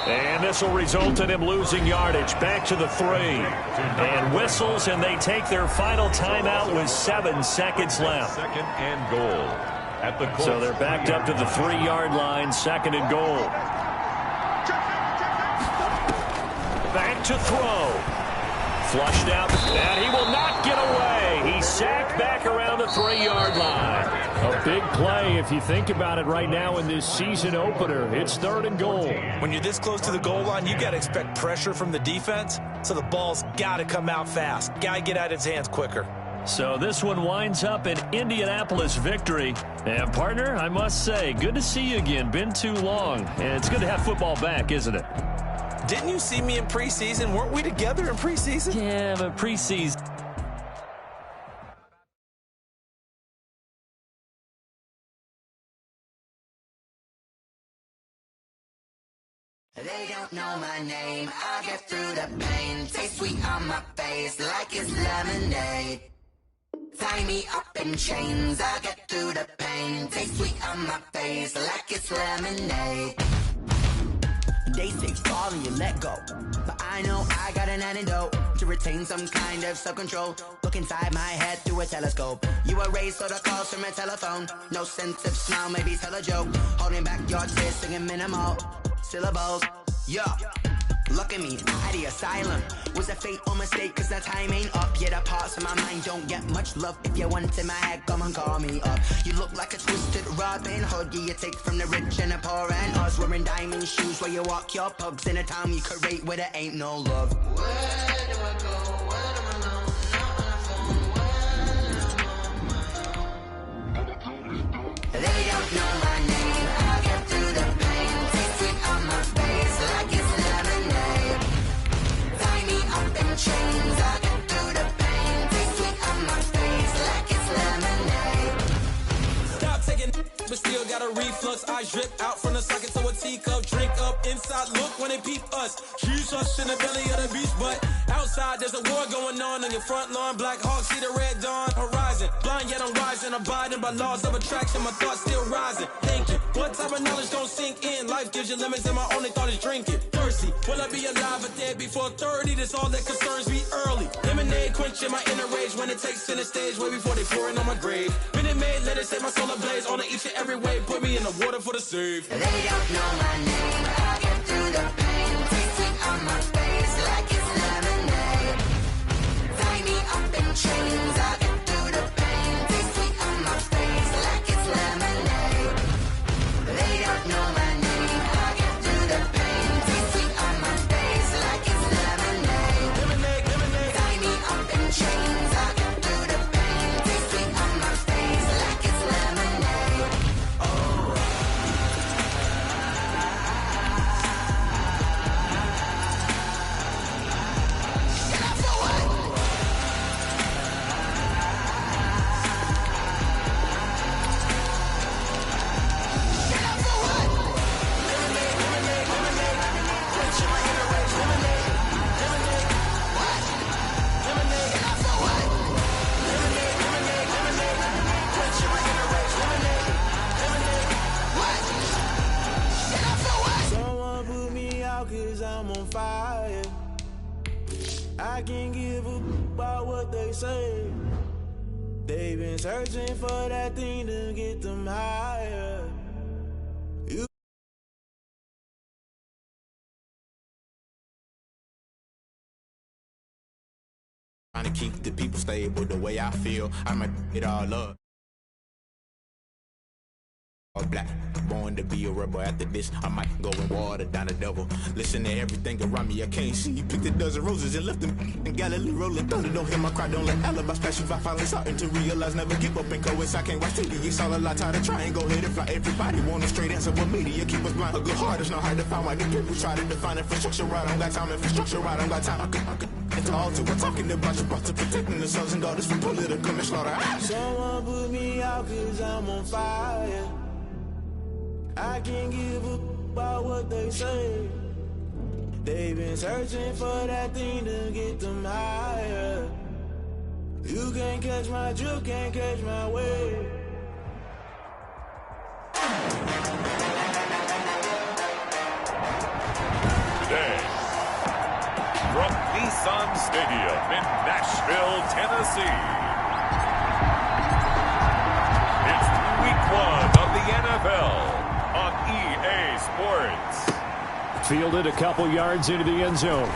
3. And this will result in him losing yardage. Back to the 3. And whistles, and they take their final timeout with 7 seconds left. 2nd and goal. At the so they're backed up to the 3-yard line. 2nd and goal. Back to throw. Flushed out, and he will not get away. He's sacked back around the 3-yard line. A big play if you think about it right now in this season opener. It's 3rd and goal. When you're this close to the goal line, you got to expect pressure from the defense, so the ball's got to come out fast. Got to get out of his hands quicker. So this one winds up an Indianapolis victory. And, partner, I must say, good to see you again. Been too long. And it's good to have football back, isn't it? Didn't you see me in preseason? Weren't we together in preseason? Yeah, but preseason. They don't know my name. I get through the pain. Taste sweet on my face like it's lemonade. Tie me up in chains. I get through the pain. Taste sweet on my face like it's lemonade. They say fall and you let go, but I know I got an antidote to retain some kind of self-control. Look inside my head through a telescope. You erase all the calls from a telephone. No sense of smile, maybe tell a joke. Holding back your tears, singing minimal syllables. Yeah, look at me, at the asylum. Was a fate or mistake, cause the time ain't up. Yet the parts of my mind don't get much love. If you want in my head, come and call me up. You look like a twisted Robin Hood. You take from the rich and the poor and us. Wearing diamond shoes where you walk your pugs in a town you create where there ain't no love. Where do I go? Where am I alone? Not on my own. They don't know my name. I get through the pain. Taste sweet on my face like it's lemonade. reflux. I drip out from the socket to a teacup. Drink up inside, look when they peep us. She's us in the belly of the beast, but outside there's a war going on your front lawn. Black Hawk, see the red dawn horizon. Blind yet I'm rising, abiding by laws of attraction. My thoughts still rising. Thinking, what type of knowledge don't sink in? Life gives you limits and my only thought is drinking. Thirsty, will I be alive or dead before 30? That's all that concerns me early. Lemonade quenching my inner rage when it takes center stage way before they pour it on my grave. Minute Maid, let it set my soul ablaze. On each and every way, put me in the water for the save. They don't know my name, I'll get through the pain. Taste sweet on my face like it's lemonade. Tie me up in chains, I'll get through the pain. Taste sweet on my face like it's lemonade. They don't know my name, I'll get through the pain. Taste sweet on my face like it's lemonade. Lemonade, lemonade. Tie me up in chains, I'll get through the pain. Taste sweet on my face like it's lemonade. Someone put me out 'cause I'm on fire. I can't give a about what they say. They've been searching for that thing to get them higher. Trying to keep the people stable the way I feel. I might it all up. All black, born to be a rebel. After this, I might go and water down the devil. Listen to everything around me, I can't see. Picked a dozen roses and left them in Galilee rolling thunder. Don't hear my cry, don't let alibis pass you by. Finally starting to realize, never give up and coast. I can't watch TV, it's all a lot. Time to try and go ahead and fly. Everybody want a straight answer, but media keep us blind. A good heart is not hard to find. Why the people try to define infrastructure right? I don't got time, infrastructure right, I don't got time. I could it's all to we're talking about you, about to protecting the sons and daughters from political and slaughter. Someone put me out 'cause I'm on fire. I can't give a about what they say. They've been searching for that thing to get them higher. You can't catch my drift, can't catch my wave. Today, from Nissan Stadium in Nashville, Tennessee, it's week 1 of the NFL on EA Sports. Fielded a couple yards into the end zone.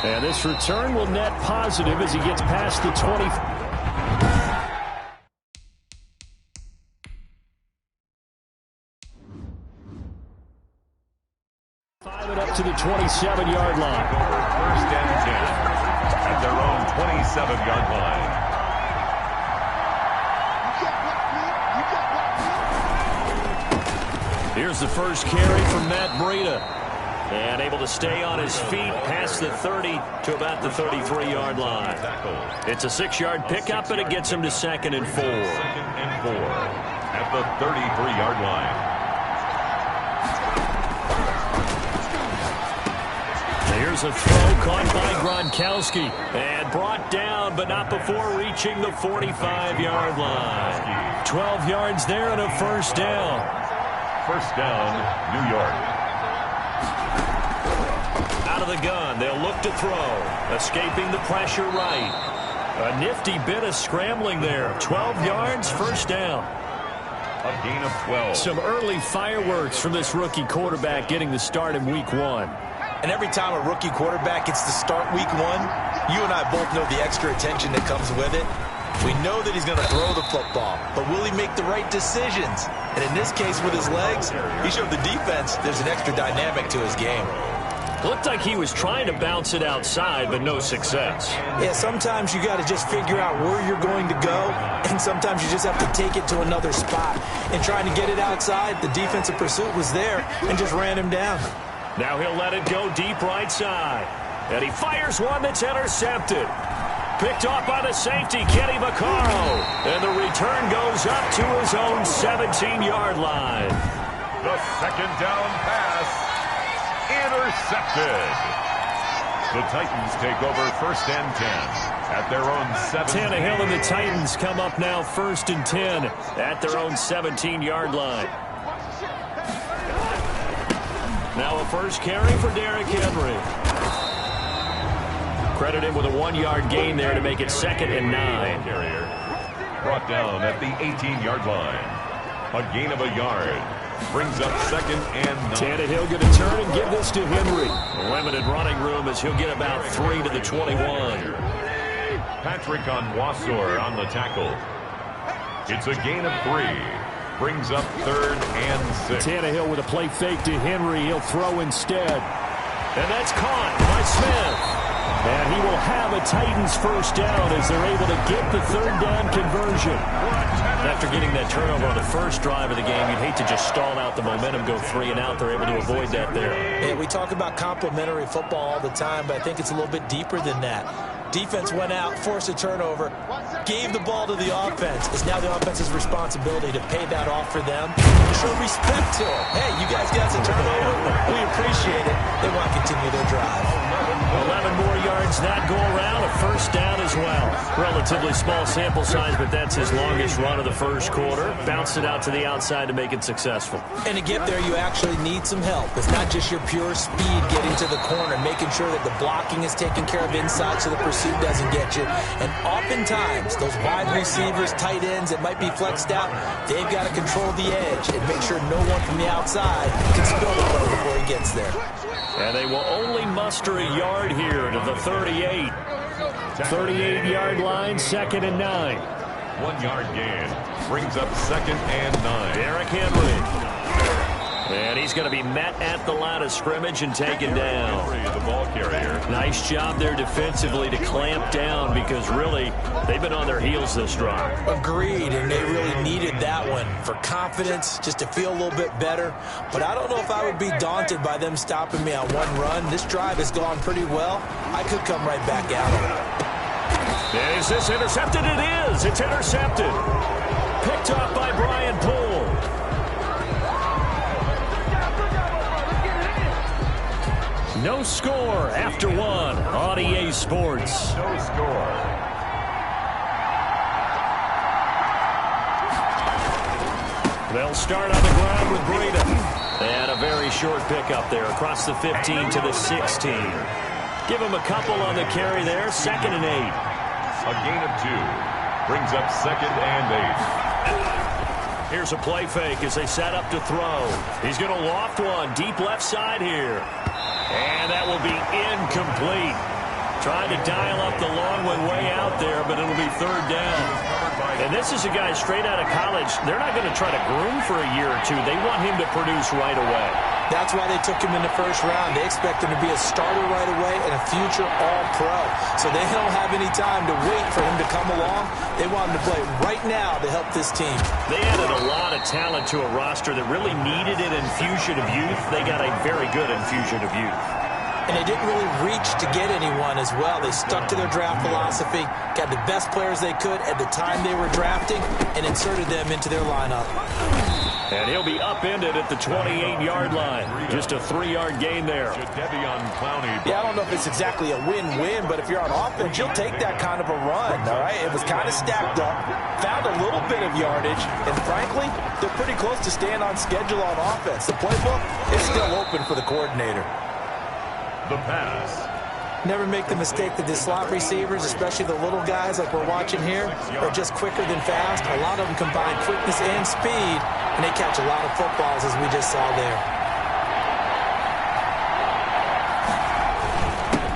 And this return will net positive as he gets past the 20. Five it up to the 27-yard line. First and 10 at their own 27-yard line. Here's the first carry from Matt Breida. And able to stay on his feet past the 30 to about the 33-yard line. It's a 6-yard pickup, and it gets him to 2nd and 4. 2nd and 4 at the 33-yard line. Here's a throw caught by Gronkowski and brought down, but not before reaching the 45-yard line. 12 yards there and a first down. First down, New York. Out of the gun, they'll look to throw. Escaping the pressure right. A nifty bit of scrambling there. 12 yards, first down. A gain of 12. Some early fireworks from this rookie quarterback getting the start in week 1. And every time a rookie quarterback gets to start week 1, you and I both know the extra attention that comes with it. We know that he's going to throw the football, but will he make the right decisions? And in this case, with his legs, he showed the defense there's an extra dynamic to his game. Looked like he was trying to bounce it outside, but no success. Yeah, sometimes you got to just figure out where you're going to go, and sometimes you just have to take it to another spot. And trying to get it outside, the defensive pursuit was there and just ran him down. Now he'll let it go deep right side. And he fires one that's intercepted. Picked off by the safety, Kenny Vaccaro. And the return goes up to his own 17-yard line. The second down pass intercepted. The Titans take over 1st and 10 at their own 17. Tannehill and the Titans come up now 1st and 10 at their own 17-yard line. Now a first carry for Derrick Henry. Credit him with a 1-yard gain there to make it 2nd and 9. Carrier brought down at the 18-yard line. A gain of a yard. Brings up 2nd and 9. Tannehill going to turn and give this to Henry. Limited running room as he'll get about 3 to the 21. Patrick Onwuasor on the tackle. It's a gain of 3. Brings up 3rd and 6. Tannehill with a play fake to Henry. He'll throw instead. And that's caught by Smith. And he will have a Titans first down as they're able to get the 3rd down conversion. After getting that turnover on the first drive of the game, you'd hate to just stall out the momentum, go 3 and out. They're able to avoid that there. Yeah, we talk about complementary football all the time, but I think it's a little bit deeper than that. Defense went out, forced a turnover, gave the ball to the offense. It's now the offense's responsibility to pay that off for them, to show respect to them. Hey, you guys got a turnover. We appreciate it. They want to continue their drive. 11 more yards that go around, a first down as well. Relatively small sample size, but that's his longest run of the first quarter. Bounced it out to the outside to make it successful. And to get there, you actually need some help. It's not just your pure speed getting to the corner, making sure that the blocking is taken care of inside so the pursuit doesn't get you. And oftentimes, those wide receivers, tight ends that might be flexed out, they've got to control the edge and make sure no one from the outside can spill the play before he gets there. And they will only muster a yard here to the 38. 38-yard line, 2nd and 9. 1-yard gain. Brings up 2nd and 9. Derrick Henry. And he's going to be met at the line of scrimmage and taken down. The ball carrier. Nice job there defensively to clamp down because really they've been on their heels this drive. Agreed, and they really needed that one for confidence, just to feel a little bit better. But I don't know if I would be daunted by them stopping me on one run. This drive has gone pretty well. I could come right back at them. Is this intercepted? It is. It's intercepted. Picked off by Brian Poole. No score after 1 on EA Sports. No score. They'll start on the ground with Breida. And a very short pickup there across the 15 to the 16. Give him a couple on the carry there. 2nd and 8. A gain of 2. Brings up 2nd and 8. Here's a play fake as they set up to throw. He's going to loft one deep left side here. And that will be incomplete. Trying to dial up the long one way out there, but it'll be 3rd down. And this is a guy straight out of college. They're not going to try to groom for a year or two. They want him to produce right away. That's why they took him in the first round. They expect him to be a starter right away and a future all-pro. So they don't have any time to wait for him to come along. They want him to play right now to help this team. They added a lot of talent to a roster that really needed an infusion of youth. They got a very good infusion of youth. And they didn't really reach to get anyone as well. They stuck to their draft philosophy, got the best players they could at the time they were drafting, and inserted them into their lineup. And he'll be upended at the 28-yard line. Just a 3-yard gain there. Yeah, I don't know if it's exactly a win-win, but if you're on offense, you'll take that kind of a run, all right? It was kind of stacked up, found a little bit of yardage, and frankly, they're pretty close to staying on schedule on offense. The playbook is still open for the coordinator. The pass. Never make the mistake that the slot receivers, especially the little guys like we're watching here, are just quicker than fast. A lot of them combine quickness and speed, and they catch a lot of footballs, as we just saw there.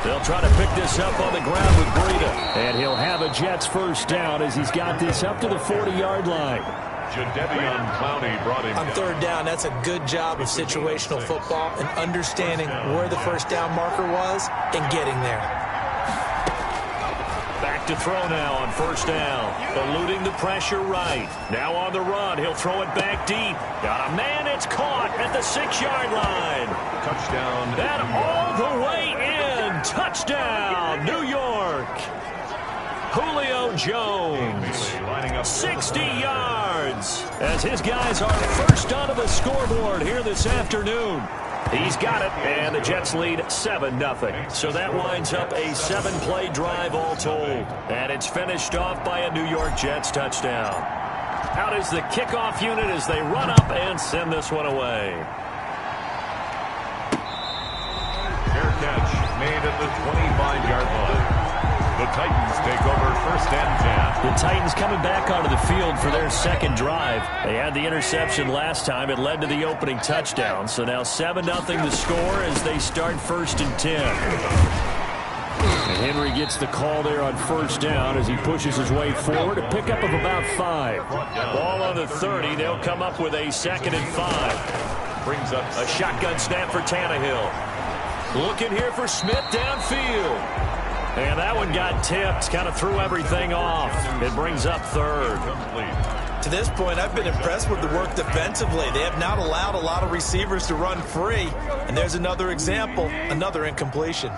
They'll try to pick this up on the ground with Breida. And he'll have a Jets first down as he's got this up to the 40-yard line. Jadeveon Clowney brought him on 3rd down. That's a good job of situational football and understanding where the first down marker was and getting there. Back to throw now on 1st down. Eluding the pressure right. Now on the run. He'll throw it back deep. Got a man. It's caught at the 6-yard line. Touchdown. And all the way in. Touchdown, New York. Julio Jones, 60 yards, as his guys are first onto the scoreboard here this afternoon. He's got it, and the Jets lead 7-0. So that winds up a 7-play drive all told. And it's finished off by a New York Jets touchdown. Out is the kickoff unit as they run up and send this one away. Fair catch made at the 25-yard line. The Titans take over 1st and 10. The Titans coming back onto the field for their second drive. They had the interception last time. It led to the opening touchdown. So now 7-0 the score as they start 1st and 10. And Henry gets the call there on 1st down as he pushes his way forward. A pickup of about 5. Ball on the 30. They'll come up with a 2nd and 5. Brings up a shotgun snap for Tannehill. Looking here for Smith downfield. And that one got tipped, kind of threw everything off. It brings up 3rd. To this point, I've been impressed with the work defensively. They have not allowed a lot of receivers to run free. And there's another example, another incompletion.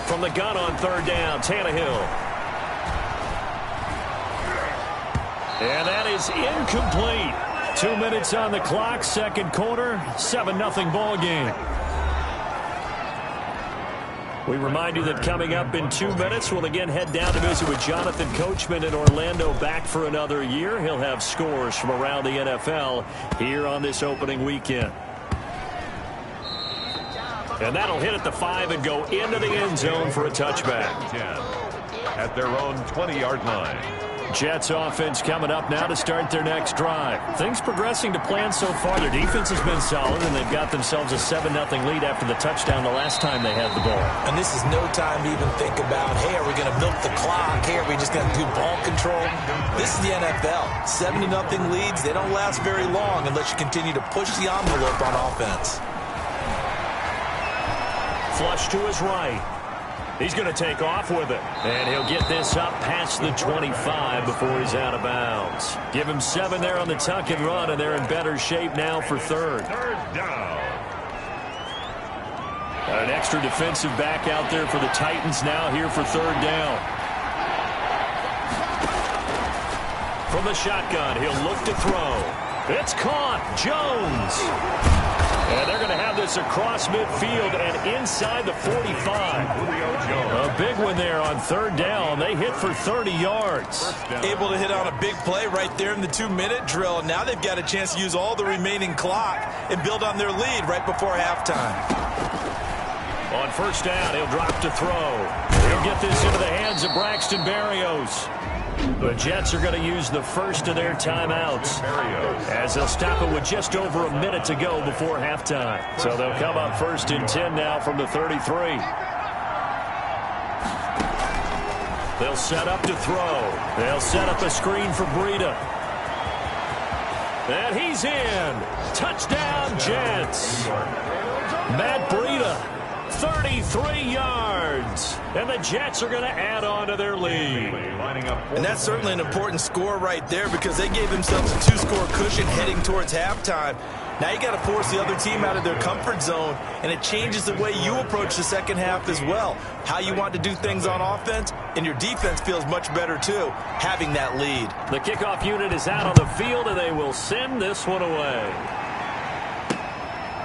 From the gun on 3rd down, Tannehill. And that is incomplete. 2 minutes on the clock, second quarter, 7-0 ball game. We remind you that coming up in 2 minutes, we'll again head down to visit with Jonathan Coachman in Orlando, back for another year. He'll have scores from around the NFL here on this opening weekend. And that'll hit at the 5 and go into the end zone for a touchback. At their own 20-yard line. Jets offense coming up now to start their next drive. Things progressing to plan so far. Their defense has been solid, and they've got themselves a 7-0 lead after the touchdown the last time they had the ball. And this is no time to even think about, hey, are we going to milk the clock? Hey, are we just going to do ball control? This is the NFL. 7-0 leads, they don't last very long unless you continue to push the envelope on offense. Flush to his right. He's going to take off with it. And he'll get this up past the 25 before he's out of bounds. Give him 7 there on the tuck and run, and they're in better shape now for 3rd. 3rd down. An extra defensive back out there for the Titans now here for 3rd down. From the shotgun, he'll look to throw. It's caught. Jones. And they're going to have this across midfield and inside the 45. A big one there on 3rd down. They hit for 30 yards. Able to hit on a big play right there in the 2-minute drill. And now they've got a chance to use all the remaining clock and build on their lead right before halftime. On 1st down, he'll drop to throw. He'll get this into the hands of Braxton Berrios. The Jets are going to use the first of their timeouts as they'll stop it with just over a minute to go before halftime. So they'll come up 1st and 10 now from the 33. They'll set up to throw. They'll set up a screen for Breida. And he's in. Touchdown, Jets. Matt Breida. 33 yards. And the Jets are going to add on to their lead. And that's certainly an important score right there because they gave themselves a 2-score cushion heading towards halftime. Now you got to force the other team out of their comfort zone, and it changes the way you approach the second half as well. How you want to do things on offense, and your defense feels much better too, having that lead. The kickoff unit is out on the field, and they will send this one away.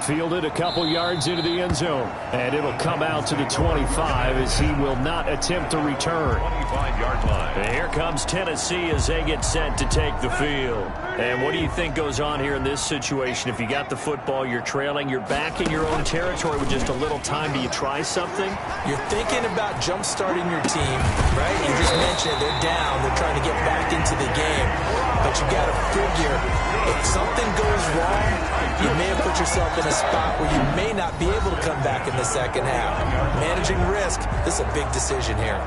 Fielded a couple yards into the end zone. And it'll come out to the 25 as he will not attempt to return. 25-yard line. And here comes Tennessee as they get set to take the field. And what do you think goes on here in this situation? If you got the football, you're trailing, you're back in your own territory with just a little time. Do you try something? You're thinking about jump-starting your team, right? You just mentioned they're down. They're trying to get back into the game. But you got to figure if something goes wrong, you may have put yourself in a spot where you may not be able to come back in the second half. Managing risk, this is a big decision here.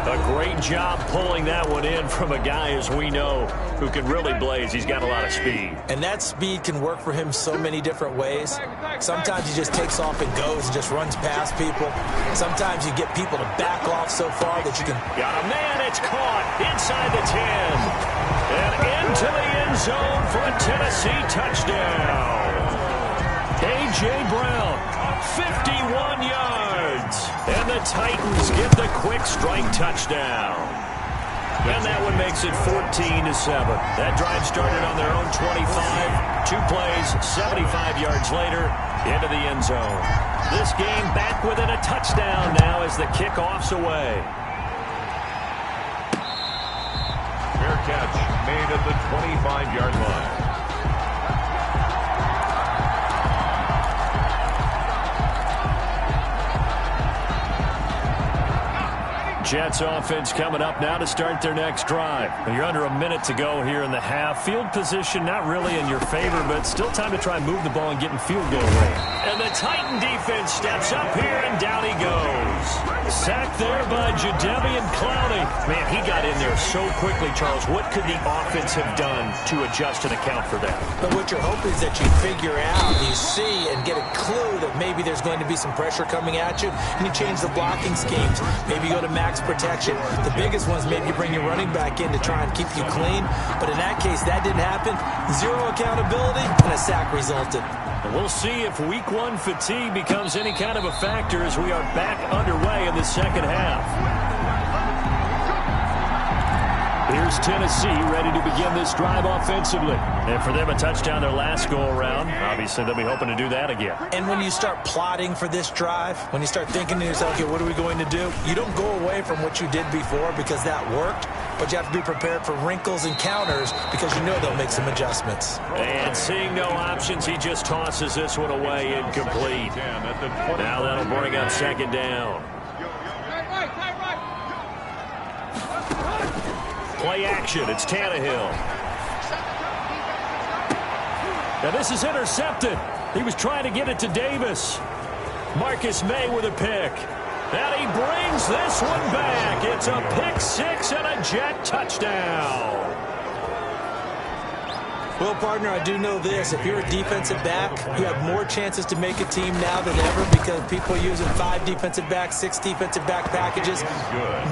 A great job pulling that one in from a guy, as we know, who can really blaze. He's got a lot of speed. And that speed can work for him so many different ways. Sometimes he just takes off and goes and just runs past people. Sometimes you get people to back off so far that you can... Got a man, it's caught inside the 10. And into the end zone for a Tennessee touchdown. A.J. Brown, 51 yards. And the Titans get the quick strike touchdown. And that one makes it 14-7. That drive started on their own 25. 2 plays, 75 yards later, into the end zone. This game back within a touchdown now as the kickoff's away. Fair catch made at the 25-yard line. Jets offense coming up now to start their next drive. You're under a minute to go here in the half. Field position not really in your favor, but still time to try and move the ball and get in field goal range. And the Titan defense steps up here, and down he goes. Sacked there by Jadeveon Clowney. Man, he got in there so quickly, Charles. What could the offense have done to adjust and account for that? But what you're hoping is that you figure out, you see, and get a clue that maybe there's going to be some pressure coming at you, and you change the blocking schemes. Maybe you go to max protection. The biggest ones, maybe you bring your running back in to try and keep you clean. But in that case, that didn't happen. Zero accountability, and a sack resulted. And we'll see if week 1 fatigue becomes any kind of a factor as we are back underway in the second half. Here's Tennessee ready to begin this drive offensively. And for them, a touchdown their last go-around. Obviously, they'll be hoping to do that again. And when you start plotting for this drive, when you start thinking to yourself, okay, what are we going to do? You don't go away from what you did before because that worked, but you have to be prepared for wrinkles and counters because you know they'll make some adjustments. And seeing no options, he just tosses this one away incomplete. Now that'll bring up second down. Play action. It's Tannehill. Now this is intercepted. He was trying to get it to Davis. Marcus May with a pick. And he brings this one back. It's a pick 6 and a Jet touchdown. Well, partner, I do know this. If you're a defensive back, you have more chances to make a team now than ever because people are using 5 defensive backs, 6 defensive back packages.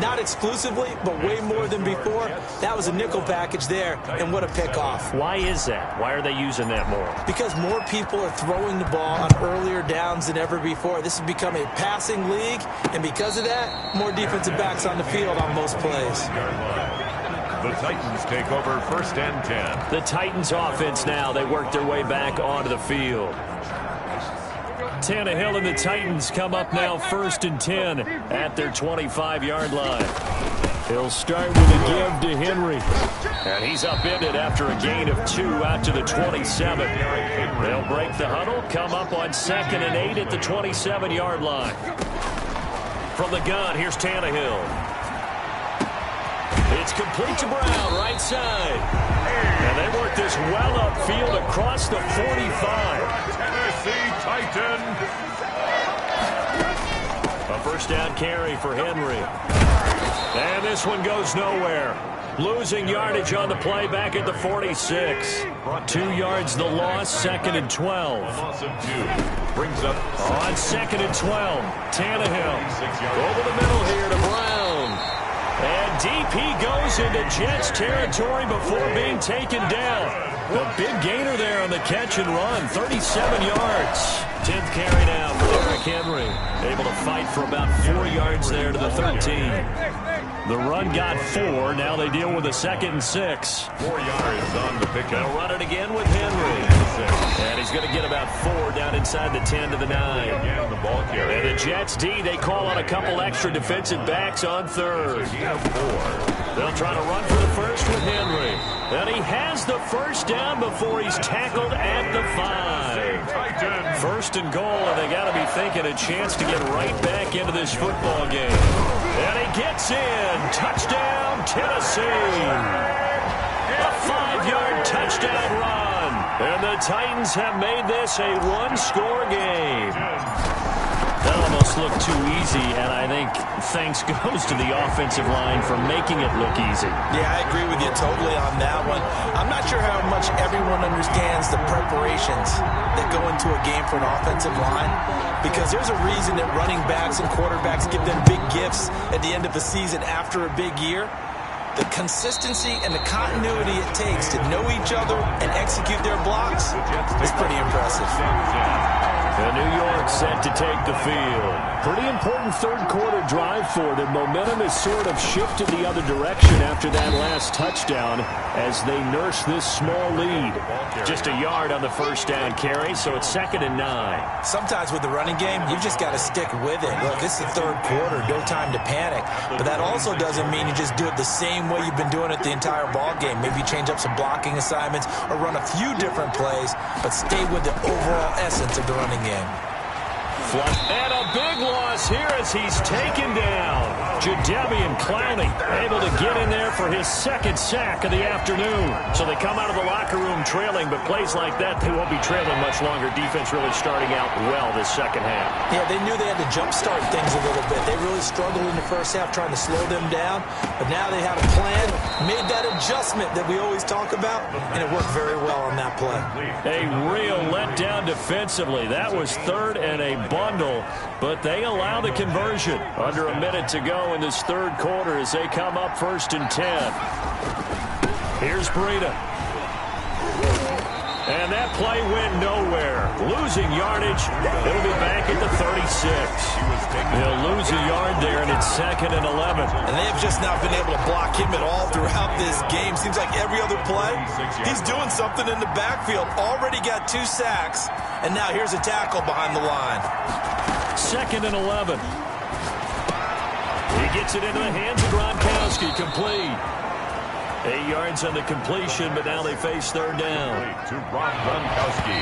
Not exclusively, but way more than before. That was a nickel package there, and what a pickoff. Why is that? Why are they using that more? Because more people are throwing the ball on earlier downs than ever before. This has become a passing league, and because of that, more defensive backs on the field on most plays. The Titans take over 1st and 10. The Titans offense now. They work their way back onto the field. Tannehill and the Titans come up now 1st and 10 at their 25-yard line. He'll start with a give to Henry. And he's upended after a gain of 2 out to the 27. They'll break the huddle, come up on 2nd and 8 at the 27-yard line. From the gun, here's Tannehill. It's complete to Brown, right side. And they work this well upfield across the 45. Tennessee Titan. A 1st down carry for Henry. And this one goes nowhere. Losing yardage on the play back at the 46. 2 yards the loss, 2nd and 12. Loss of 2. Brings up on 2nd and 12. Tannehill over the middle here to Brown. And deep he goes into Jets territory before being taken down. A big gainer there on the catch and run, 37 yards. 10th carry now for Derrick Henry. Able to fight for about 4 yards there to the 13. The run got 4. Now they deal with a 2nd and 6. 4 yards on the pickup. They'll run it again with Henry. And he's going to get about 4 down inside the 10 to the 9. Again, the ball carrier. And the Jets D, they call on a couple extra defensive backs on 3rd. They'll try to run for the 1st with Henry. And he has the 1st down before he's tackled at the 5. 1st and goal, and they got to be thinking a chance to get right back into this football game. And he gets in. Touchdown, Tennessee. A 5-yard touchdown run. And the Titans have made this a 1-score game. That almost looked too easy, and I think thanks goes to the offensive line for making it look easy. Yeah, I agree with you totally on that one. I'm not sure how much everyone understands the preparations that go into a game for an offensive line, because there's a reason that running backs and quarterbacks give them big gifts at the end of the season after a big year. The consistency and the continuity it takes to know each other and execute their blocks is pretty impressive. And New York set to take the field. Pretty important third-quarter drive for them. Momentum has sort of shifted the other direction after that last touchdown as they nurse this small lead. Just a yard on the first down carry, so it's 2nd and 9. Sometimes with the running game, you've just got to stick with it. Look, this is the third quarter, no time to panic. But that also doesn't mean you just do it the same way you've been doing it the entire ball game. Maybe change up some blocking assignments or run a few different plays, but stay with the overall essence of the running game. And a big loss here as he's taken down. Jadeveon Clowney able to get in there for his 2nd sack of the afternoon. So they come out of the locker room trailing, but plays like that, they won't be trailing much longer. Defense really starting out well this second half. Yeah, they knew they had to jumpstart things a little bit. They really struggled in the first half trying to slow them down, but now they had a plan, made that adjustment that we always talk about, and it worked very well on that play. A real letdown defensively. That was 3rd and a bundle, but they allow the conversion. Under a minute to go in this third quarter as they come up 1st and 10. Here's Breida. And that play went nowhere. Losing yardage. It'll be back at the 36. They'll lose a yard there, and it's 2nd and 11. And they have just not been able to block him at all throughout this game. Seems like every other play, he's doing something in the backfield. Already got 2 sacks, and now here's a tackle behind the line. 2nd and 11. He gets it into the hands of Gronkowski. Complete. 8 yards on the completion, but now they face 3rd down. To Gronkowski.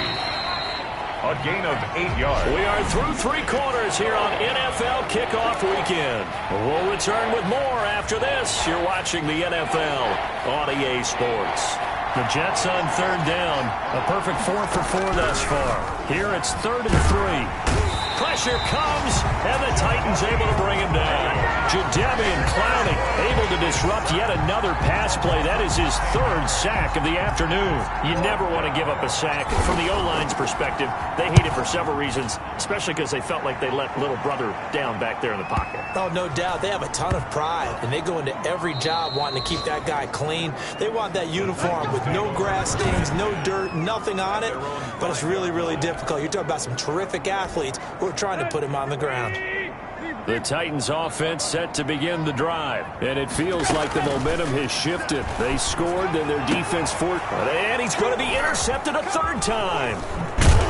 A gain of 8 yards. We are through 3 quarters here on NFL Kickoff Weekend. We'll return with more after this. You're watching the NFL on EA Sports. The Jets on 3rd down. A perfect 4 for 4 thus far. Here it's 3rd and 3. Pressure comes, and the Titans able to bring him down. Jadeveon Clowney able to disrupt yet another pass play. That is his 3rd sack of the afternoon. You never want to give up a sack. From the O-line's perspective, they hate it for several reasons, especially because they felt like they let little brother down back there in the pocket. Oh, no doubt. They have a ton of pride, and they go into every job wanting to keep that guy clean. They want that uniform with no grass stains, no dirt, nothing on it, but it's really, really difficult. You're talking about some terrific athletes who are trying to put him on the ground. The Titans offense set to begin the drive, and it feels like the momentum has shifted. They scored, then their defense forced, and he's going to be intercepted a 3rd time.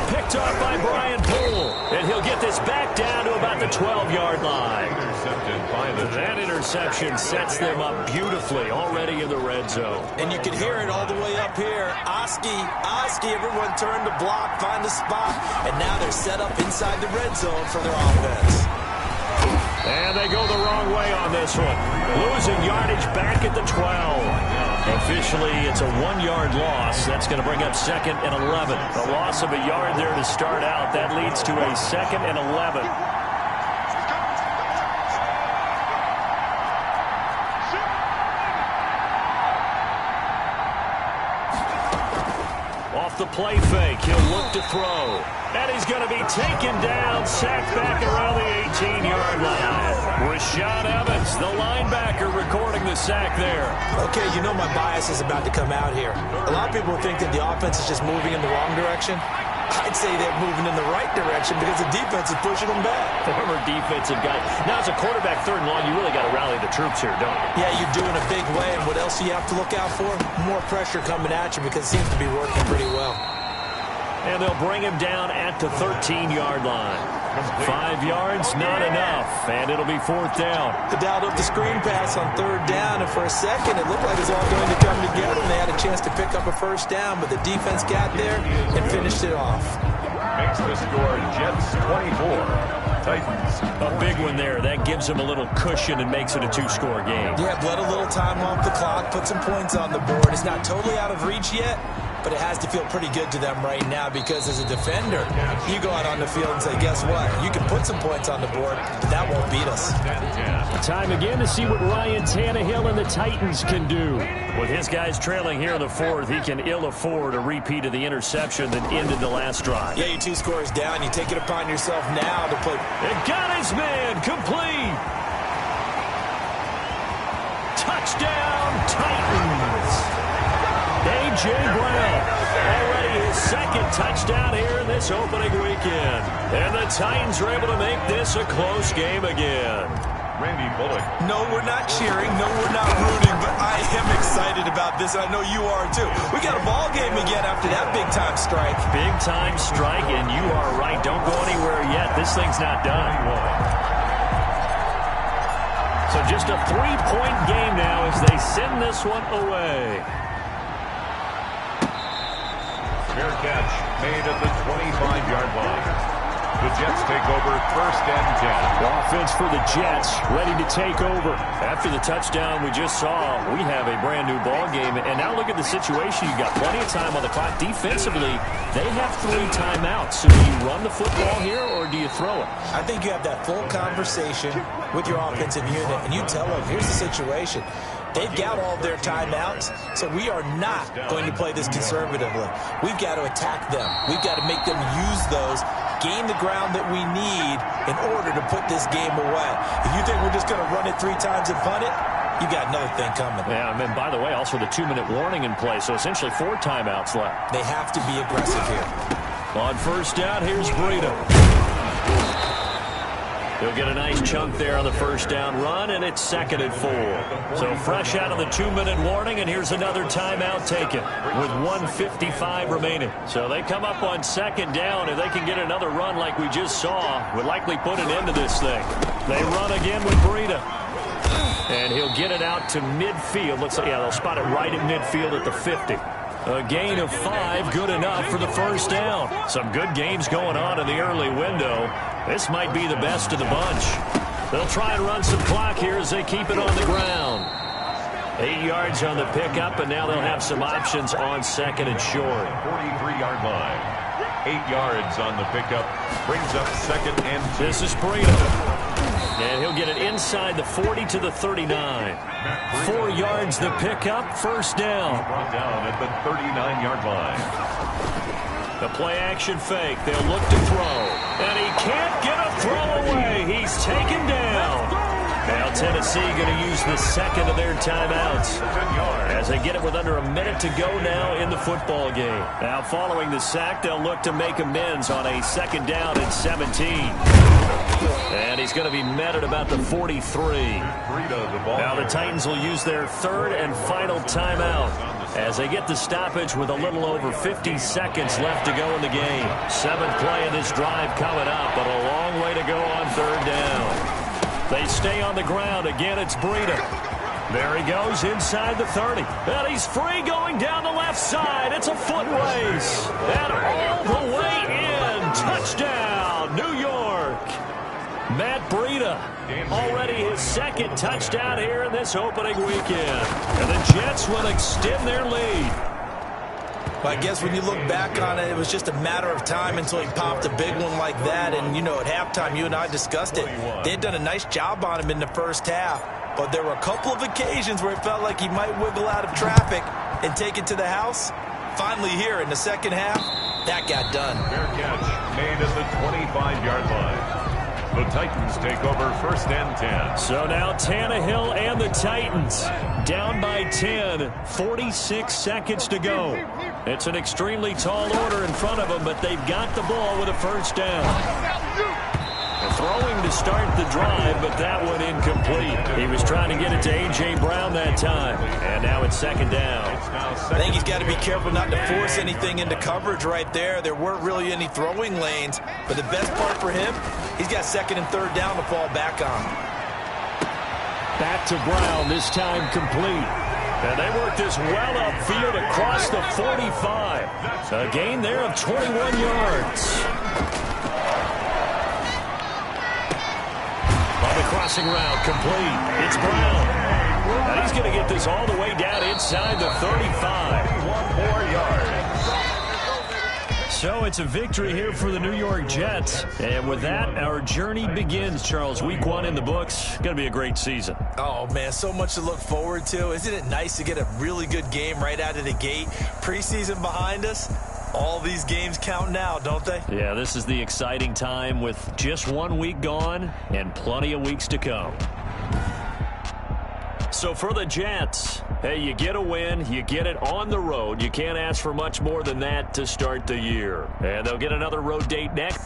Picked off by Brian Poole, and he'll get this back down to about the 12-yard line. That interception sets them up beautifully already in the red zone. And you can hear it all the way up here. Oski, everyone turned to block, find a spot, and now they're set up inside the red zone for their offense. And they go the wrong way on this one. Losing yardage back at the 12. Officially, it's a 1-yard loss. That's going to bring up 2nd and 11. A loss of a yard there to start out. That leads to a 2nd and 11. Off the play fake, he'll look to throw. And he's going to be taken down, sacked back around the 18-yard line. Rashaan Evans, the linebacker, recording the sack there. Okay, you know my bias is about to come out here. A lot of people think that the offense is just moving in the wrong direction. I'd say they're moving in the right direction because the defense is pushing them back. Former defensive guy. Now, as a quarterback, 3rd and long, you really got to rally the troops here, don't you? Yeah, you're doing a big way, and what else do you have to look out for? More pressure coming at you because it seems to be working pretty well. And they'll bring him down at the 13-yard line. 5 yards, not enough, and it'll be 4th down. They dialed up the screen pass on 3rd down, and for a second, it looked like it was all going to come together, and they had a chance to pick up a 1st down, but the defense got there and finished it off. Makes the score Jets 24, Titans. A big one there. That gives them a little cushion and makes it a 2-score game. Yeah, bled a little time off the clock, put some points on the board. It's not totally out of reach yet, but it has to feel pretty good to them right now because as a defender, you go out on the field and say, guess what? You can put some points on the board, but that won't beat us. Time again to see what Ryan Tannehill and the Titans can do. With his guys trailing here in the 4th, he can ill afford a repeat of the interception that ended the last drive. Yeah, you're 2 scores down. You take it upon yourself now to play. It got his man complete. Touchdown, Titans. A.J. Brown, already his second touchdown here in this opening weekend. And the Titans are able to make this a close game again. Randy Bullock. No, we're not cheering. No, we're not rooting. But I am excited about this, and I know you are too. We got a ball game again after that big-time strike. Big-time strike, and you are right. Don't go anywhere yet. This thing's not done. So just a 3-point game now as they send this one away. Fair catch made at the 25-yard line. The Jets take over 1st and 10. Offense for the Jets ready to take over. After the touchdown we just saw, we have a brand new ball game. And now look at the situation. You've got plenty of time on the clock. Defensively, they have 3 timeouts. So do you run the football here or do you throw it? I think you have that full conversation with your offensive unit, and you tell them, here's the situation. They've got all their timeouts, so we are not going to play this conservatively. We've got to attack them. We've got to make them use those, gain the ground that we need in order to put this game away. If you think we're just going to run it 3 times and punt it, you got another thing coming. Yeah, and then, by the way, also the 2-minute warning in play, so essentially 4 timeouts left. They have to be aggressive here. On 1st down, here's Breida. He'll get a nice chunk there on the 1st down run, and it's 2nd and 4. So fresh out of the 2-minute warning, and here's another timeout taken with 1:55 remaining. So they come up on 2nd down. If they can get another run like we just saw, would likely put an end to this thing. They run again with Breida. And he'll get it out to midfield. Looks like, yeah, they'll spot it right at midfield at the 50. A gain of 5, good enough for the 1st down. Some good games going on in the early window. This might be the best of the bunch. They'll try and run some clock here as they keep it on the ground. 8 yards on the pickup, and now they'll have some options on 2nd and short. 43-yard line. 8 yards on the pickup. Brings up 2nd and 2. This is Breida. And he'll get it inside the 40 to the 39. 4 yards the pickup, 1st down. Brought down at the 39-yard line. The play-action fake. They'll look to throw. And he can't get a throw away. He's taken down. Now Tennessee going to use the 2nd of their timeouts as they get it with under a minute to go now in the football game. Now following the sack, they'll look to make amends on a 2nd down and 17. And he's going to be met at about the 43. Now the Titans will use their 3rd and final timeout as they get the stoppage with a little over 50 seconds left to go in the game. 7th play of this drive coming up, but a long way to go on 3rd down. They stay on the ground. Again, it's Breida. There he goes inside the 30. And he's free going down the left side. It's a foot race. And all the way in. Touchdown, New York. Matt Breida, already his 2nd touchdown here in this opening weekend. And the Jets will extend their lead. Well, I guess when you look back on it, it was just a matter of time until he popped a big one like that. And, you know, at halftime, you and I discussed it. They had done a nice job on him in the 1st half. But there were a couple of occasions where it felt like he might wiggle out of traffic and take it to the house. Finally here in the 2nd half, that got done. Fair catch made at the 25-yard line. The Titans take over 1st and 10. So now Tannehill and the Titans down by 10. 46 seconds to go. It's an extremely tall order in front of them, but they've got the ball with a 1st down. Throwing to start the drive, but that one incomplete. He was trying to get it to A.J. Brown that time. And now it's 2nd down. I think he's got to be careful not to force anything into coverage right there. There weren't really any throwing lanes. But the best part for him, he's got 2nd and 3rd down to fall back on. Back to Brown, this time complete. And they work this well upfield across the 45. A gain there of 21 yards. On the crossing route, complete. It's Brown. And he's going to get this all the way down inside the 35. 1 more yard. So it's a victory here for the New York Jets. And with that, our journey begins, Charles. Week 1 in the books. Going to be a great season. Oh, man, so much to look forward to. Isn't it nice to get a really good game right out of the gate? Preseason behind us. All these games count now, don't they? Yeah, this is the exciting time with just 1 week gone and plenty of weeks to come. So for the Jets, Hey, you get a win, you get it on the road. You can't ask for much more than that to start the year. And they'll get another road date next.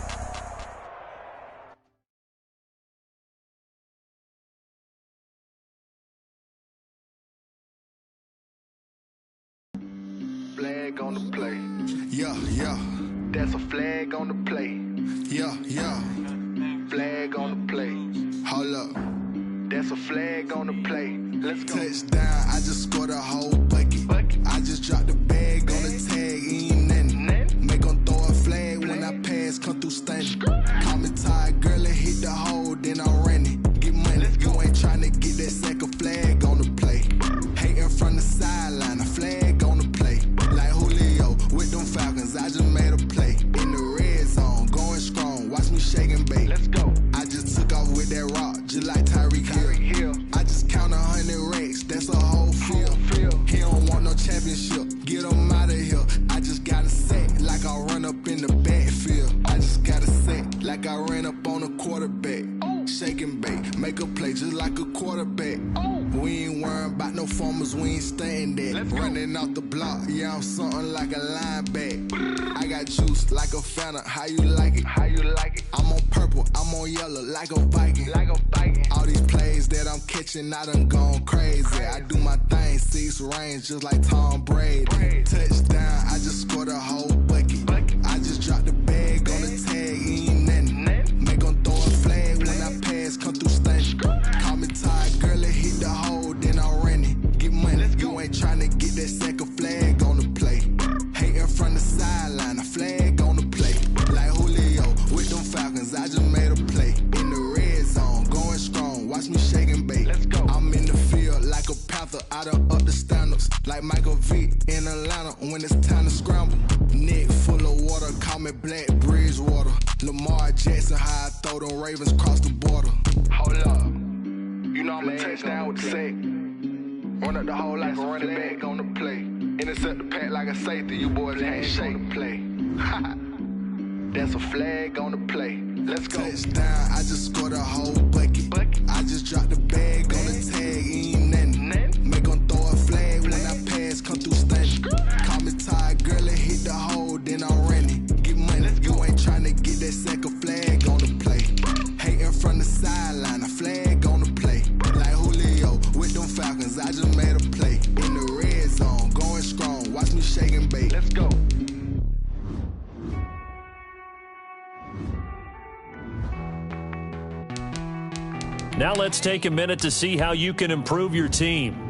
Flag on the play. Yeah, yeah. That's a flag on the play. Yeah, yeah. Flag on the play. Hold up. That's a flag on the play. Let's go. Touchdown, I just scored a whole bucket. I just dropped the bag on the tag, ain't nothing. Make them throw a flag when I pass, come through stunning. Call me tired, girl, and hit the hole, then I'm running. Get money, you ain't tryna get that second flag on the play. Hating from the sideline, a flag on the play. Like Julio with them Falcons, I just made a play. In the red zone, going strong, watch me shake and bake. Let's go. I just took off with that rock, just like Tyreek Hill. I just count 100 racks, that's a whole field. He don't want no championship, get him out of here. I just got a set, like I run up in the backfield. I just got a set, like I ran up on a quarterback. Shake and bake, make a play just like a quarterback. We ain't worrying about no formers, we ain't staying there. Running off the block, yeah, I'm something like a linebacker. I got juice like a Fanta, how you like it? How you like it? I'm on purple, I'm on yellow, like a Viking. Like a Viking. All these plays that I'm catching, I done gone crazy. I do my thing, 6 range, just like Tom Brady. Touchdown, I just scored a whole bucket. I just dropped the bag on the tag, ain't nothing. Make them throw a flag when I pass, come through stunning. Call me tired, girl, and hit the hole, then I'm running. Get money, you ain't tryna get that second flag on the play. Hating from the sideline, a flag on the play. Like Julio with them Falcons, I just made a play. In the red zone, going strong, watch me shake and bake. Let's go. I'm in the field like a Panther, I done up the standards. Like Michael Vick in Atlanta when it's time to scramble. Neck full of water, call me Black Bridgewater. Lamar Jackson, how I throw them Ravens cross the border. Hold up, you know I'm a touchdown with the sack. Run up the hole like a running back on the play. Intercept the pack like a safety, you boys ain't shake the play. That's a flag on the play. Let's go. Touchdown, I just scored a whole bucket. I just dropped the bag on the tag, ain't nothing. Make them throw a flag when I pass, come through stunning. Call me tired, girl, and hit the hole, then I'm running. Get money, you ain't tryna get that second flag on the play. Hating from the sideline, a flag on the play. Like Julio with them Falcons, I just made a play. In the red zone, going strong, watch me shake and bake. Let's go. Now let's take a minute to see how you can improve your team.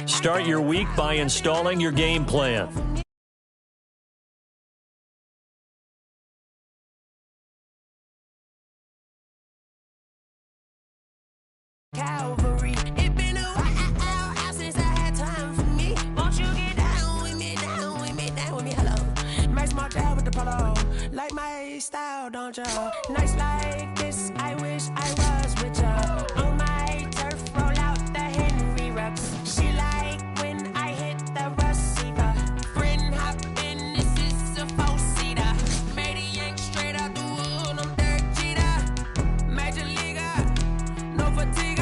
Start your week by installing your game plan. Calvary, it been a while since I had time for me. Won't you get down with me, down with me, down with me? Hello, Max my dad with the polo, like my style, don't ya? Nights like this, I wish I was with ya. On my turf, roll out the Henry Rux. She like when I hit the receiver. Friend hop in, this is a 4-seater. Made a yank straight out the wood, I'm dirt cheater. Major leaguer, no fatigue.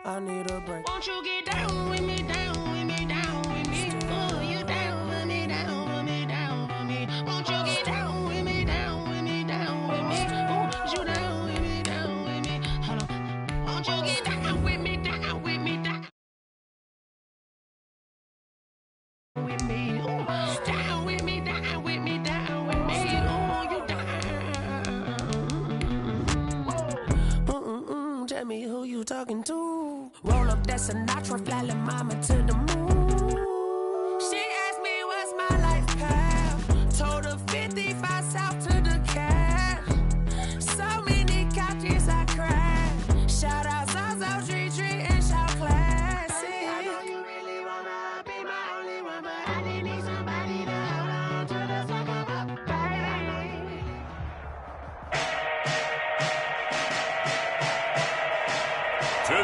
I need a break. Won't you get down with me, down with me, down with me? Oh, you down with me, down with me, down with me. Won't you get down with me, down with me, down with me? Oh, you down with me, down with me. Hold on. Won't you get down with me, down with me, down with me? Oh, down with me, down with me, down with me. Oh, you down. Tell me who you talking to. Roll up that Sinatra, fly la mama to the moon. She asked me what's my life path. Told her 55 south to the cat. So many couches I cried. Shout out Zazo, Tree, and shout classic. I know you really wanna be my only one, but I didn't need somebody to hold on.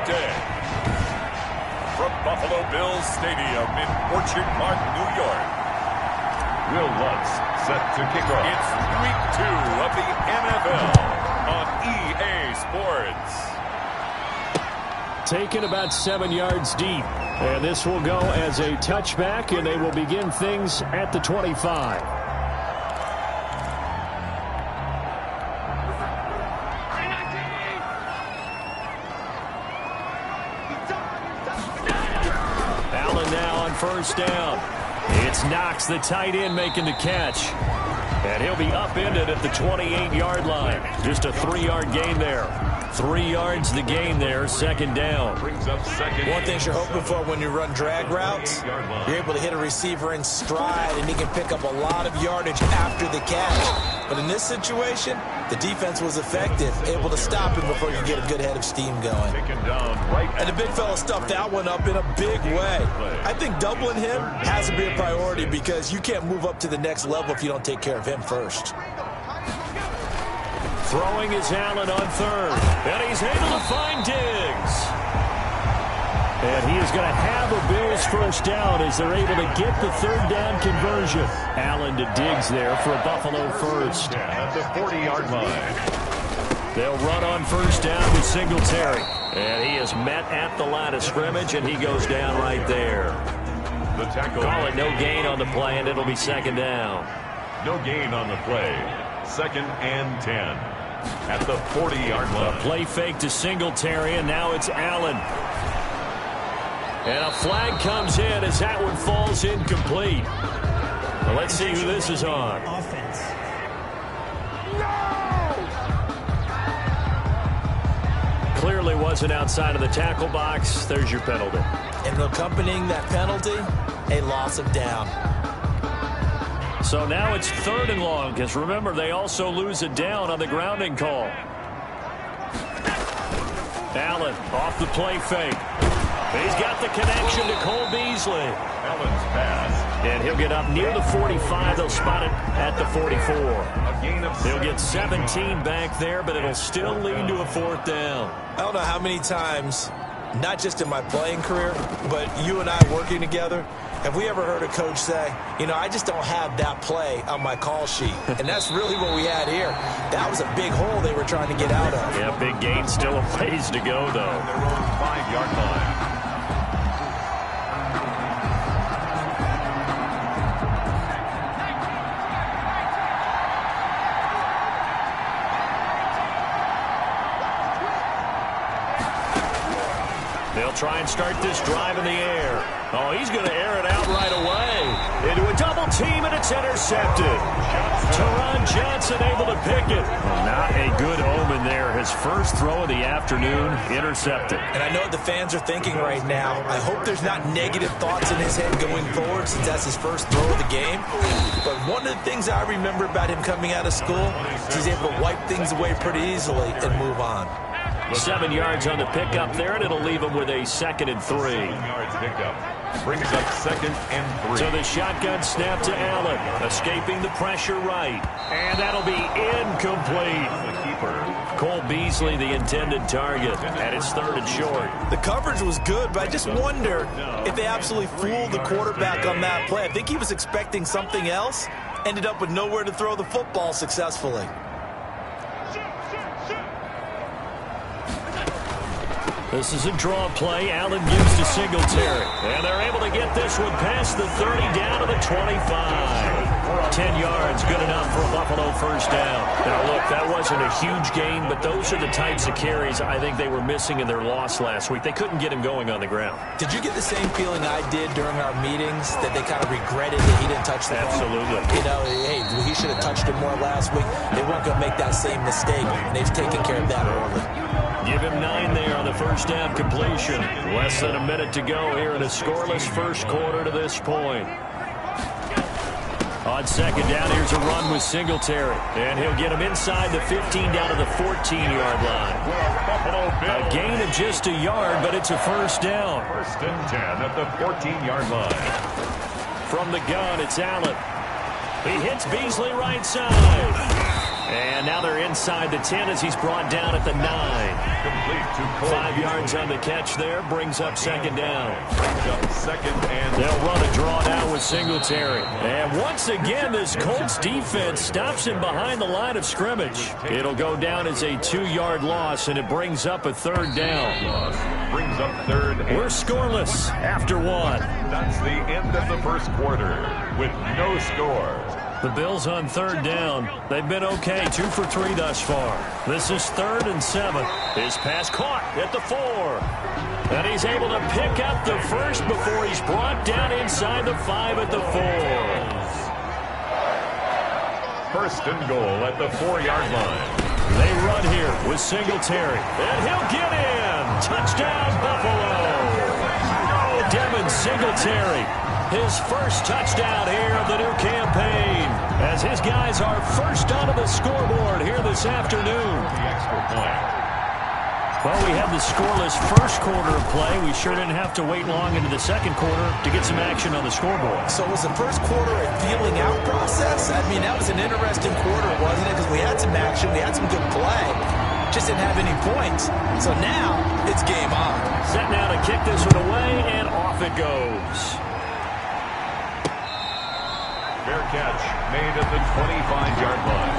day. From Buffalo Bills Stadium in Orchard Park, New York, Will Lutz set to kick off. It's Week 2 of the NFL on EA Sports. Taken about 7 yards deep. And this will go as a touchback, and they will begin things at the 25. Allen now on first down. It's Knox, the tight end, making the catch. And he'll be upended at the 28-yard line. Just a 3-yard gain there. 3 yards the gain there, second down. One thing you're hoping for when you run drag routes, you're able to hit a receiver in stride, and he can pick up a lot of yardage after the catch. But in this situation, the defense was effective, able to stop him before you get a good head of steam going. And the big fella stuffed that one up in a big way. I think doubling him has to be a priority because you can't move up to the next level if you don't take care of him first. Throwing is Allen on third. And he's able to find Diggs. And he is going to have a Bills first down as they're able to get the third down conversion. Allen to Diggs there for a Buffalo first. At the 40-yard line. They'll run on first down with Singletary. And he is met at the line of scrimmage, and he goes down right there. The tackle. Call it no gain on the play, and it'll be second down. No gain on the play. 2nd and 10. At the 40-yard line. A play fake to Singletary, and now it's Allen. And a flag comes in as that one falls incomplete. Well, let's see who this is on. Offense. Clearly wasn't outside of the tackle box. There's your penalty. And accompanying that penalty, a loss of down. So now it's 3rd and long, because remember, they also lose a down on the grounding call. Allen off the play fake. He's got the connection to Cole Beasley. Allen's pass. And he'll get up near the 45. They'll spot it at the 44. They'll get 17 back there, but it'll still lead to a 4th down. I don't know how many times, not just in my playing career, but you and I working together, have we ever heard a coach say, you know, I just don't have that play on my call sheet? And that's really what we had here. That was a big hole they were trying to get out of. Yeah, big gain, still a ways to go, though. Their own 5-yard line. They'll try and start this drive in the air. Oh, he's going to air it out right away. Into a double team, and it's intercepted. Teron Johnson able to pick it. Well, not a good omen there. His first throw of the afternoon, intercepted. And I know what the fans are thinking right now. I hope there's not negative thoughts in his head going forward since that's his first throw of the game. But one of the things I remember about him coming out of school is he's able to wipe things away pretty easily and move on. 7 yards on the pickup there, and it'll leave him with a 2nd and 3. 7 yards pickup. Brings up 2nd and 3. So the shotgun snap to Allen, escaping the pressure right. And that'll be incomplete. The keeper. Cole Beasley, the intended target, and it's 3rd and short. The coverage was good, but I just wonder if they absolutely fooled the quarterback on that play. I think he was expecting something else, ended up with nowhere to throw the football successfully. This is a draw play. Allen gives to Singletary. And they're able to get this one past the 30 down to the 25. 10 yards, good enough for a Buffalo first down. Now, look, that wasn't a huge gain, but those are the types of carries I think they were missing in their loss last week. They couldn't get him going on the ground. Did you get the same feeling I did during our meetings, that they kind of regretted that he didn't touch the ball? Absolutely. You know, hey, he should have touched it more last week. They weren't going to make that same mistake, and they've taken care of that early. Give him 9 there on the first down completion. Less than a minute to go here in a scoreless first quarter to this point. On second down, here's a run with Singletary. And he'll get him inside the 15 down to the 14-yard line. A gain of just a yard, but it's a first down. 1st and 10 at the 14-yard line. From the gun, it's Allen. He hits Beasley right side. And now they're inside the 10 as he's brought down at the 9. complete to Cole. 5 yards on the catch there, brings up second down. Brings up second and They'll run a draw now with Singletary. And once again, this Colts defense stops him behind the line of scrimmage. It'll go down as a 2-yard loss, and it brings up a third down. Brings up third. We're scoreless after 1. That's the end of the first quarter with no score. The Bills on third down. They've been okay, 2 for 3 thus far. This is 3rd and 7. His pass caught at the 4. And he's able to pick up the first before he's brought down inside the 5 at the 4. First and goal at the 4-yard line. They run here with Singletary. And he'll get in. Touchdown, Buffalo. Devin Singletary. His first touchdown here of the new campaign as his guys are first onto the scoreboard here this afternoon. The extra point. Well, we had the scoreless first quarter of play. We sure didn't have to wait long into the second quarter to get some action on the scoreboard. So was the first quarter a feeling out process? I mean, that was an interesting quarter, wasn't it? Because we had some action, we had some good play. Just didn't have any points. So now it's game on. Set now to kick this one away, and off it goes. Fair catch made at the 25-yard line.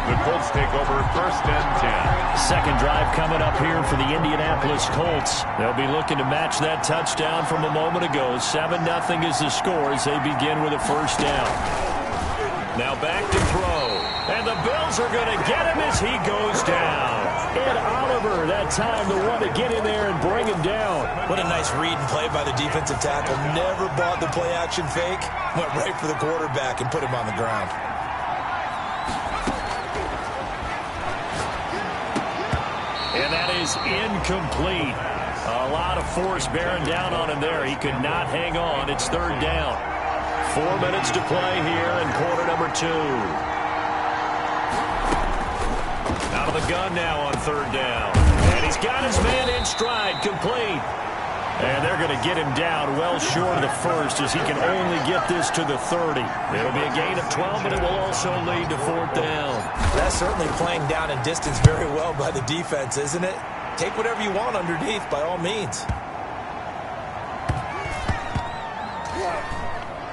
The Colts take over first and 10. Second drive coming up here for the Indianapolis Colts. They'll be looking to match that touchdown from a moment ago. 7-0 is the score as they begin with a first down. Now back to throw. And the Bills are going to get him as he goes down. Ed Oliver, that time, the one to get in there and bring him down. What a nice read and play by the defensive tackle. Never bought the play-action fake. Went right for the quarterback and put him on the ground. And that is incomplete. A lot of force bearing down on him there. He could not hang on. It's third down. 4 minutes to play here in quarter number 2. Out of the gun now on third down. And he's got his man in stride, complete. And they're going to get him down well short of the first as he can only get this to the 30. It'll be a gain of 12, but it will also lead to fourth down. That's certainly playing down in distance very well by the defense, isn't it? Take whatever you want underneath by all means.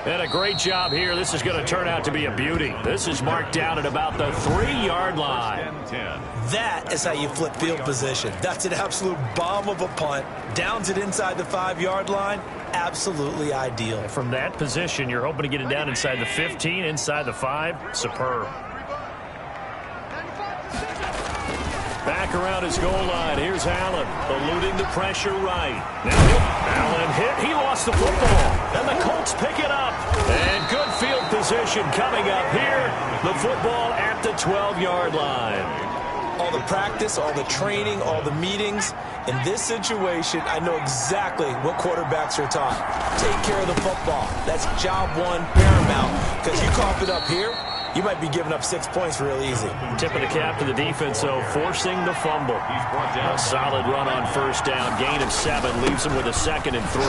And a great job here. This is going to turn out to be a beauty. This is marked down at about the 3-yard line. That is how you flip field position. That's an absolute bomb of a punt. Downs it inside the 5-yard line. Absolutely ideal. From that position, you're hoping to get it down inside the 15, inside the 5. Superb. Back around his goal line. Here's Allen, eluding the pressure right. Now Allen hit. He lost the football. And the Colts pick it up. And good field position coming up here. The football at the 12-yard line. All the practice, all the training, all the meetings. In this situation, I know exactly what quarterbacks are taught. Take care of the football. That's job one, paramount. Because you cough it up here, you might be giving up 6 points real easy. Tip of the cap to the defense, though, forcing the fumble. A solid run on first down. Gain of 7 leaves him with a 2nd and 3.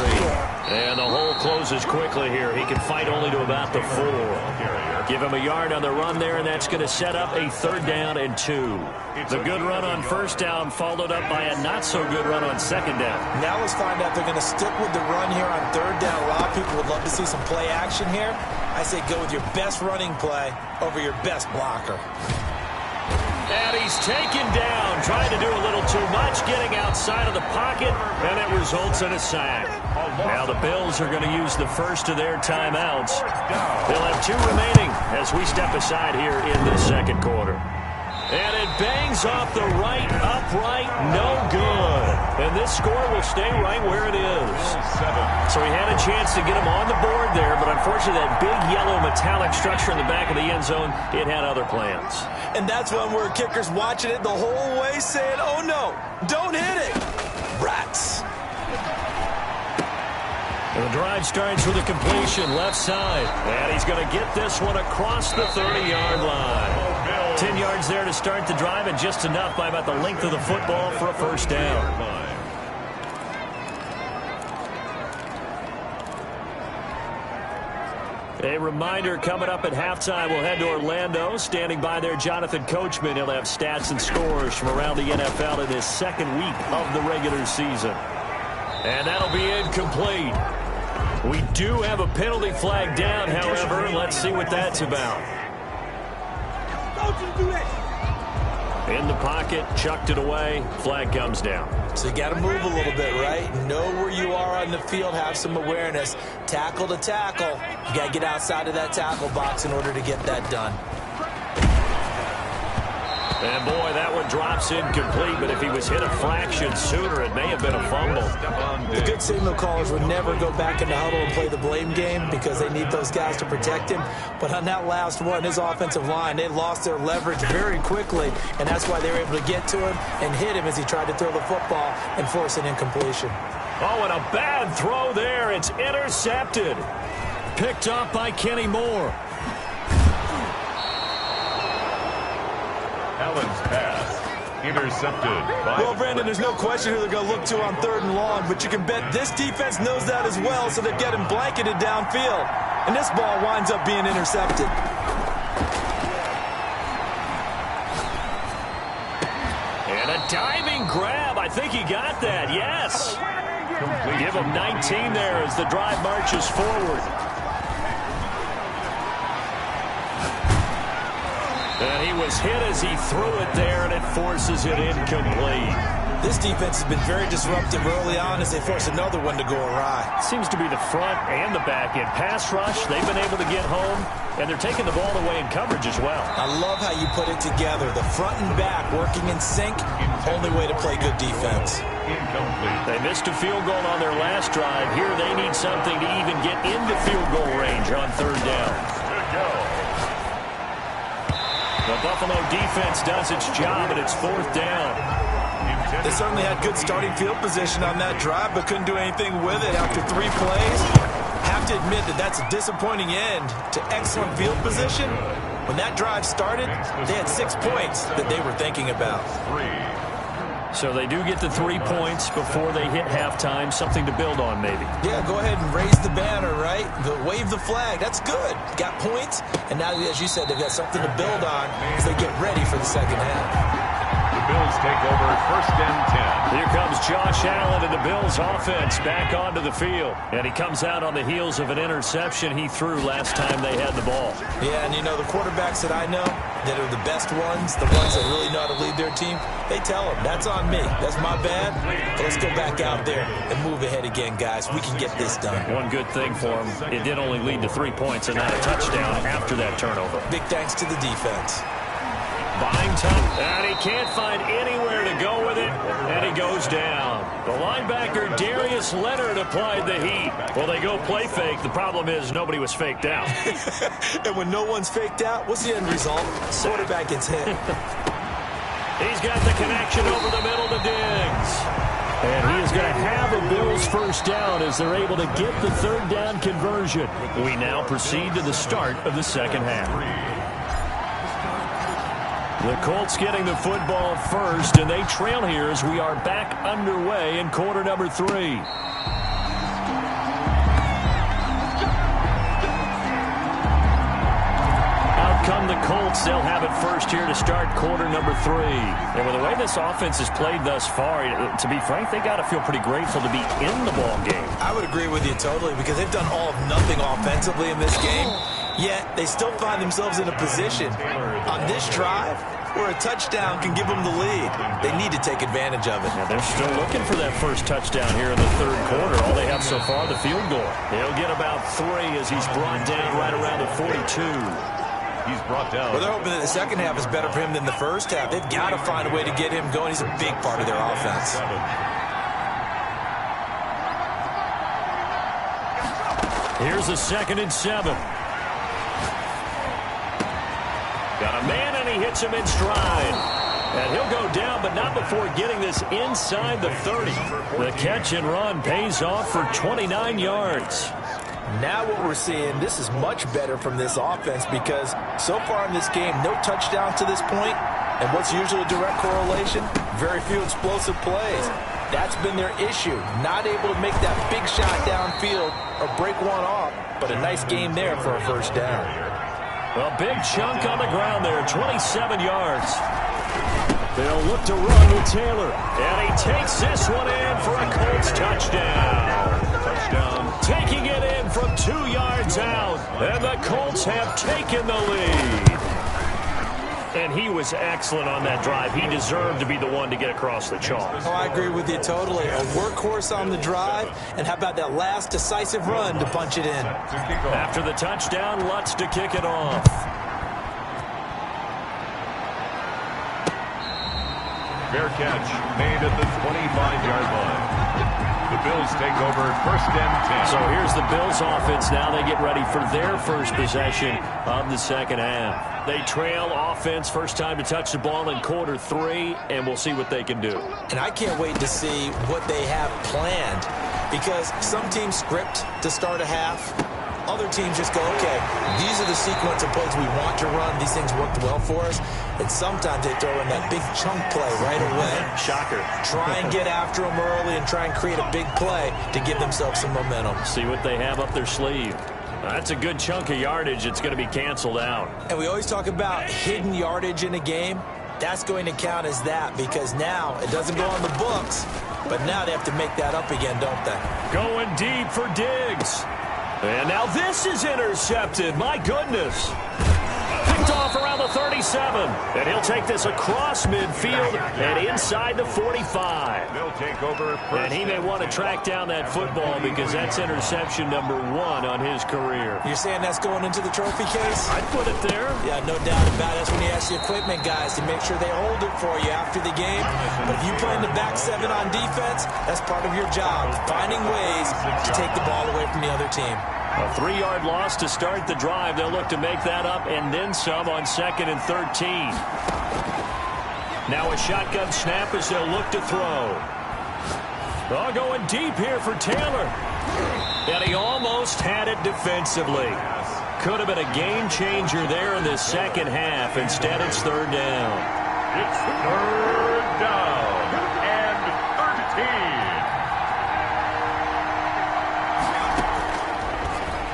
And the hole closes quickly here. He can fight only to about the 4. Give him a yard on the run there, and that's going to set up a 3rd down and 2. The good run on first down followed up by a not-so-good run on 2nd down. Now let's find out if they're going to stick with the run here on 3rd down. A lot of people would love to see some play action here. I say go with your best running play over your best blocker. And he's taken down, trying to do a little too much, getting outside of the pocket, and it results in a sack. Now the Bills are going to use the first of their timeouts. They'll have 2 remaining as we step aside here in the second quarter. And it bangs off the right upright, no good. And this score will stay right where it is. So he had a chance to get him on the board there, but unfortunately that big yellow metallic structure in the back of the end zone, it had other plans. And that's one where kicker's watching it the whole way saying, oh no, don't hit it. Rats. And the drive starts with a completion left side. And he's going to get this one across the 30-yard line. 10 yards there to start the drive, and just enough by about the length of the football for a first down. A reminder coming up at halftime, we'll head to Orlando. Standing by there, Jonathan Coachman. He'll have stats and scores from around the NFL in his second week of the regular season. And that'll be incomplete. We do have a penalty flag down, however. Let's see what that's about. In the pocket, chucked it away, flag comes down. So you got to move a little bit, right? Know where you are on the field, have some awareness. Tackle to tackle. You got to get outside of that tackle box in order to get that done. And boy, that one drops incomplete, but if he was hit a fraction sooner, it may have been a fumble. The good signal callers would never go back in the huddle and play the blame game because they need those guys to protect him. But on that last one, his offensive line, they lost their leverage very quickly, and that's why they were able to get to him and hit him as he tried to throw the football and force an incompletion. Oh, and a bad throw there. It's intercepted. Picked up by Kenny Moore. Allen's pass intercepted. Well, Brandon, there's no question who they're going to look to on 3rd and long, but you can bet this defense knows that as well, so they've got him blanketed downfield. And this ball winds up being intercepted. And a diving grab. I think he got that, yes. Give him 19 there as the drive marches forward. And he was hit as he threw it there, and it forces it incomplete. This defense has been very disruptive early on as they force another one to go awry. Seems to be the front and the back end. Pass rush, they've been able to get home, and they're taking the ball away in coverage as well. I love how you put it together. The front and back working in sync, only way to play good defense. They missed a field goal on their last drive. Here they need something to even get into field goal range on 3rd down. The Buffalo defense does its job, and it's 4th down. They certainly had good starting field position on that drive, but couldn't do anything with it after 3 plays. Have to admit that that's a disappointing end to excellent field position. When that drive started, they had 6 points that they were thinking about. So they do get the 3 points before they hit halftime, something to build on maybe. Yeah, go ahead and raise the banner, right? Wave the flag. That's good. Got points, and now, as you said, they've got something to build on as they get ready for the second half. The Bills take over 1st and 10. Here comes Josh Allen and the Bills offense back onto the field. And he comes out on the heels of an interception he threw last time they had the ball. Yeah, and you know, the quarterbacks that I know that are the best ones, the ones that really know how to lead their team, they tell them, that's on me. That's my bad. But let's go back out there and move ahead again, guys. We can get this done. One good thing for him, it did only lead to 3 points and not a touchdown after that turnover. Big thanks to the defense. Buying time, and he can't find anywhere to go with it, and he goes down. The linebacker, Darius Leonard, applied the heat. Well, they go play fake. The problem is nobody was faked out. And when no one's faked out, what's the end result? Quarterback gets hit. He's got the connection over the middle to Diggs. And he is going to have a Bills 1st down as they're able to get the 3rd down conversion. We now proceed to the start of the second half. The Colts getting the football first, and they trail here as we are back underway in quarter number 3. Out come the Colts. They'll have it first here to start quarter number 3. And with the way this offense has played thus far, to be frank, they got to feel pretty grateful to be in the ball game. I would agree with you totally because they've done all of nothing offensively in this game. Yet, they still find themselves in a position on this drive where a touchdown can give them the lead. They need to take advantage of it. Yeah, they're still looking for that first touchdown here in the 3rd quarter. All they have so far, the field goal. He'll get about 3 as he's brought down right around the 42. He's brought down. Well, they're hoping that the second half is better for him than the first half. They've got to find a way to get him going. He's a big part of their offense. Here's a 2nd and 7. Got a man, and he hits him in stride. And he'll go down, but not before getting this inside the 30. The catch and run pays off for 29 yards. Now what we're seeing, this is much better from this offense because so far in this game, no touchdowns to this point. And what's usually a direct correlation? Very few explosive plays. That's been their issue. Not able to make that big shot downfield or break one off, but a nice game there for a first down. A big chunk on the ground there, 27 yards. They'll look to run with Taylor. And he takes this one in for a Colts touchdown. Taking it in from 2 yards out. And the Colts have taken the lead. And he was excellent on that drive. He deserved to be the one to get across the chalk. Oh, I agree with you totally. A workhorse on the drive. And how about that last decisive run to punch it in? After the touchdown, Lutz to kick it off. Fair catch made at the 25-yard line. The Bills take over first and 10. So here's the Bills offense now. They get ready for their first possession of the second half. They trail offense, first time to touch the ball in quarter 3, and we'll see what they can do. And I can't wait to see what they have planned, because some teams script to start a half. Other teams just go, okay, these are the sequence of plays we want to run. These things worked well for us. And sometimes they throw in that big chunk play right away. Shocker. Try and get after them early and try and create a big play to give themselves some momentum. See what they have up their sleeve. That's a good chunk of yardage. It's going to be canceled out. And we always talk about hidden yardage in a game. That's going to count as that, because now it doesn't go on the books, but now they have to make that up again, don't they? Going deep for Diggs. And now this is intercepted. My goodness. Picked off around the 37. And he'll take this across midfield and inside the 45. They'll take over first. And he may want to track down that football, because that's interception number 1 on his career. You're saying that's going into the trophy case? I'd put it there. Yeah, no doubt about it. That's when you ask the equipment guys to make sure they hold it for you after the game. But if you play in the back 7 on defense, that's part of your job, finding ways to take the ball away from the other team. A 3-yard loss to start the drive. They'll look to make that up and then some on 2nd and 13. Now a shotgun snap as they'll look to throw. Oh, going deep here for Taylor. And he almost had it defensively. Could have been a game changer there in the second half. Instead, it's 3rd down. It's 3rd down and 13.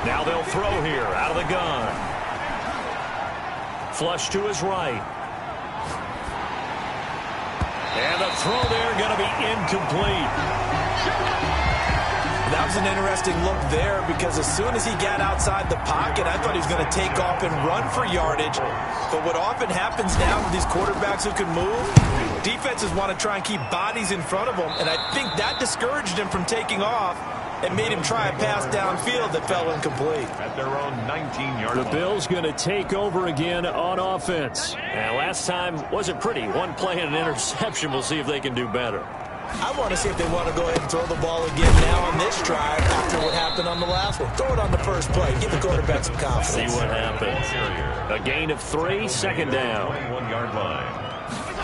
Now they'll throw here out of the gun. Flush to his right. And the throw there going to be incomplete. That was an interesting look there, because as soon as he got outside the pocket, I thought he was going to take off and run for yardage. But what often happens now with these quarterbacks who can move, defenses want to try and keep bodies in front of them, and I think that discouraged him from taking off and made him try a pass downfield that fell incomplete. At their own 19-yard line. The Bills going to take over again on offense. And last time wasn't pretty. One play and an interception. We'll see if they can do better. I want to see if they want to go ahead and throw the ball again now on this drive after what happened on the last one. Throw it on the first play. Give the quarterback some confidence. See what happens. A gain of 3, 2nd down. 21-yard line.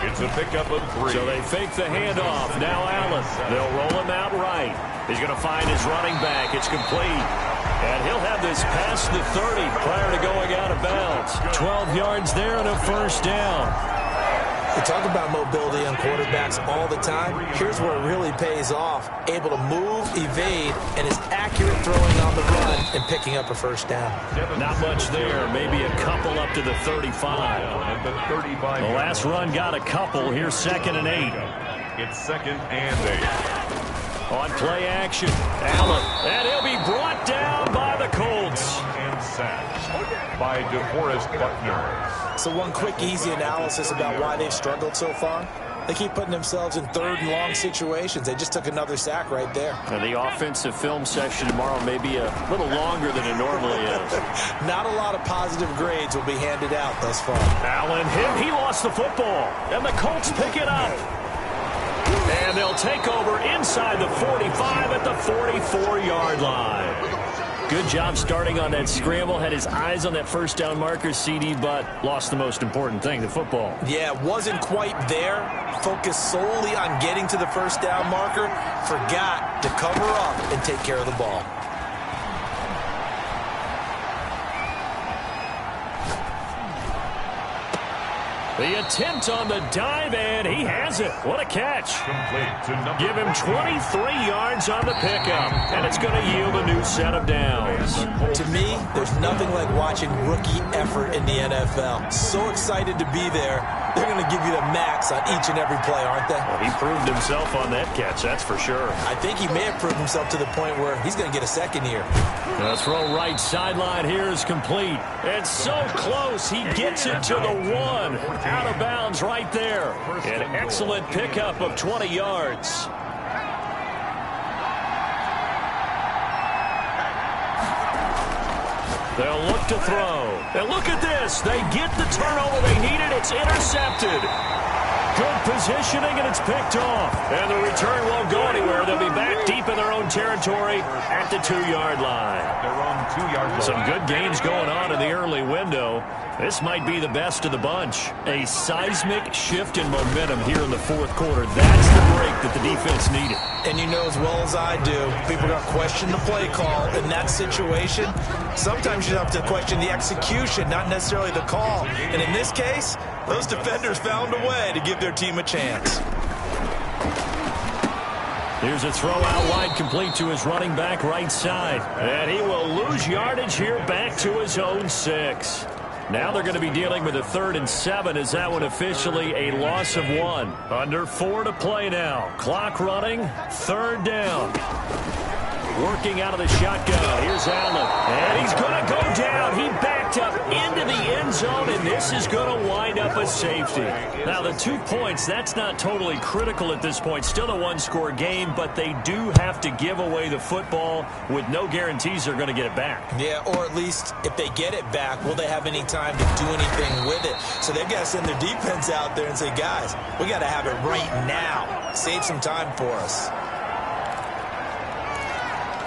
It's a pickup of 3. So they fake the handoff. Now Allen. They'll roll him out right. He's going to find his running back. It's complete. And he'll have this past the 30 prior to going out of bounds. 12 yards there and a first down. We talk about mobility on quarterbacks all the time. Here's where it really pays off. Able to move, evade, and is accurate throwing on the run and picking up a first down. Not much there. Maybe a couple up to the 35. The last run got a couple. Here's 2nd and 8. It's 2nd and 8. On play action, Allen. And he'll be brought down by the Colts. And sacked by DeForest Buckner. So one quick, easy analysis about why they've struggled so far. They keep putting themselves in 3rd and long situations. They just took another sack right there. And the offensive film session tomorrow may be a little longer than it normally is. Not a lot of positive grades will be handed out thus far. Allen hit. He lost the football. And the Colts pick it up. And they'll take over inside the 45 at the 44-yard line. Good job starting on that scramble. Had his eyes on that first down marker, CD, but lost the most important thing, the football. Yeah, wasn't quite there. Focused solely on getting to the first down marker. Forgot to cover up and take care of the ball. The attempt on the dive, and he has it. What a catch. Give him 23 yards on the pickup, and it's going to yield a new set of downs. To me, there's nothing like watching rookie effort in the NFL. So excited to be there. They're going to give you the max on each and every play, aren't they? Well, he proved himself on that catch, that's for sure. I think he may have proved himself to the point where he's going to get a second here. The throw right sideline here is complete. And so close, he gets it to the 1. Out of bounds right there. An excellent pickup of 20 yards. They'll look to throw. And look at this. They get the turnover they needed. It's intercepted. Good positioning, and it's picked off. And the return won't go anywhere. They'll be back deep in their own territory at the 2-yard line. Some good gains going on in the early window. This might be the best of the bunch. A seismic shift in momentum here in the fourth quarter. That's the break that the defense needed. And you know as well as I do, people are going to question the play call in that situation. Sometimes you have to question the execution, not necessarily the call. And in this case, those defenders found a way to give their team a chance. Here's a throw out wide, complete to his running back right side. And he will lose yardage here back to his own 6. Now they're going to be dealing with a 3rd and 7 as that one officially a loss of 1. Under 4 to play now. Clock running. 3rd down. Working out of the shotgun. Here's Allen. And he's going to go down. He backed up into the end zone, and this is going to wind up a safety. Now, the 2 points, that's not totally critical at this point. Still a 1-score game, but they do have to give away the football with no guarantees they're going to get it back. Yeah, or at least if they get it back, will they have any time to do anything with it? So they've got to send their defense out there and say, guys, we got to have it right now. Save some time for us.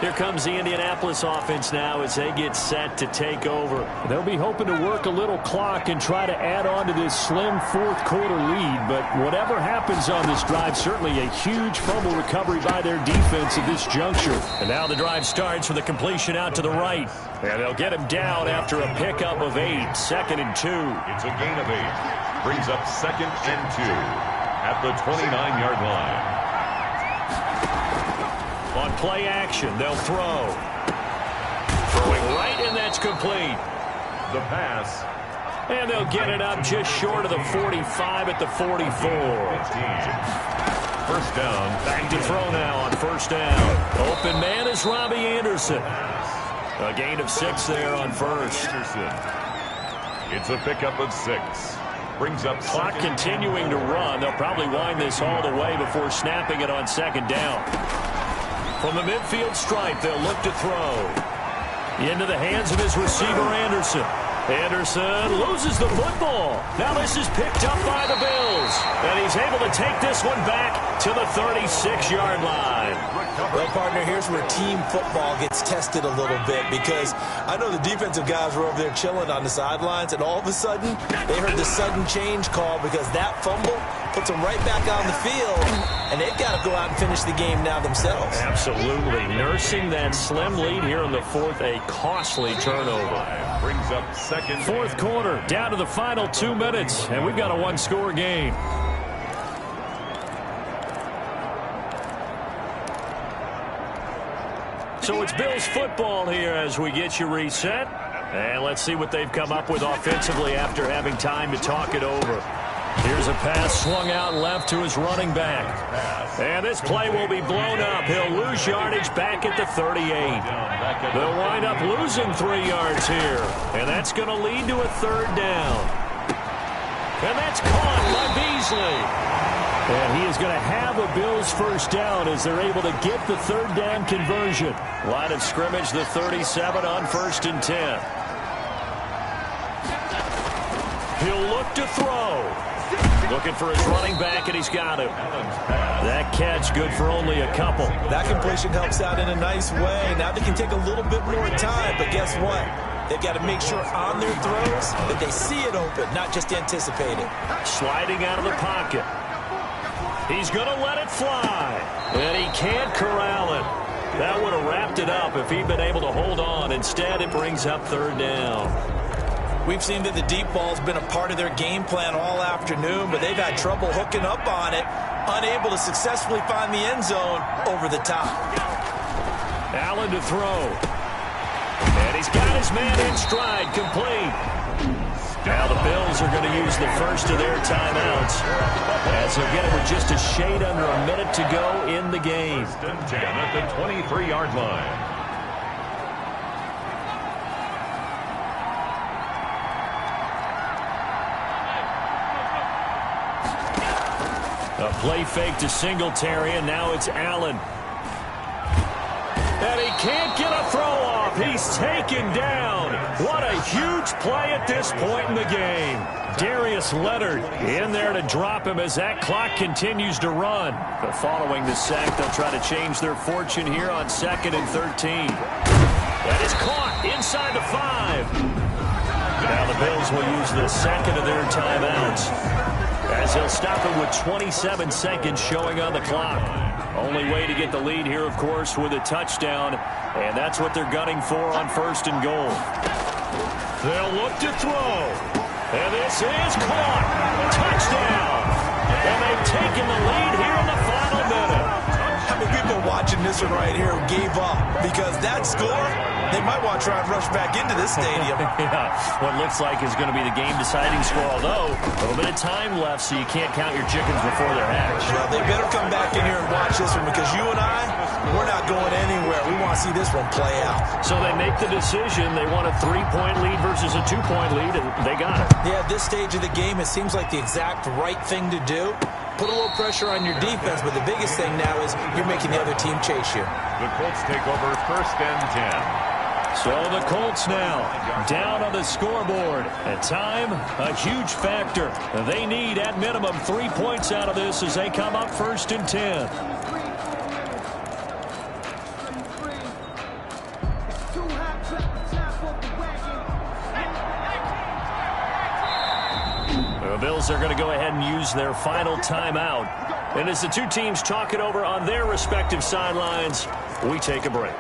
Here comes the Indianapolis offense now as they get set to take over. They'll be hoping to work a little clock and try to add on to this slim fourth quarter lead. But whatever happens on this drive, certainly a huge fumble recovery by their defense at this juncture. And now the drive starts with a completion out to the right. And they'll get him down after a pickup of 8. 2nd and 2. It's a gain of 8. Brings up 2nd and 2 at the 29-yard line. On play action, they'll throw. Throwing right, and that's complete. The pass. And they'll get it up just short of the 45 at the 44. 15. First down. Back to throw now on 1st down. Open man is Robbie Anderson. A gain of 6 there on 1st. Anderson. It's a pickup of 6. Brings up clock continuing to run. They'll probably wind this all the way before snapping it on 2nd down. From the midfield stripe, they'll look to throw. Into the hands of his receiver, Anderson. Anderson loses the football. Now this is picked up by the Bills. And he's able to take this one back to the 36-yard line. Well, partner, here's where team football gets tested a little bit, because I know the defensive guys were over there chilling on the sidelines, and all of a sudden, they heard the sudden change call because that fumble puts them right back on the field, and they've got to go out and finish the game now themselves. Absolutely. Nursing that slim lead here in the 4th, a costly turnover. Brings up 2nd. 4th quarter, down to the final 2 minutes, and we've got a 1-score game. So it's Bills football here as we get you reset. And let's see what they've come up with offensively after having time to talk it over. Here's a pass swung out left to his running back. And this play will be blown up. He'll lose yardage back at the 38. They'll wind up losing 3 yards here. And that's going to lead to a 3rd down. And that's caught by Beasley. And he is going to have a Bills 1st down as they're able to get the 3rd down conversion. Line of scrimmage, the 37 on 1st and 10. He'll look to throw. Looking for his running back, and he's got him. That catch good for only a couple. That completion helps out in a nice way. Now they can take a little bit more time, but guess what? They've got to make sure on their throws that they see it open, not just anticipate it. Sliding out of the pocket. He's going to let it fly, and he can't corral it. That would have wrapped it up if he'd been able to hold on. Instead, it brings up 3rd down. We've seen that the deep ball's been a part of their game plan all afternoon, but they've had trouble hooking up on it, unable to successfully find the end zone over the top. Allen to throw. And he's got his man in stride, complete. Now the Bills are going to use the first of their timeouts, as they'll get it with just a shade under a minute to go in the game. 10 at the 23-yard line. A play fake to Singletary, and now it's Allen. And he can't get a throw off. He's taken down. What a huge play at this point in the game. Darius Leonard in there to drop him as that clock continues to run. But following the sack, they'll try to change their fortune here on 2nd and 13. That is caught inside the 5. Now the Bills will use the second of their timeouts, as they'll stop it with 27 seconds showing on the clock. Only way to get the lead here, of course, with a touchdown, and that's what they're gunning for on 1st and goal. They'll look to throw, and this is caught. Touchdown! And they've taken the lead here in the final minute. How many people watching this one right here gave up? Because that score, they might want to try and rush back into this stadium. Yeah, what looks like is going to be the game-deciding score, although a little bit of time left, so you can't count your chickens before they're hatched. Well, they better come back in here and watch this one, because you and I, we're not going anywhere. We want to see this one play out. So they make the decision. They want a 3-point lead versus a 2-point lead, and they got it. Yeah, at this stage of the game, it seems like the exact right thing to do. Put a little pressure on your defense, but the biggest thing now is you're making the other team chase you. The Colts take over 1st and 10. So the Colts now down on the scoreboard. At time, a huge factor. They need, at minimum, 3 points out of this as they come up 1st and 10. The Bills are going to go ahead and use their final timeout. And as the two teams talk it over on their respective sidelines, we take a break.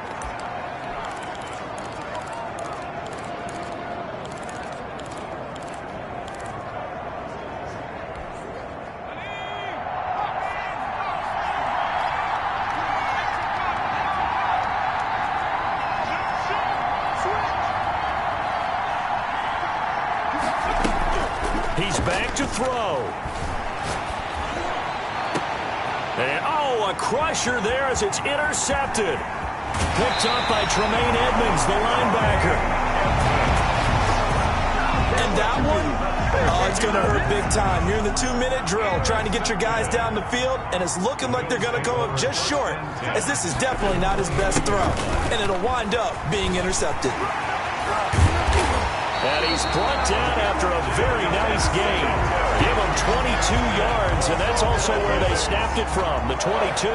He's back to throw. And, oh, a crusher there as it's intercepted. Picked up by Tremaine Edmonds, the linebacker. And that one, oh, it's going to hurt big time. You're in the 2-minute drill trying to get your guys down the field, and it's looking like they're going to come up just short, as this is definitely not his best throw. And it'll wind up being intercepted. And he's brought down after a very nice game. Gave him 22 yards, and that's also where they snapped it from, the 22.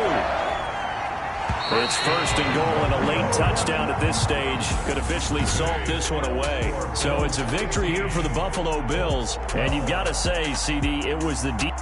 It's 1st and goal and a late touchdown at this stage. Could officially salt this one away. So it's a victory here for the Buffalo Bills. And you've got to say, CD, it was the deep.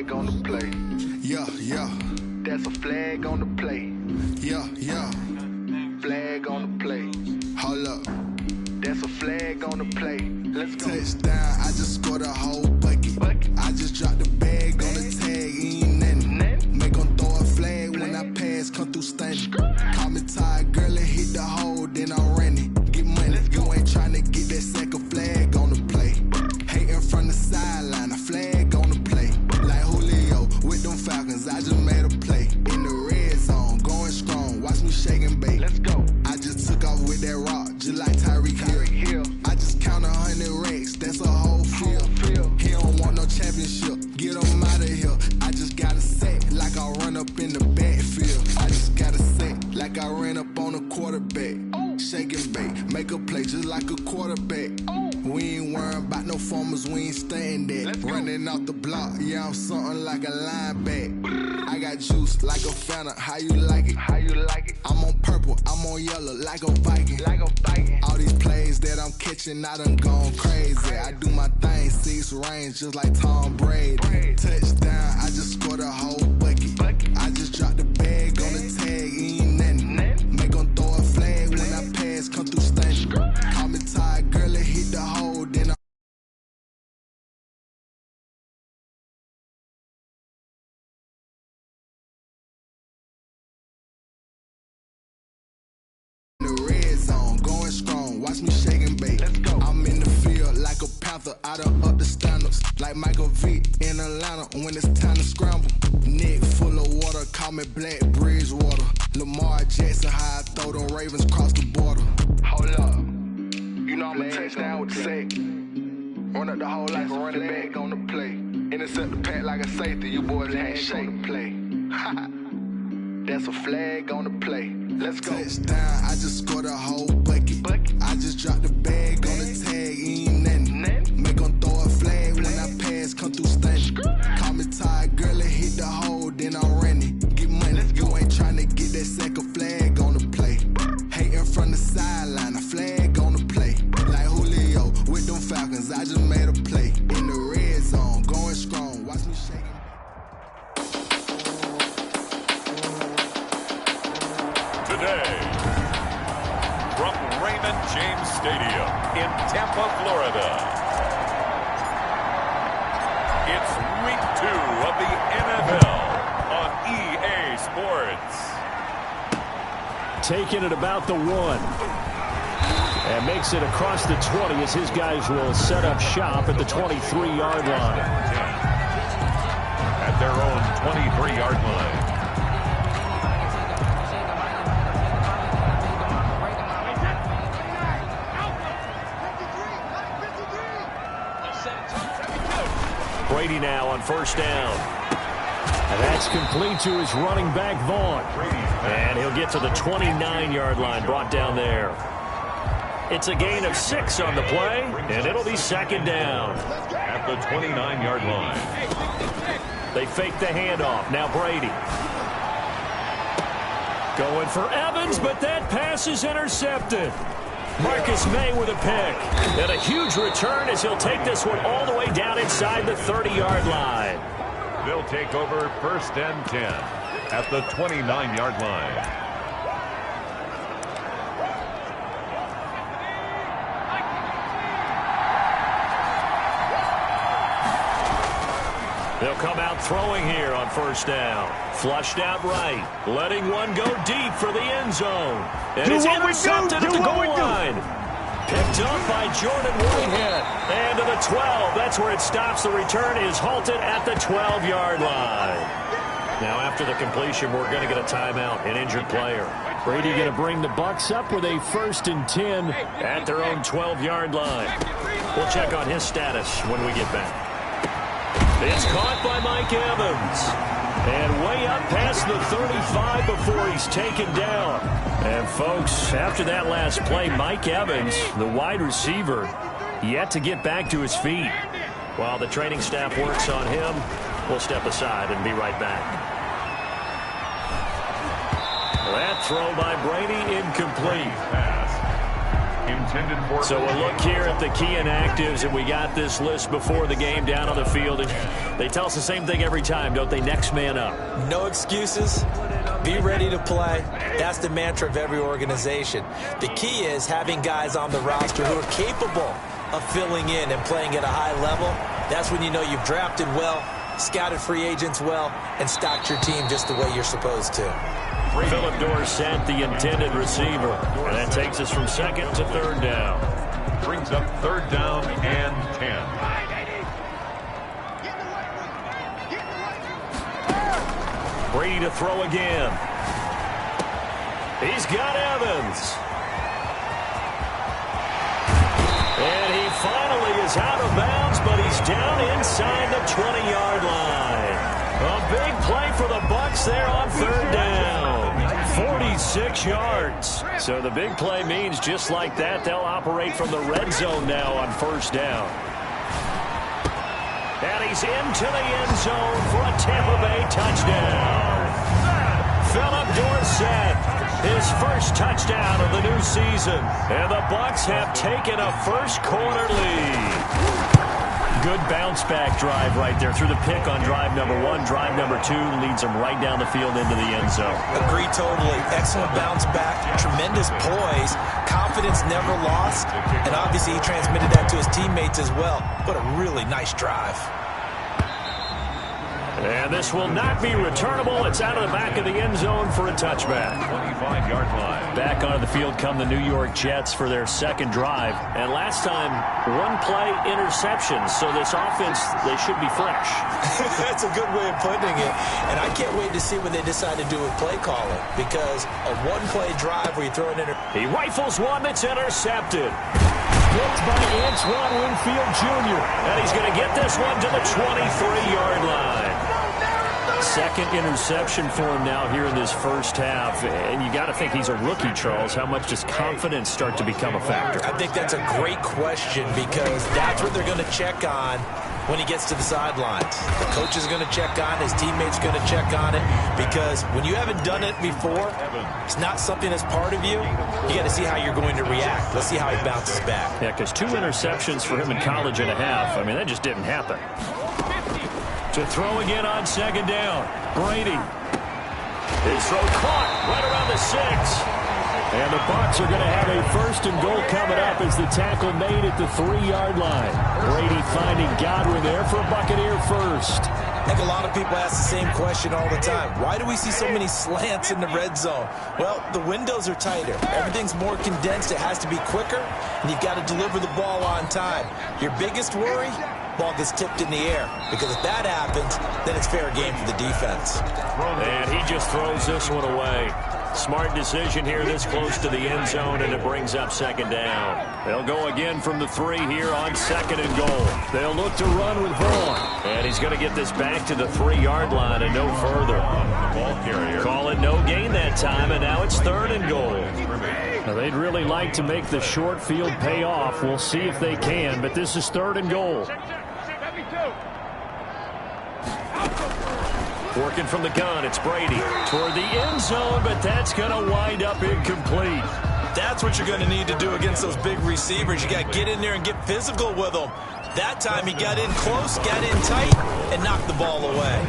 flag on the play. Yeah, yeah. That's a flag on the play. Yeah, yeah. Flag on the play. Hold up. That's a flag on the play. Let's go. Touchdown, I just scored a whole bucket. I just dropped the bag on the tag, ain't nothing. Make 'em throw a flag when I pass, come through stunning. Call me tired, girl, and hit the hole, then I'm running. Get money, you ain't tryna get that second flag on the play. Hating from the sideline, a flag on the play. Like Julio with them Falcons, I just made a play. In the red zone, going strong, watch me shake and bake. Let's go. I just took off with that rock, just like Tyreek Hill. I just count 100 racks, that's a whole field. He don't want no championship, get him out of here. I just got a set, like I run up in the backfield. I just got a set, like I ran up on a quarterback. Shake and bake, make a play just like a quarterback. We ain't worrying about no formers, we ain't staying there. Running off the block, yeah, I'm something like a linebacker. I got juice like a Fanta, how you like it? How you like it? I'm on purple, I'm on yellow, like a Viking. Like a Viking. All these plays that I'm catching, I done gone crazy. I do my thing, 6 range, just like Tom Brady. Touchdown, I just scored a whole bucket. I just dropped the bag on the tag, ain't nothing. Make 'em throw a flag when I pass, come through stunning. Call me tired, girl, and hit the hole, then I watch me shake and bake. Let's go. I'm in the field like a panther, I done up the standards. Like Michael Vick in Atlanta when it's time to scramble. Neck full of water, call me Black Bridgewater. Lamar Jackson, how I throw them Ravens cross the border. Hold up. You know I'm a touchdown with the sack. Run up the hole like a running back on the play. Intercept the pack like a safety, you boys can't shake the play. That's a flag on the play. Let's go. Touchdown, I just scored a whole bucket. I just dropped the bag on the tag, ain't nothing. Make 'em throw a flag when I pass, come through stunning. Call me tired, girl, and hit the hole, then I'm running. Get money, you ain't tryna get that second flag on the play. Hating from the sideline, a flag on the play. Like Julio with them Falcons, I just made a play. In the red zone, going strong, watch me shake it. Today, from Raymond James Stadium in Tampa, Florida, it's week 2 of the NFL on EA Sports. Taking it about the 1. And makes it across the 20 as his guys will set up shop at the 23-yard line. At their own 23-yard line. Brady now on first down. And that's complete to his running back, Vaughn. And he'll get to the 29-yard line, brought down there. It's a gain of 6 on the play, and it'll be second down. At the 29-yard line. They fake the handoff. Now Brady. Going for Evans, but that pass is intercepted. Marcus May with a pick. And a huge return as he'll take this one all the way down inside the 30-yard line. They'll take over first and 10 at the 29-yard line. They'll come out throwing here on first down. Flushed out right. Letting one go deep for the end zone. And it's intercepted at the goal line. Picked up by Jordan Whitehead. And to the 12. That's where it stops. The return is halted at the 12-yard line. Now after the completion, we're going to get a timeout. An injured player. Brady going to bring the Bucs up with a 1st and 10 at their own 12-yard line. We'll check on his status when we get back. It's caught by Mike Evans. And way up past the 35 before he's taken down. And, folks, after that last play, Mike Evans, the wide receiver, yet to get back to his feet. While the training staff works on him, we'll step aside and be right back. That throw by Brady incomplete. intended for... So we'll look here at the key inactives, and we got this list before the game down on the field. And they tell us the same thing every time, don't they? Next man up. No excuses. Be ready to play. That's the mantra of every organization. The key is having guys on the roster who are capable of filling in and playing at a high level. That's when you know you've drafted well, scouted free agents well, and stocked your team just the way you're supposed to. Philip Dorsett, the intended receiver. And that takes us from second to third down. Brings up third down and 10. Brady to throw again. He's got Evans. And he finally is out of bounds, but he's down inside the 20-yard line. A big play for the Bucs there on third down. 46 yards. So the big play means just like that, they'll operate from the red zone now on first down. And he's into the end zone for a Tampa Bay touchdown. Philip Dorsett, his first touchdown of the new season. And the Bucs have taken a first-quarter lead. Good bounce-back drive right there through the pick on drive number 1. Drive number 2 leads them right down the field into the end zone. Agree totally. Excellent bounce back, tremendous poise, confidence never lost, and obviously he transmitted that to his teammates as well. What a really nice drive. And this will not be returnable. It's out of the back of the end zone for a touchback. 25-yard line. Back onto the field come the New York Jets for their second drive. And last time, one-play interceptions. So this offense, they should be fresh. That's a good way of putting it. And I can't wait to see what they decide to do with play calling. Because a one-play drive where you throw an He rifles one that's intercepted. Picked by Antoine Winfield Jr. And he's going to get this one to the 23-yard line. Second interception for him now here in this first half. And you got to think he's a rookie, Charles. How much does confidence start to become a factor? I think that's a great question because that's what they're going to check on when he gets to the sidelines. The coach is going to check on it. His teammates going to check on it because when you haven't done it before, it's not something that's part of you. You got to see how you're going to react. Let's see how he bounces back. Yeah, because 2 interceptions for him in college and a half. I mean, that just didn't happen. To throw again on second down. Brady. His throw caught right around the 6. And the Bucs are going to have a first and goal coming up as the tackle made at the 3-yard line. Brady finding Godwin there for a Buccaneer first. I think a lot of people ask the same question all the time. Why do we see so many slants in the red zone? Well, the windows are tighter. Everything's more condensed. It has to be quicker, and you've got to deliver the ball on time. Your biggest worry? Ball gets tipped in the air. Because if that happens, then it's fair game for the defense. And he just throws this one away. Smart decision here this close to the end zone, and it brings up second down. They'll go again from the 3 here on second and goal. They'll look to run with Vaughn. And he's going to get this back to the 3-yard line and no further. Ball carrier. Call it no gain that time, and now it's third and goal. Now they'd really like to make the short field pay off. We'll see if they can, but this is third and goal. Working from the gun, it's Brady toward the end zone, but that's going to wind up incomplete. That's what you're going to need to do against those big receivers. You got to get in there and get physical with them. That time he got in close, got in tight, and knocked the ball away.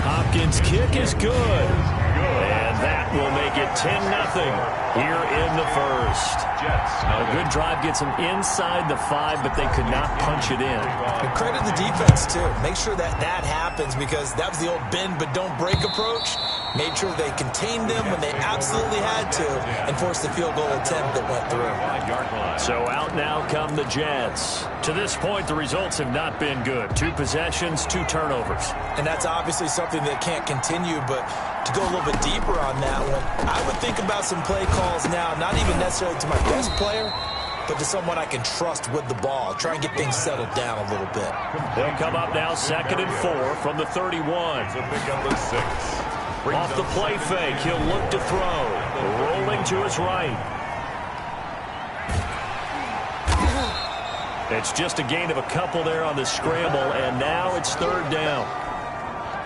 Hopkins' kick is good. And that will make it 10-0 here in the first. A good drive gets them inside the 5, but they could not punch it in. And credit the defense, too. Make sure that happens because that was the old bend but don't break approach. Made sure they contained them when they absolutely had to and forced the field goal attempt that went through. So out now come the Jets. To this point, the results have not been good. 2 possessions, 2 turnovers. And that's obviously something that can't continue, but to go a little bit deeper on that one, I would think about some play calls now, not even necessarily to my best player, but to someone I can trust with the ball. Try and get things settled down a little bit. They'll come up now second and 4 from the 31. So pick up the 6. Off the play fake, he'll look to throw. Rolling to his right. It's just a gain of a couple there on the scramble, and now it's third down.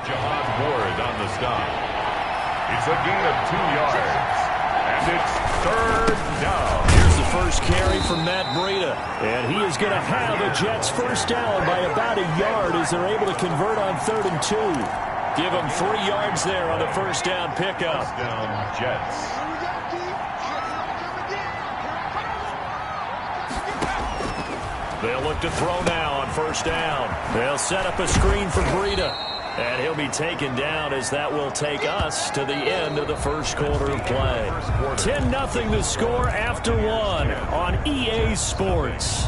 Jahad Ward on the stop. It's a gain of 2 yards. And it's third down. Here's the first carry from Matt Breida. And he is going to have a Jets first down by about a yard as they're able to convert on 3rd and 2. Give them 3 yards there on the first down pickup. First down, Jets. They'll look to throw now on first down. They'll set up a screen for Breida. And he'll be taken down as that will take us to the end of the first quarter of play. 10-0 the score after 1 on EA Sports.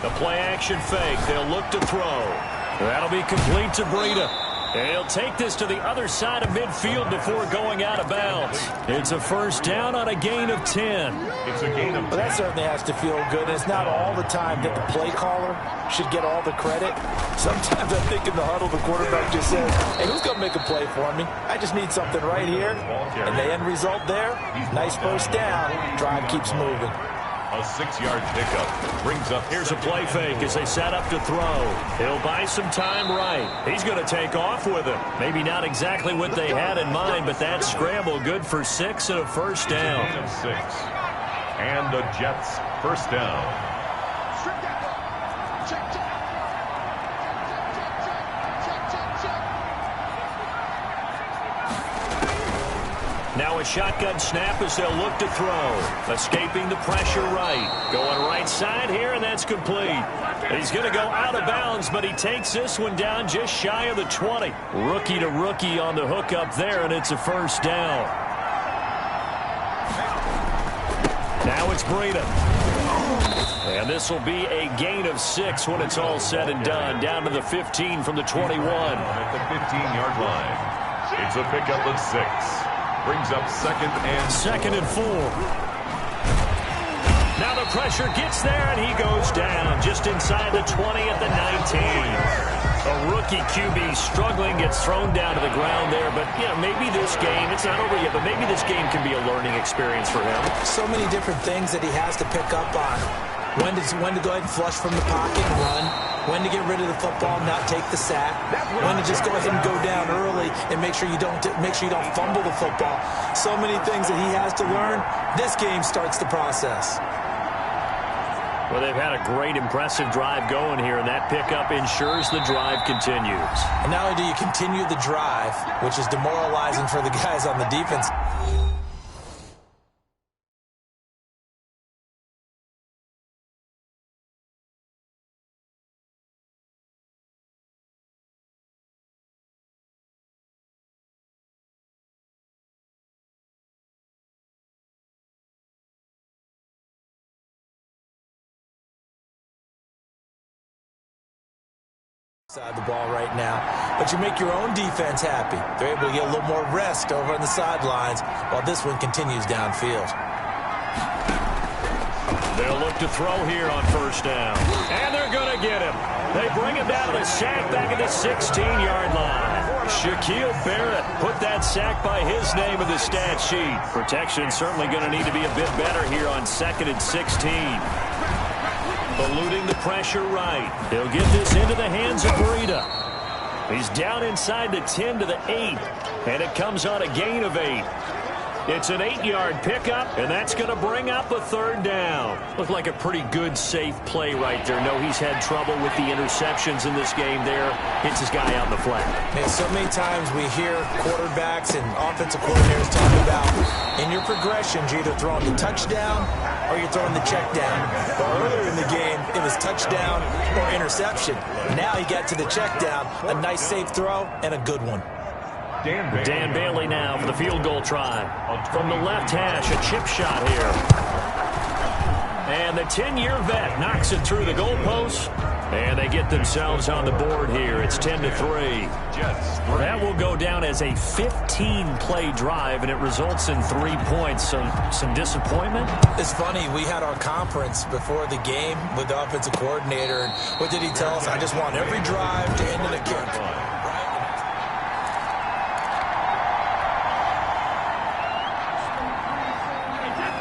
The play action fake. They'll look to throw. That'll be complete to Breida. And he'll take this to the other side of midfield before going out of bounds. It's a first down on a gain of 10. It's a gain of 10. Well, that certainly has to feel good. It's not all the time that the play caller should get all the credit. Sometimes I think in the huddle, the quarterback just says, hey, who's going to make a play for me? I just need something right here. And the end result there, nice first down. Drive keeps moving. A 6-yard pickup brings up. Here's a play fake as they set up to throw. He'll buy some time right. He's going to take off with it. Maybe not exactly what they had in mind, but that scramble good for 6 and a first down. Gain of 6. And the Jets first down. Now a shotgun snap as they'll look to throw. Escaping the pressure right. Going right side here, and that's complete. He's going to go out of bounds, but he takes this one down just shy of the 20. Rookie to rookie on the hook up there, and it's a first down. Now it's Breida. And this will be a gain of 6 when it's all said and done. Down to the 15 from the 21. At the 15-yard line. It's a pickup of 6. Brings up second and 4. Now the pressure gets there, and he goes down just inside the 20 at the 19. A rookie QB struggling, gets thrown down to the ground there. But, you know, maybe this game, it's not over yet, but maybe this game can be a learning experience for him. So many different things that he has to pick up on. When to go ahead and flush from the pocket and run. When to get rid of the football and not take the sack. When to just go ahead and go down early and make sure you don't fumble the football. So many things that he has to learn. This game starts the process. Well, they've had a great, impressive drive going here, and that pickup ensures the drive continues. And not only do you continue the drive, which is demoralizing for the guys on the defense. Side the ball right now, but you make your own defense happy. They're able to get a little more rest over on the sidelines while this one continues downfield. They'll look to throw here on first down, and they're going to get him. They bring him down to the sack back at the 16-yard line. Shaquille Barrett put that sack by his name in the stat sheet. Protection certainly going to need to be a bit better here on 2nd and 16. Eluding the pressure right. He'll get this into the hands of Breida. He's down inside the 10 to the 8, and it comes on a gain of 8. It's an 8-yard pickup, and that's going to bring up a third down. Looked like a pretty good, safe play right there. No, he's had trouble with the interceptions in this game there. Hits his guy out in the flat. Man, so many times we hear quarterbacks and offensive coordinators talk about in your progressions, you're either throwing the touchdown or you're throwing the check down. But earlier in the game, it was touchdown or interception. Now he got to the check down, a nice safe throw, and a good one. Dan Bailey now for the field goal try. From the left hash, a chip shot here. And the 10-year vet knocks it through the goalpost. And they get themselves on the board here. It's 10-3. That will go down as a 15-play drive, and it results in 3 points. So some disappointment. It's funny. We had our conference before the game with the offensive coordinator. And what did he tell us? I just want every drive to end in a kick.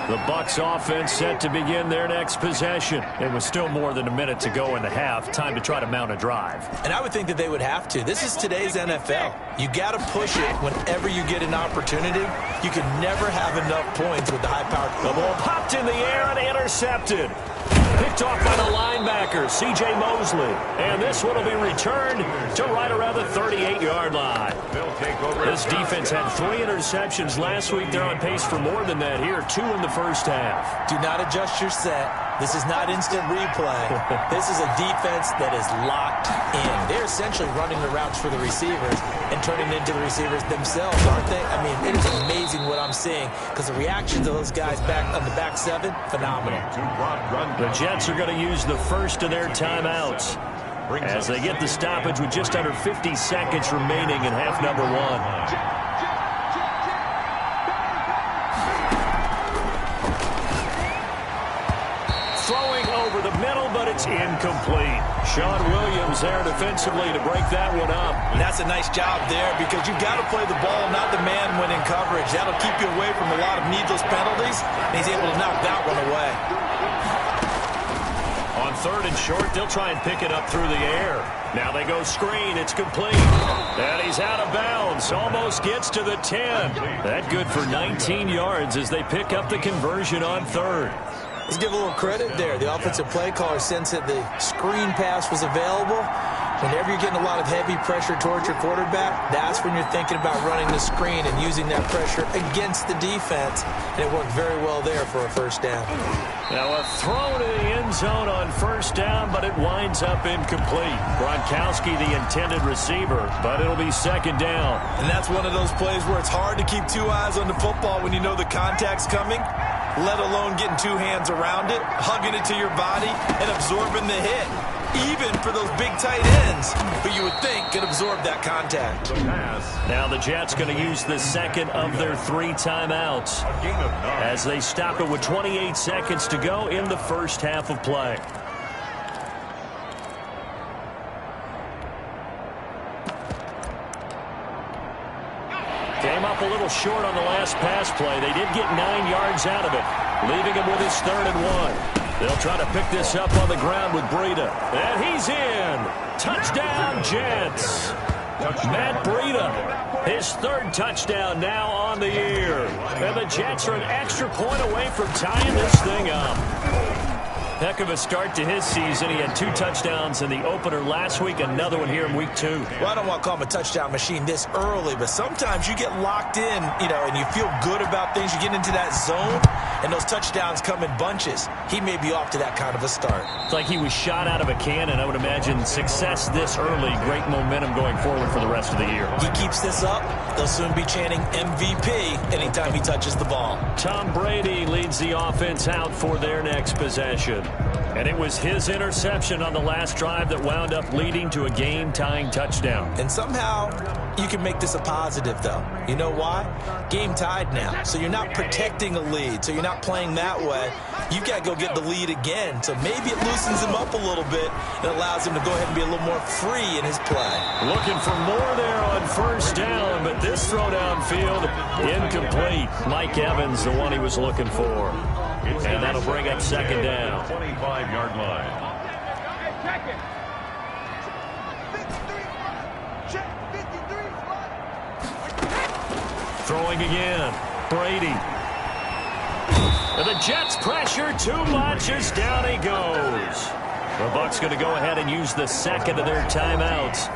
The Bucs offense set to begin their next possession. It was still more than a minute to go in the half. Time to try to mount a drive. And I would think that they would have to. This is today's NFL. You got to push it whenever you get an opportunity. You can never have enough points with the high-powered. The ball popped in the air and intercepted. Picked off by the linebacker, C.J. Mosley. And this one will be returned to right around the 38-yard line. This defense had 3 interceptions last week. They're on pace for more than that here, 2 in the first half. Do not adjust your set. This is not instant replay. This is a defense that is locked in. They're essentially running the routes for the receivers and turning into the receivers themselves, aren't they? I mean, it is amazing what I'm seeing because the reactions of those guys back on the back 7, phenomenal. The Jets are going to use the first of their timeouts as they get the stoppage with just under 50 seconds remaining in half number 1. Over the middle, but it's incomplete. Sean Williams there defensively to break that one up. And that's a nice job there because you've got to play the ball, not the man when in coverage. That'll keep you away from a lot of needless penalties, and he's able to knock that one away. On 3rd and short, they'll try and pick it up through the air. Now they go screen. It's complete. And he's out of bounds. Almost gets to the 10. That good for 19 yards as they pick up the conversion on 3rd. Let's give a little credit there. The offensive play caller sensed that the screen pass was available. Whenever you're getting a lot of heavy pressure towards your quarterback, that's when you're thinking about running the screen and using that pressure against the defense. And it worked very well there for a first down. Now a throw to the end zone on first down, but it winds up incomplete. Gronkowski, the intended receiver, but it'll be 2nd down. And that's one of those plays where it's hard to keep 2 eyes on the football when you know the contact's coming, let alone getting 2 hands around it, hugging it to your body, and absorbing the hit. Even for those big tight ends, who you would think could absorb that contact. Now the Jets going to use the second of their 3 timeouts as they stop it with 28 seconds to go in the first half of play. Came up a little short on the last pass play. They did get 9 yards out of it, leaving him with his 3rd and 1. They'll try to pick this up on the ground with Breida. And he's in. Touchdown, Jets. Matt Breida, his 3rd touchdown now on the year. And the Jets are an extra point away from tying this thing up. Heck of a start to his season. He had 2 touchdowns in the opener last week, another one here in week 2. Well, I don't want to call him a touchdown machine this early, but sometimes you get locked in, and you feel good about things. You get into that zone, and those touchdowns come in bunches. He may be off to that kind of a start. It's like he was shot out of a cannon. I would imagine success this early, great momentum going forward for the rest of the year. He keeps this up, they'll soon be chanting MVP anytime he touches the ball. Tom Brady leads the offense out for their next possession. And it was his interception on the last drive that wound up leading to a game-tying touchdown. And somehow you can make this a positive, though. You know why? Game tied now. So you're not protecting a lead. So you're not playing that way. You've got to go get the lead again. So maybe it loosens him up a little bit and allows him to go ahead and be a little more free in his play. Looking for more there on first down, but this throw downfield incomplete. Mike Evans, the one he was looking for. And that'll bring up 2nd down. 25-yard line. Throwing again. Brady. And the Jets pressure too much as down he goes. The Bucs going to go ahead and use the 2nd of their timeouts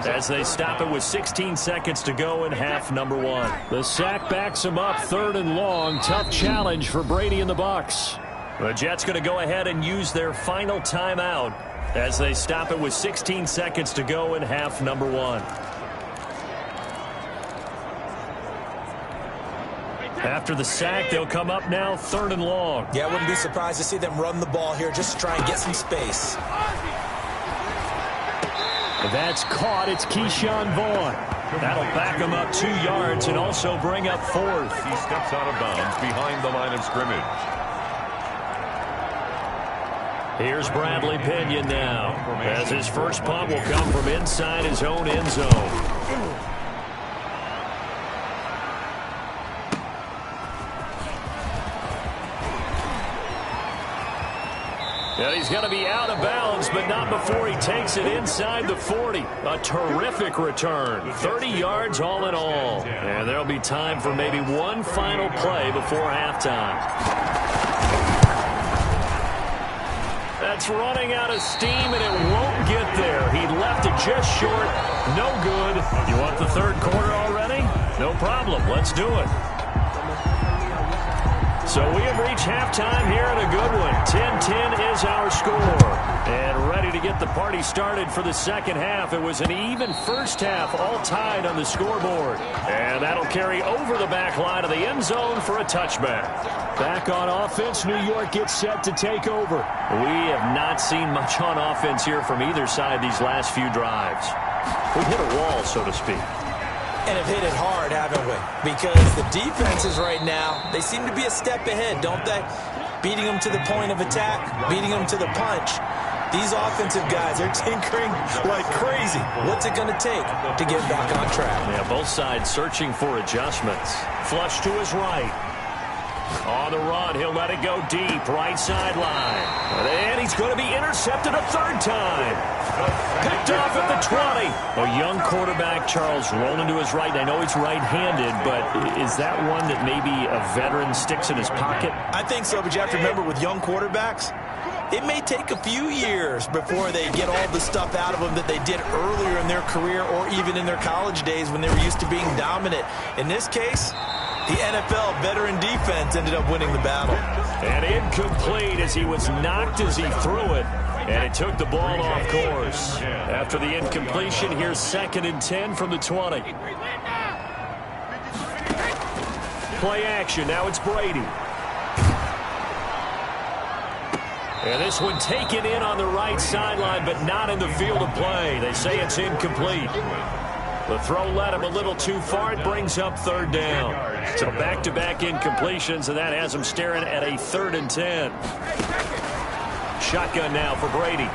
as they stop it with 16 seconds to go in half number 1. The sack backs him up 3rd and long. Tough challenge for Brady and the Bucs. The Jets going to go ahead and use their final timeout as they stop it with 16 seconds to go in half number 1. After the sack, they'll come up now 3rd and long. Yeah, I wouldn't be surprised to see them run the ball here just to try and get some space. That's caught. It's Keyshawn Vaughn. That'll back him up 2 yards and also bring up 4th. He steps out of bounds behind the line of scrimmage. Here's Bradley Pinion now, as his first punt will come from inside his own end zone. And he's going to be out of bounds, but not before he takes it inside the 40. A terrific return. 30 yards all in all. And there'll be time for maybe one final play before halftime. That's running out of steam, and it won't get there. He left it just short. No good. You want the third quarter already? No problem. Let's do it. So we have reached halftime here in a good one. 10-10 is our score. And ready to get the party started for the second half. It was an even first half, all tied on the scoreboard. And that'll carry over the back line of the end zone for a touchback. Back on offense, New York gets set to take over. We have not seen much on offense here from either side these last few drives. We've hit a wall, so to speak. And have hit it hard, haven't we? Because the defenses right now, they seem to be a step ahead, don't they? Beating them to the point of attack, beating them to the punch. These offensive guys are tinkering like crazy. What's it going to take to get back on track? Yeah, both sides searching for adjustments. Flush to his right. On the run, he'll let it go deep, right sideline. And he's going to be intercepted a third time. Picked off at the 20. A young quarterback, Charles, rolling to his right. I know he's right-handed, but is that one that maybe a veteran sticks in his pocket? I think so, but you have to remember with young quarterbacks, it may take a few years before they get all the stuff out of them that they did earlier in their career or even in their college days when they were used to being dominant. In this case, the NFL veteran defense ended up winning the battle. And incomplete as he was knocked as he threw it. And it took the ball off course. After the incompletion, here's 2nd and 10 from the 20. Play action. Now it's Brady. And this one taken in on the right sideline, but not in the field of play. They say it's incomplete. The throw led him a little too far. It brings up 3rd down. So back-to-back incompletions, and that has him staring at a 3rd and 10. Shotgun now for Brady.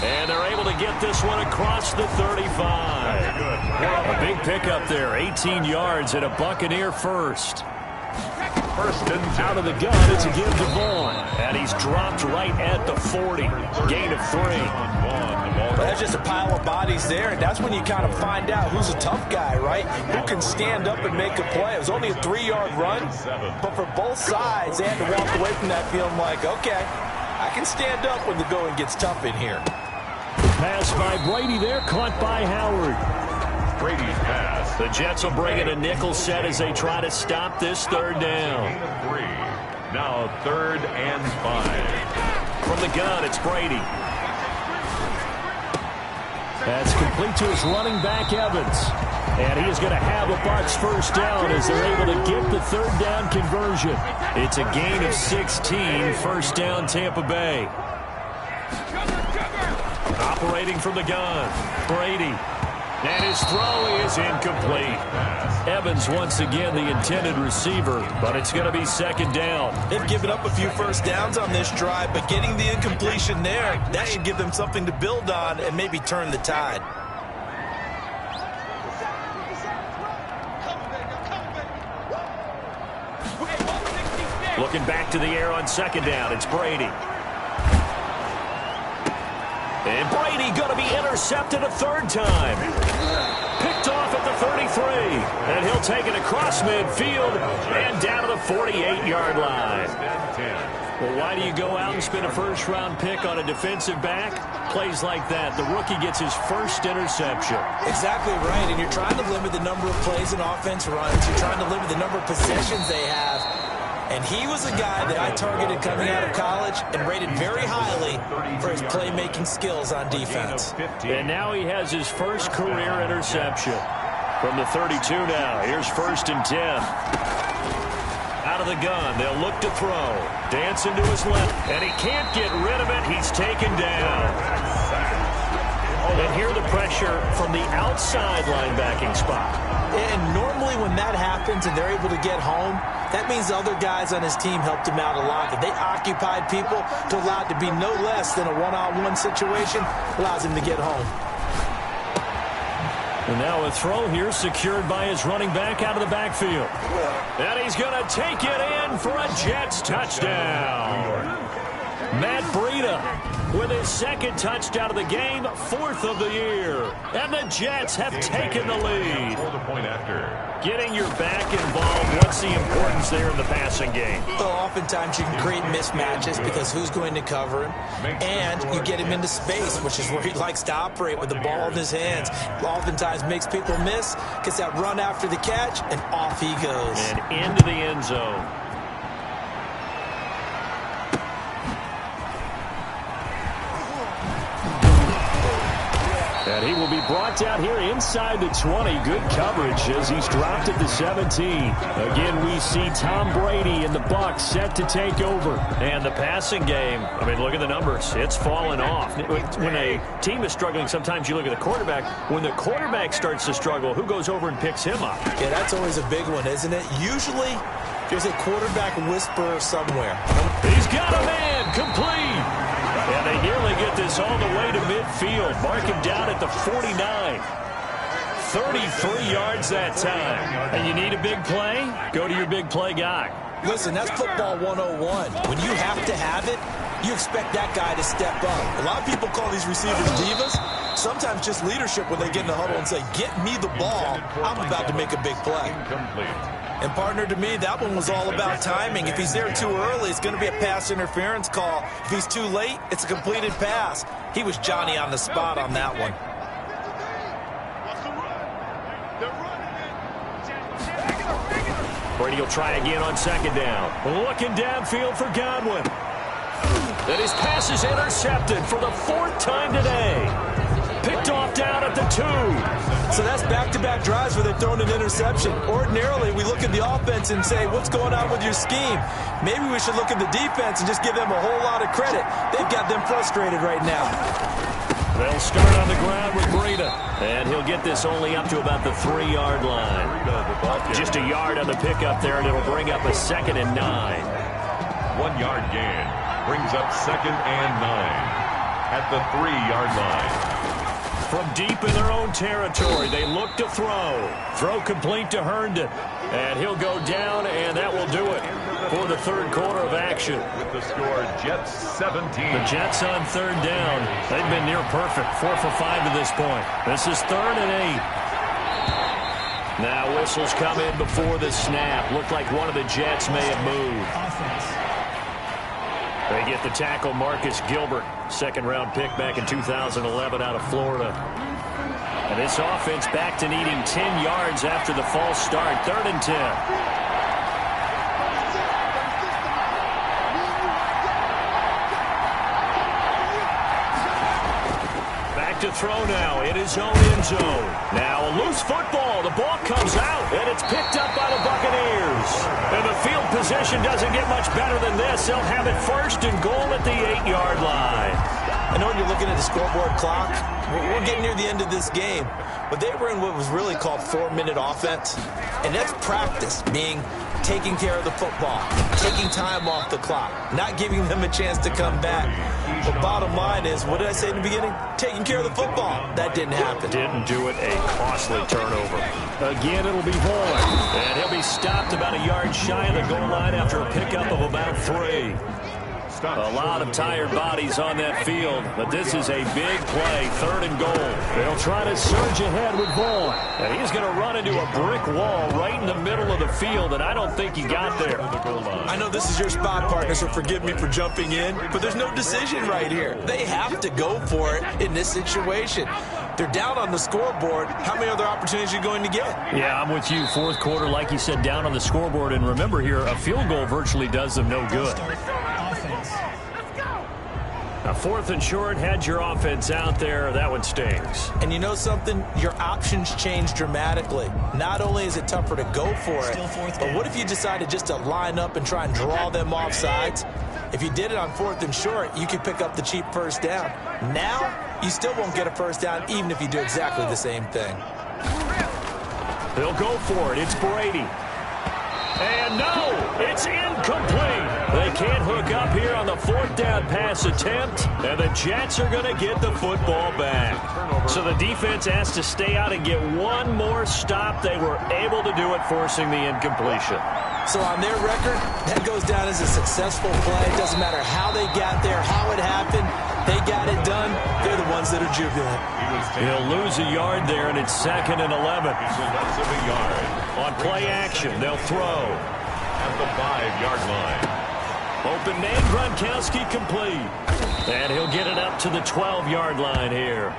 And they're able to get this one across the 35. A big pickup there, 18 yards and a Buccaneer first. Out of the gun, it's a give to Vaughn. And he's dropped right at the 40. Gain of 3. But that's just a pile of bodies there, and that's when you kind of find out who's a tough guy, right? Who can stand up and make a play. It was only a 3-yard run, but for both sides, they had to walk away from that feeling like, okay, I can stand up when the going gets tough in here. Pass by Brady there, caught by Howard. Brady's pass. The Jets will bring in a nickel set as they try to stop this 3rd down. 3. Now 3rd and 5. From the gun, it's Brady. That's complete to his running back, Evans. And he is going to have a Bucs first down as they're able to get the 3rd down conversion. It's a gain of 16, first down Tampa Bay. Operating from the gun, Brady. And his throw is incomplete. Evans once again the intended receiver, but it's going to be 2nd down. They've given up a few first downs on this drive, but getting the incompletion there, that should give them something to build on and maybe turn the tide. Looking back to the air on 2nd down, it's Brady. And Brady going to be intercepted a 3rd time. Picked off at the 33. And he'll take it across midfield and down to the 48-yard line. Well, why do you go out and spend a first-round pick on a defensive back? Plays like that. The rookie gets his first interception. Exactly right. And you're trying to limit the number of plays and offense runs. You're trying to limit the number of possessions they have. And he was a guy that I targeted coming out of college and rated very highly for his playmaking skills on defense. And now he has his first career interception. From the 32 now, here's 1st and 10. Out of the gun, they'll look to throw. Dancing to his left, and he can't get rid of it. He's taken down. And here the pressure from the outside linebacking spot. And normally when that happens and they're able to get home, that means the other guys on his team helped him out a lot. That they occupied people to allow it to be no less than a one-on-one situation, allows him to get home. And now a throw here secured by his running back out of the backfield. And he's going to take it in for a Jets touchdown. Matt Breida with his second touchdown of the game, 4th of the year. And the Jets have taken the lead. Getting your back involved, what's the importance there in the passing game? Well, oftentimes you can create mismatches because who's going to cover him, and you get him into space, which is where he likes to operate with the ball in his hands. Oftentimes makes people miss, gets that run after the catch, and off he goes. And into the end zone. And he will be brought down here inside the 20. Good coverage as he's dropped at the 17. Again, we see Tom Brady and the Bucs set to take over. And the passing game, I mean, look at the numbers. It's fallen off. When a team is struggling, sometimes you look at the quarterback. When the quarterback starts to struggle, who goes over and picks him up? Yeah, that's always a big one, isn't it? Usually, there's a quarterback whisperer somewhere. He's got a man, complete. And they nearly get this all the way to midfield. Mark him down at the 49. 33 yards that time. And you need a big play? Go to your big play guy. Listen, that's football 101. When you have to have it, you expect that guy to step up. A lot of people call these receivers divas. Sometimes just leadership when they get in the huddle and say, get me the ball. I'm about to make a big play. And, partner, to me, that one was all about timing. If he's there too early, it's going to be a pass interference call. If he's too late, it's a completed pass. He was Johnny on the spot on that one. Brady will try again on second down. Looking downfield for Godwin. And his pass is intercepted for the 4th time today. Picked off down at the 2. So that's back-to-back drives where they're throwing an interception. Ordinarily, we look at the offense and say, what's going on with your scheme? Maybe we should look at the defense and just give them a whole lot of credit. They've got them frustrated right now. They'll start on the ground with Breida. And he'll get this only up to about the 3-yard line. Just a yard on the pickup there, and it'll bring up a 2nd and 9. 1-yard gain brings up 2nd and 9 at the 3-yard line. From deep in their own territory, they look to throw. Throw complete to Herndon. And he'll go down, and that will do it for the 3rd quarter of action. With the score, Jets 17. The Jets on 3rd down. They've been near perfect, 4 for 5 to this point. This is 3rd and 8. Now whistles come in before the snap. Looked like one of the Jets may have moved. They get the tackle, Marcus Gilbert, 2nd-round pick back in 2011 out of Florida. And this offense back to needing 10 yards after the false start. 3rd and 10. Back to throw now in his own end zone. Now a loose football. The ball comes out, and it's picked up by the Buccaneers. And the field position doesn't get much better than this. They'll have it 1st and goal at the 8-yard line. I know when you're looking at the scoreboard clock, we're getting near the end of this game, but they were in what was really called 4-minute offense, and that's practice, meaning taking care of the football, taking time off the clock, not giving them a chance to come back. The bottom line is, what did I say in the beginning? Taking care of the football. That didn't happen. Didn't do it. A costly turnover. Again, it'll be Vaughn, and he'll be stopped about a yard shy of the goal line after a pickup of about 3. A lot of tired bodies on that field, but this is a big play, 3rd and goal. They'll try to surge ahead with Vaughn, and he's going to run into a brick wall right in the middle of the field, and I don't think he got there. I know this is your spot, partner, so forgive me for jumping in, but there's no decision right here. They have to go for it in this situation. They're down on the scoreboard. How many other opportunities are you going to get? Yeah, I'm with you. 4th quarter, like you said, down on the scoreboard, and remember here, a field goal virtually does them no good. A 4th and short, had your offense out there. That one stings. And you know something? Your options change dramatically. Not only is it tougher to go for it, but what if you decided just to line up and try and draw them off sides? If you did it on 4th and short, you could pick up the cheap 1st down. Now, you still won't get a 1st down even if you do exactly the same thing. They'll go for it. It's Brady. And no, it's incomplete. They can't hook up here on the 4th down pass attempt, and the Jets are going to get the football back. So the defense has to stay out and get one more stop. They were able to do it, forcing the incompletion. So on their record, that goes down as a successful play. It doesn't matter how they got there, how it happened. They got it done. They're the ones that are jubilant. He'll lose a yard there, and it's 2nd and 11. On play action, they'll throw. At the 5-yard line. Open man, Gronkowski complete. And he'll get it up to the 12-yard line here.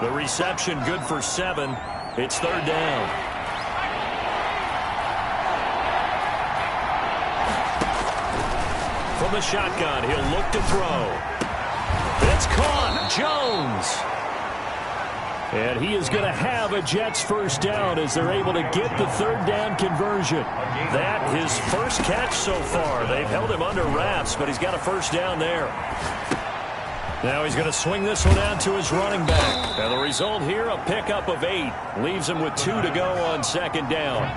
The reception good for 7. It's 3rd down. From the shotgun, he'll look to throw. It's caught. Jones. And he is going to have a Jets first down as they're able to get the 3rd down conversion. That his first catch so far. They've held him under wraps, but he's got a first down there. Now he's going to swing this one out to his running back. And the result here, a pickup of 8. Leaves him with 2 to go on 2nd down.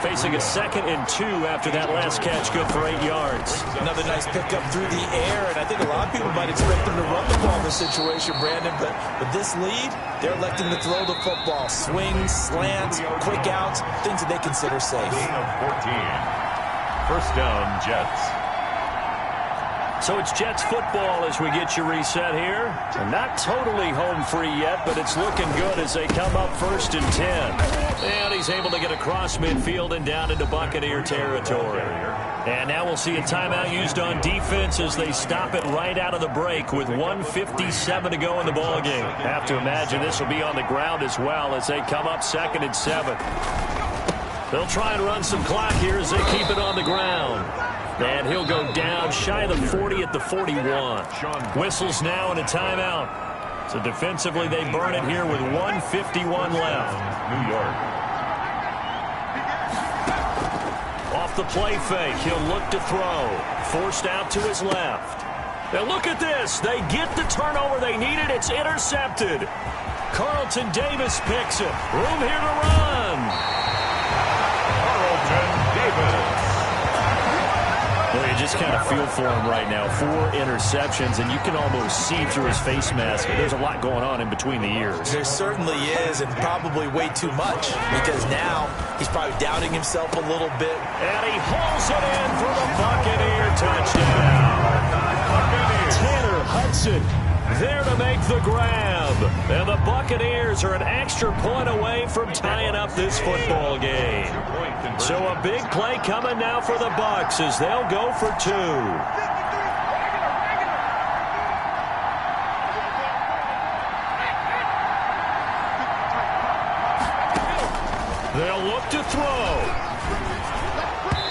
Facing a 2nd and 2 after that last catch, good for 8 yards. Another nice pickup through the air, and I think a lot of people might expect them to run the ball in this situation, Brandon, but with this lead, they're electing to throw the football. Swings, slants, quick outs, things that they consider safe. Gain of 14. First down, Jets. So it's Jets football as we get you reset here. And not totally home free yet, but it's looking good as they come up 1st and 10. And he's able to get across midfield and down into Buccaneer territory. And now we'll see a timeout used on defense as they stop it right out of the break with 1:57 to go in the ballgame. Have to imagine this will be on the ground as well as they come up 2nd and 7. They'll try and run some clock here as they keep it on the ground. And he'll go down shy of the 40 at the 41. Whistles now and a timeout. So defensively they burn it here with 1:51 left. New York. Off the play fake, he'll look to throw. Forced out to his left. Now look at this. They get the turnover they needed. It's intercepted. Carlton Davis picks it. Room here to run. Carlton Davis. Well, you just kind of feel for him right now. 4 interceptions, and you can almost see through his face mask. There's a lot going on in between the ears. There certainly is, and probably way too much, because now he's probably doubting himself a little bit. And he hauls it in for the Buccaneer touchdown. Tanner Hudson there to make the grab. And the Buccaneers are an extra point away from tying up this football game. So a big play coming now for the Bucs as they'll go for 2. They'll look to throw.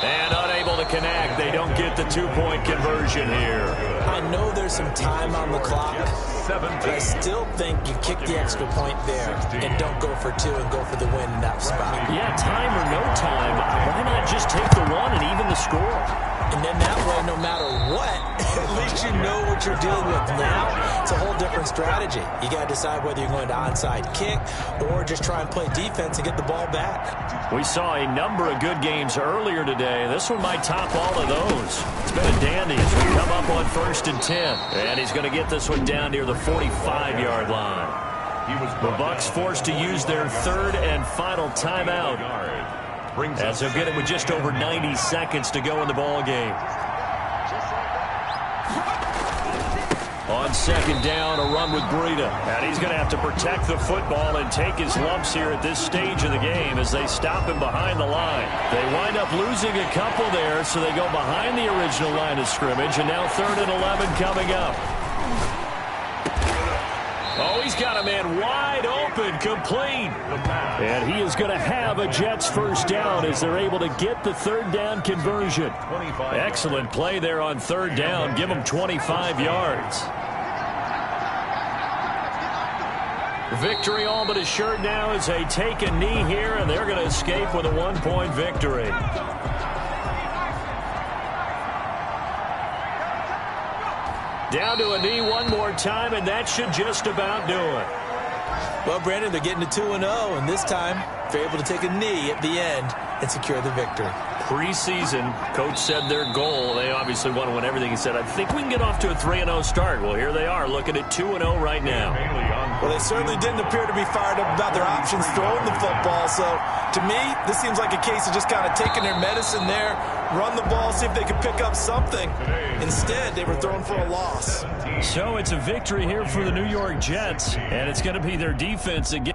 And unable to connect. They don't get the 2-point conversion here. I know there's some time on the clock, but I still think you kick the extra point there and don't go for 2 and go for the win in that spot. Yeah, time or no time, why not just take the 1 and even the score? And then that way, no matter what, at least you know what you're dealing with. Now, it's a whole different strategy. You got to decide whether you're going to onside kick or just try and play defense and get the ball back. We saw a number of good games earlier today. This one might top all of those. It's been a dandy as we come up on 1st and 10. And he's going to get this one down near the 45-yard line. The Bucs forced to use their 3rd and final timeout, as they'll get it with just over 90 seconds to go in the ball game. On 2nd down, a run with Breida. And he's going to have to protect the football and take his lumps here at this stage of the game as they stop him behind the line. They wind up losing a couple there, so they go behind the original line of scrimmage, and now 3rd and 11 coming up. Oh, he's got a man wide open, complete. And he is going to have a Jets first down as they're able to get the 3rd down conversion. Excellent play there on 3rd down. Give them 25 yards. Victory all but assured now as they take a knee here, and they're going to escape with a 1-point victory. Down to a knee one more time, and that should just about do it. Well, Brandon, they're getting to 2-0, and this time they're able to take a knee at the end and secure the victory. Preseason, coach said their goal, they obviously want to win everything. He said, I think we can get off to a 3-0 start. Well, here they are, looking at 2-0 right now. Well, they certainly didn't appear to be fired up about their options throwing the football. So, to me, this seems like a case of just kind of taking their medicine there, run the ball, see if they could pick up something. Instead, they were throwing for a loss. So, it's a victory here for the New York Jets, and it's going to be their defense again.